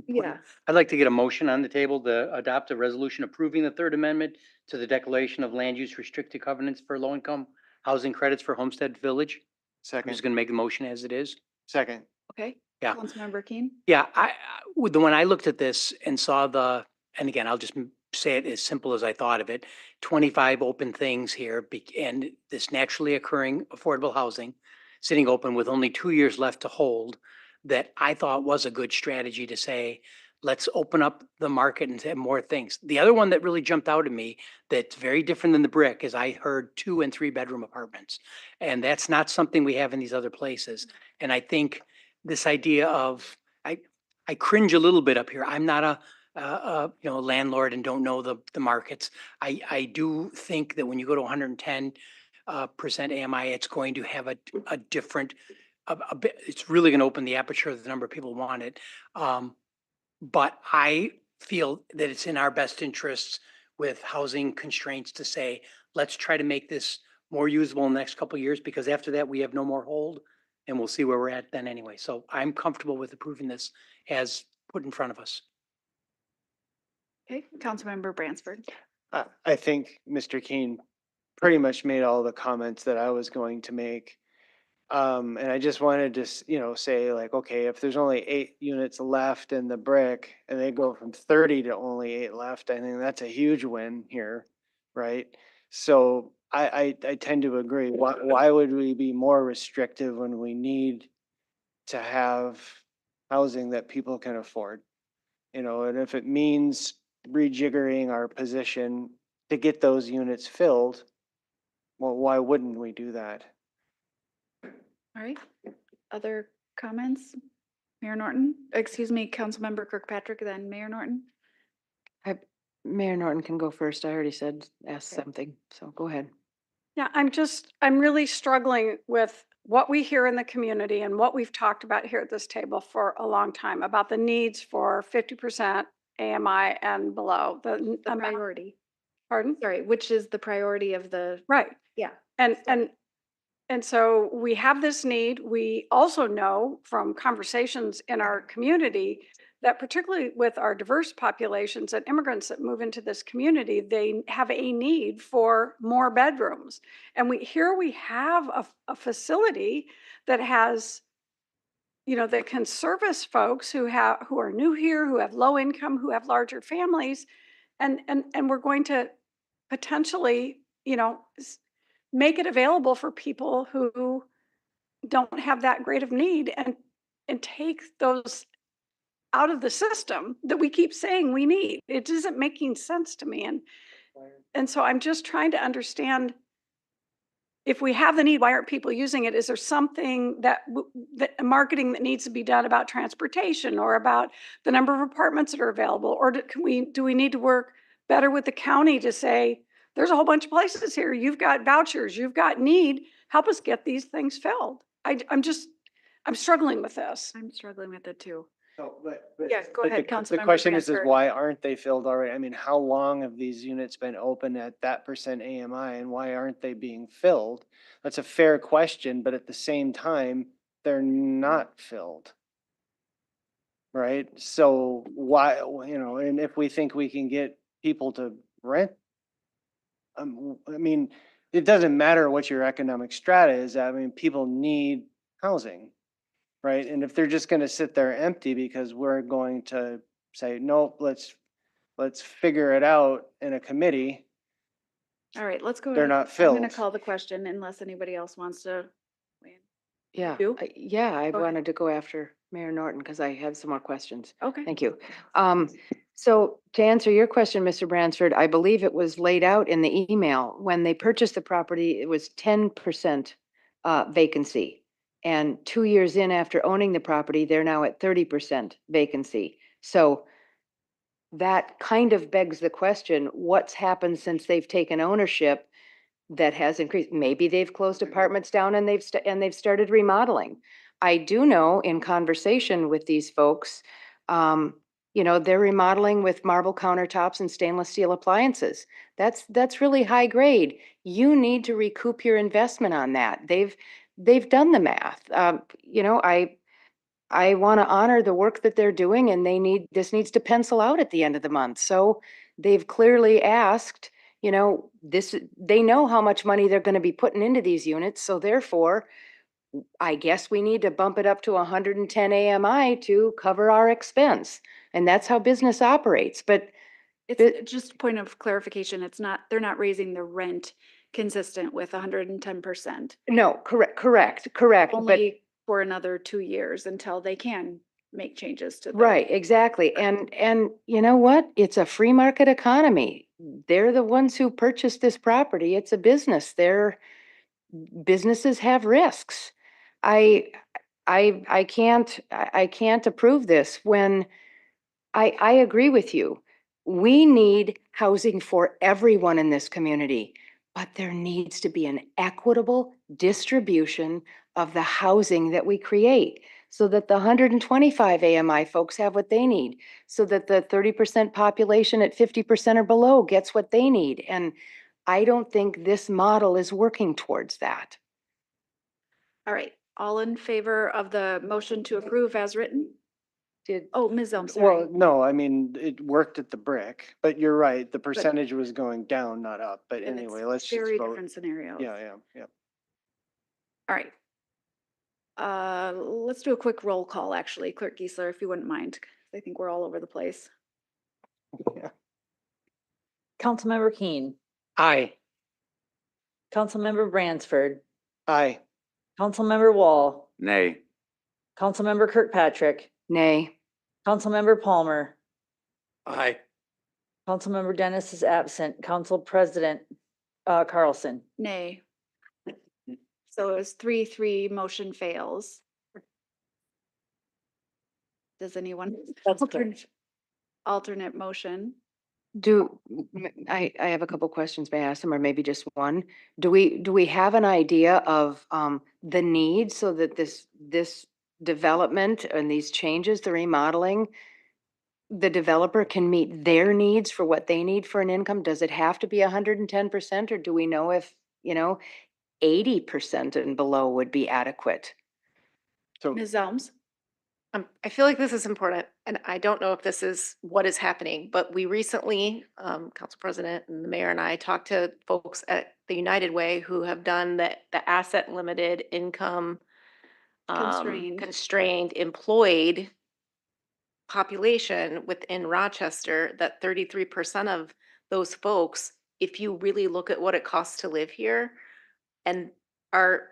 Yeah. I'd like to get a motion on the table to adopt a resolution approving the Third Amendment to the Declaration of Land Use Restricted Covenants for Low-Income Housing Credits for Homestead Village. I'm Second. just gonna make the motion as it is. Second. Okay. Yeah. Councilmember Keen. Yeah, when I looked at this and saw and again, I'll just say it as simple as I thought of it, 25 open things here and this naturally occurring affordable housing sitting open with only 2 years left to hold, that I thought was a good strategy to say, let's open up the market and have more things. The other one that really jumped out at me that's very different than the Brick is I heard 2 and 3 bedroom apartments. And that's not something we have in these other places. And I think this idea of, I cringe a little bit up here. I'm not a landlord and don't know the markets. I do think that when you go to 110% AMI, it's going to have a different, a bit, it's really going to open the aperture of the number of people want it. But I feel that it's in our best interests with housing constraints to say, let's try to make this more usable in the next couple of years, because after that, we have no more hold and we'll see where we're at then anyway. So I'm comfortable with approving this as put in front of us. Okay, Councilmember Bransford. I think Mr. Keen pretty much made all the comments that I was going to make. And I just wanted to, say like, okay, if there's only 8 units left in the brick and they go from 30 to only 8 left, I think that's a huge win here, right? So I tend to agree. Why would we be more restrictive when we need to have housing that people can afford? And if it means rejiggering our position to get those units filled, well, why wouldn't we do that? All right, other comments? Mayor Norton, excuse me, Councilmember Kirkpatrick, then Mayor Norton. Mayor Norton can go first. I already said, ask something, so go ahead. Yeah, I'm really struggling with what we hear in the community and what we've talked about here at this table for a long time about the needs for 50% AMI and below. The priority. Pardon? Sorry, which is the priority of the? Right. Yeah. And so we have this need. We also know from conversations in our community that particularly with our diverse populations and immigrants that move into this community, they have a need for more bedrooms. And we have a facility that has, that can service folks who are new here, who have low income, who have larger families. And we're going to potentially, make it available for people who don't have that great of need and take those out of the system that we keep saying we need. It isn't making sense to me. And so I'm just trying to understand, if we have the need, why aren't people using it? Is there something that marketing that needs to be done about transportation or about the number of apartments that are available? Or do we need to work better with the county to say, there's a whole bunch of places here. You've got vouchers, you've got need, help us get these things filled. I'm struggling with this. I'm struggling with it too. So, Yeah, go ahead, the Councilmember question is Bransford. why aren't they filled already? I mean, how long have these units been open at that percent AMI and why aren't they being filled? That's a fair question, but at the same time, they're not filled. Right? So why, and if we think we can get people to rent, I mean, it doesn't matter what your economic strata is. I mean, people need housing. Right? And if they're just going to sit there empty because we're going to say, nope, let's figure it out in a committee. All right, let's go They're ahead. not I'm filled. going to call the question unless anybody else wants to. Yeah, You? I Go ahead. wanted to go after Mayor Norton because I had some more questions. Okay. Thank you. So to answer your question, Mr. Bransford, I believe it was laid out in the email. When they purchased the property, it was 10% vacancy. And 2 years in after owning the property, they're now at 30% vacancy. So that kind of begs the question, what's happened since they've taken ownership that has increased? Maybe they've closed apartments down and they've started remodeling. I do know in conversation with these folks, they're remodeling with marble countertops and stainless steel appliances. That's really high grade. You need to recoup your investment on that. They've done the math. I want to honor the work that they're doing, and this needs to pencil out at the end of the month. So they've clearly asked, they know how much money they're going to be putting into these units. So therefore, I guess we need to bump it up to 110 AMI to cover our expense. And that's how business operates. But It's just a point of clarification. They're not raising the rent consistent with 110%. no, correct. But Only for another 2 years until they can make changes to. right, exactly. And you know what? It's a free market economy. They're the ones who purchased this property. It's a business. Businesses have risks. I can't approve this when I agree with you. We need housing for everyone in this community, but there needs to be an equitable distribution of the housing that we create. so that the 125 AMI folks have what they need, so that the 30% population at 50% or below gets what they need. And I don't think this model is working towards that. All right, all in favor of the motion to approve as written? Oh, Ms. Elm, sorry. Well, no, I mean, it worked at the brick, but you're right, the percentage was going down, not up. But And anyway, it's let's just very vote. different scenarios. Yeah. All right. Let's do a quick roll call, actually. Clerk Geisler, if you wouldn't mind. 'Cause I think we're all over the place. Councilmember Keen, Aye. Councilmember Bransford, Aye. Councilmember Wall, Nay. Councilmember Kirkpatrick, Nay. Councilmember Palmer, Aye. Councilmember Dennis is absent, Council President Carlson. Nay. So it was 3-3, motion fails. Does anyone? That's clear. Alternate motion? I have a couple questions, may I ask them, or maybe just one? Do we have an idea of the need so that this development and these changes, the remodeling, the developer can meet their needs for what they need for an income? Does it have to be 110%, or do we know if, 80% and below would be adequate? So Ms. Elms? I feel like this is important, and I don't know if this is what is happening, but we recently, Council President and the mayor and I talked to folks at the United Way who have done the asset limited income constrained employed population within Rochester, that 33% of those folks, if you really look at what it costs to live here and are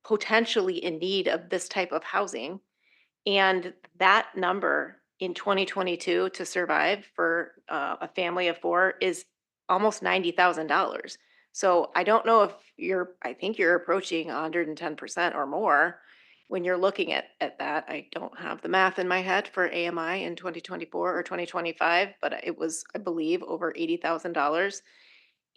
potentially in need of this type of housing. And that number in 2022 to survive for a family of four is almost $90,000. So I don't know if I think you're approaching 110% or more when you're looking at that. I don't have the math in my head for AMI in 2024 or 2025, but it was, I believe, over $80,000.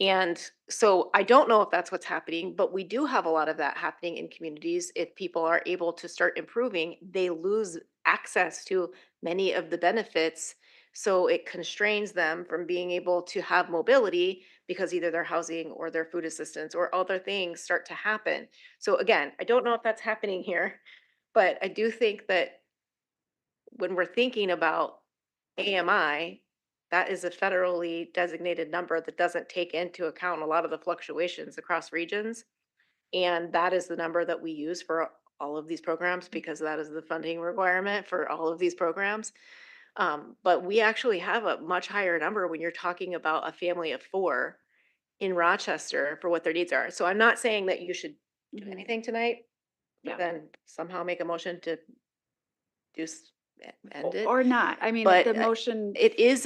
And so I don't know if that's what's happening, but we do have a lot of that happening in communities. If people are able to start improving, they lose access to many of the benefits. So it constrains them from being able to have mobility because either their housing or their food assistance or other things start to happen. So again, I don't know if that's happening here, but I do think that when we're thinking about AMI, that is a federally designated number that doesn't take into account a lot of the fluctuations across regions. And that is the number that we use for all of these programs because that is the funding requirement for all of these programs. But we actually have a much higher number when you're talking about a family of four in Rochester for what their needs are. So I'm not saying that you should do anything tonight, but then somehow make a motion to end it. Or not. I mean, But the motion. it is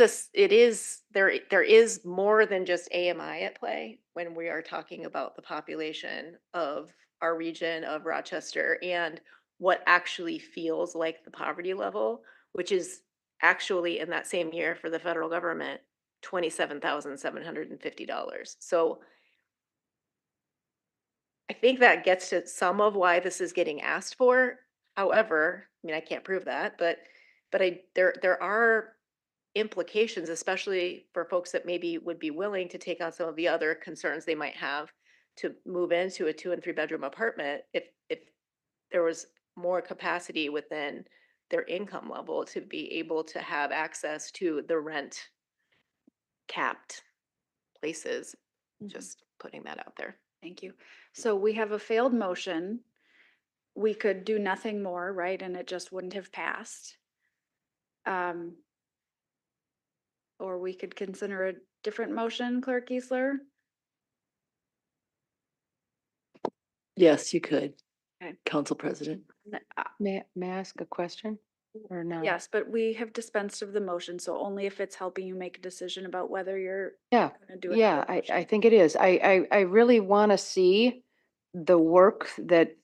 there is more than just AMI at play when we are talking about the population of our region of Rochester and what actually feels like the poverty level, which is actually in that same year for the federal government, $27,750. So I think that gets to some of why this is getting asked for. However, I mean, I can't prove that, but there are implications, especially for folks that maybe would be willing to take on some of the other concerns they might have to move into a 2 and 3 bedroom apartment if there was more capacity within their income level to be able to have access to the rent capped places. Just putting that out there. Thank you. So we have a failed motion. We could do nothing more, right? And it just wouldn't have passed. Or we could consider a different motion, Clerk Geisler. Yes, you could. Okay. Council President. May I ask a question or not? Yes, but we have dispensed of the motion, so only if it's helping you make a decision about whether you're Yeah, gonna do it. yeah, I think it is. I really want to see the work that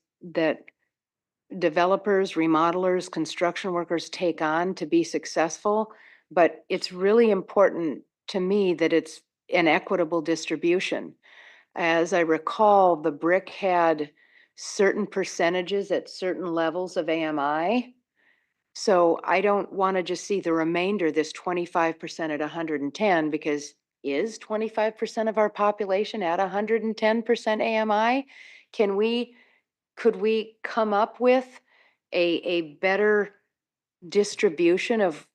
developers, remodelers, construction workers take on to be successful. But it's really important to me that it's an equitable distribution. As I recall, the brick had certain percentages at certain levels of AMI. So I don't want to just see the remainder, this 25% at 110, because is 25% of our population at 110% AMI? Could we come up with a better distribution of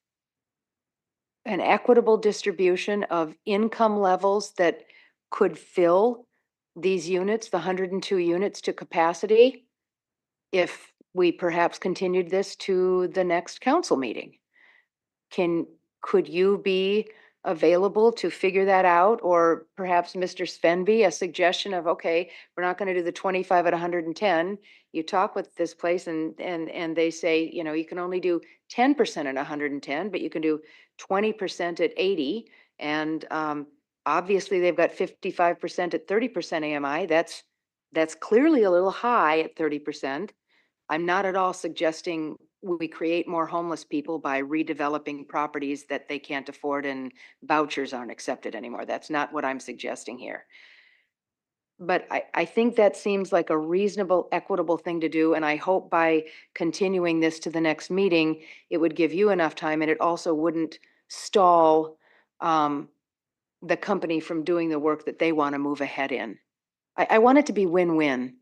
an equitable distribution of income levels that could fill these units, the 102 units to capacity, if we perhaps continued this to the next council meeting? Could you be available to figure that out? Or perhaps Mr. Svenby, a suggestion of, okay, we're not gonna do the 25 at 110. You talk with this place and they say, you know, you can only do 10% at 110, but you can do 20% at 80. And obviously they've got 55% at 30% AMI. That's clearly a little high at 30%. I'm not at all suggesting we create more homeless people by redeveloping properties that they can't afford and vouchers aren't accepted anymore. That's not what I'm suggesting here. But I think that seems like a reasonable, equitable thing to do. And I hope by continuing this to the next meeting, it would give you enough time and it also wouldn't stall the company from doing the work that they want to move ahead in. I want it to be win-win.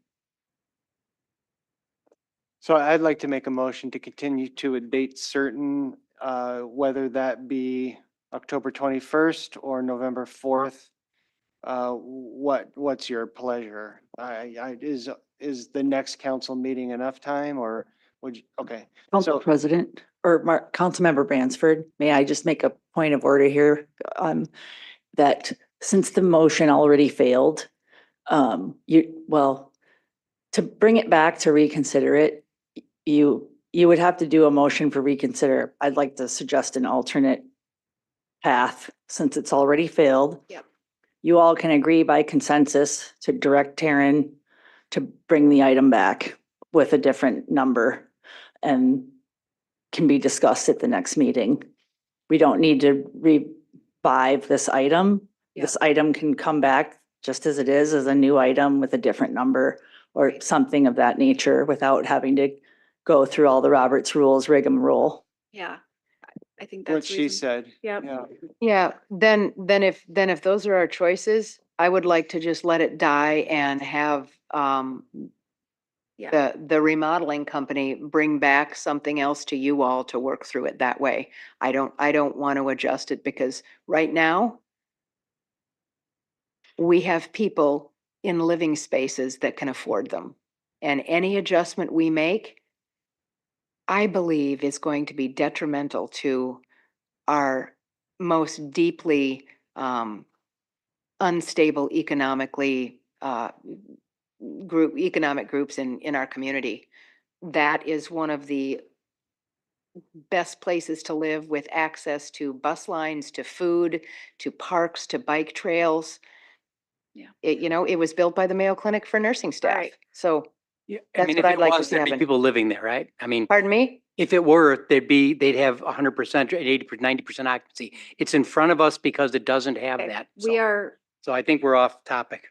So I'd like to make a motion to continue to a date certain, whether that be October 21st or November 4th. What's your pleasure? Is the next council meeting enough time or would you, okay. Council President or Councilmember Bransford, may I just make a point of order here? That since the motion already failed, to bring it back to reconsider it, you would have to do a motion for reconsider. I'd like to suggest an alternate path since it's already failed. Yep. You all can agree by consensus to direct Taryn to bring the item back with a different number and can be discussed at the next meeting. We don't need to revive this item. Yep. This item can come back just as it is, as a new item with a different number or something of that nature without having to go through all the Roberts rules rigmarole. Yeah, I think What that's she said. Yep. Yeah. Yeah, then if those are our choices, I would like to just let it die and have Yeah. the remodeling company bring back something else to you all to work through it that way. I don't want to adjust it because right now we have people in living spaces that can afford them. And any adjustment we make, I believe, is going to be detrimental to our most deeply unstable economically economic groups in our community. That is one of the best places to live with access to bus lines, to food, to parks, to bike trails. Yeah. It was built by the Mayo Clinic for nursing staff. Right. So Yeah, I that's mean, what if I'd it like to was, see there'd be happen. people living there, right? I mean, Pardon me? if it were, they'd have 100% or 80%, 90% occupancy. It's in front of us because it doesn't have Okay, that. we are, So I think we're off topic.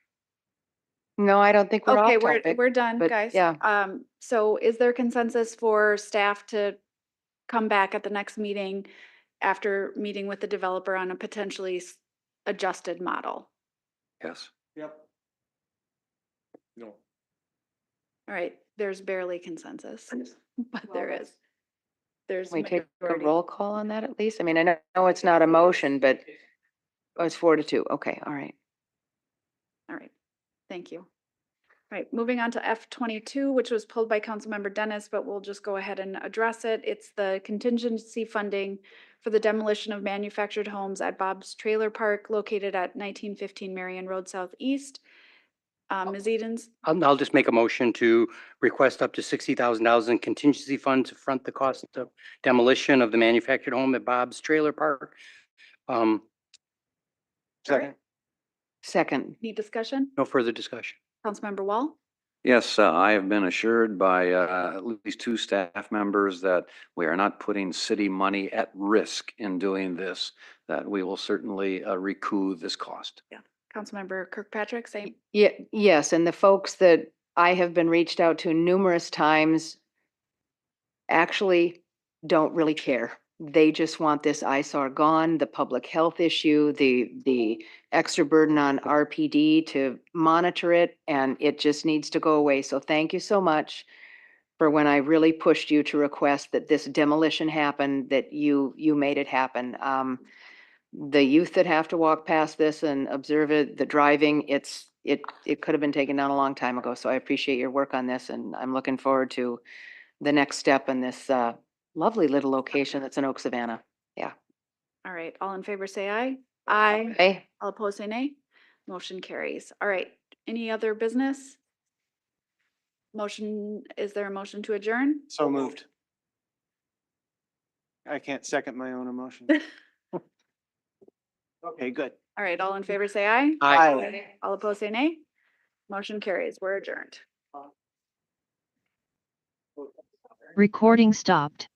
No, I don't think we're okay, off topic. we're done, but guys. yeah. So is there consensus for staff to come back at the next meeting after meeting with the developer on a potentially adjusted model? Yes. Yep. No. All right, there's barely consensus, but there is. There's Can we take a majority. roll call on that at least? I mean, I know it's not a motion, but it's 4-2. Okay, all right. All right, thank you. All right, moving on to F22, which was pulled by Councilmember Dennis, but we'll just go ahead and address it. It's the contingency funding for the demolition of manufactured homes at Bob's Trailer Park located at 1915 Marion Road Southeast. Ms. Edens? I'll just make a motion to request up to $60,000 in contingency fund to front the cost of demolition of the manufactured home at Bob's Trailer Park. Second. Second. Any discussion? No further discussion. Councilmember Wall? Yes, I have been assured by at least 2 staff members that we are not putting city money at risk in doing this, that we will certainly recoup this cost. Yeah. Councilmember Kirkpatrick, same. Yeah, yes, and the folks that I have been reached out to numerous times, actually don't really care. They just want this eyesore gone, the public health issue, the extra burden on RPD to monitor it, and it just needs to go away. So thank you so much for when I really pushed you to request that this demolition happen, that you made it happen. The youth that have to walk past this and observe it, the driving, it could have been taken down a long time ago. So I appreciate your work on this, and I'm looking forward to the next step in this lovely little location that's in Oak Savannah. Yeah. All right, all in favor, say aye. Aye. Aye. All opposed, say nay. Motion carries. All right, any other business? Motion, is there a motion to adjourn? So moved. I can't second my own emotion. Okay, good. All right, all in favor, say aye. Aye. All opposed, say nay. Motion carries. We're adjourned. Recording stopped.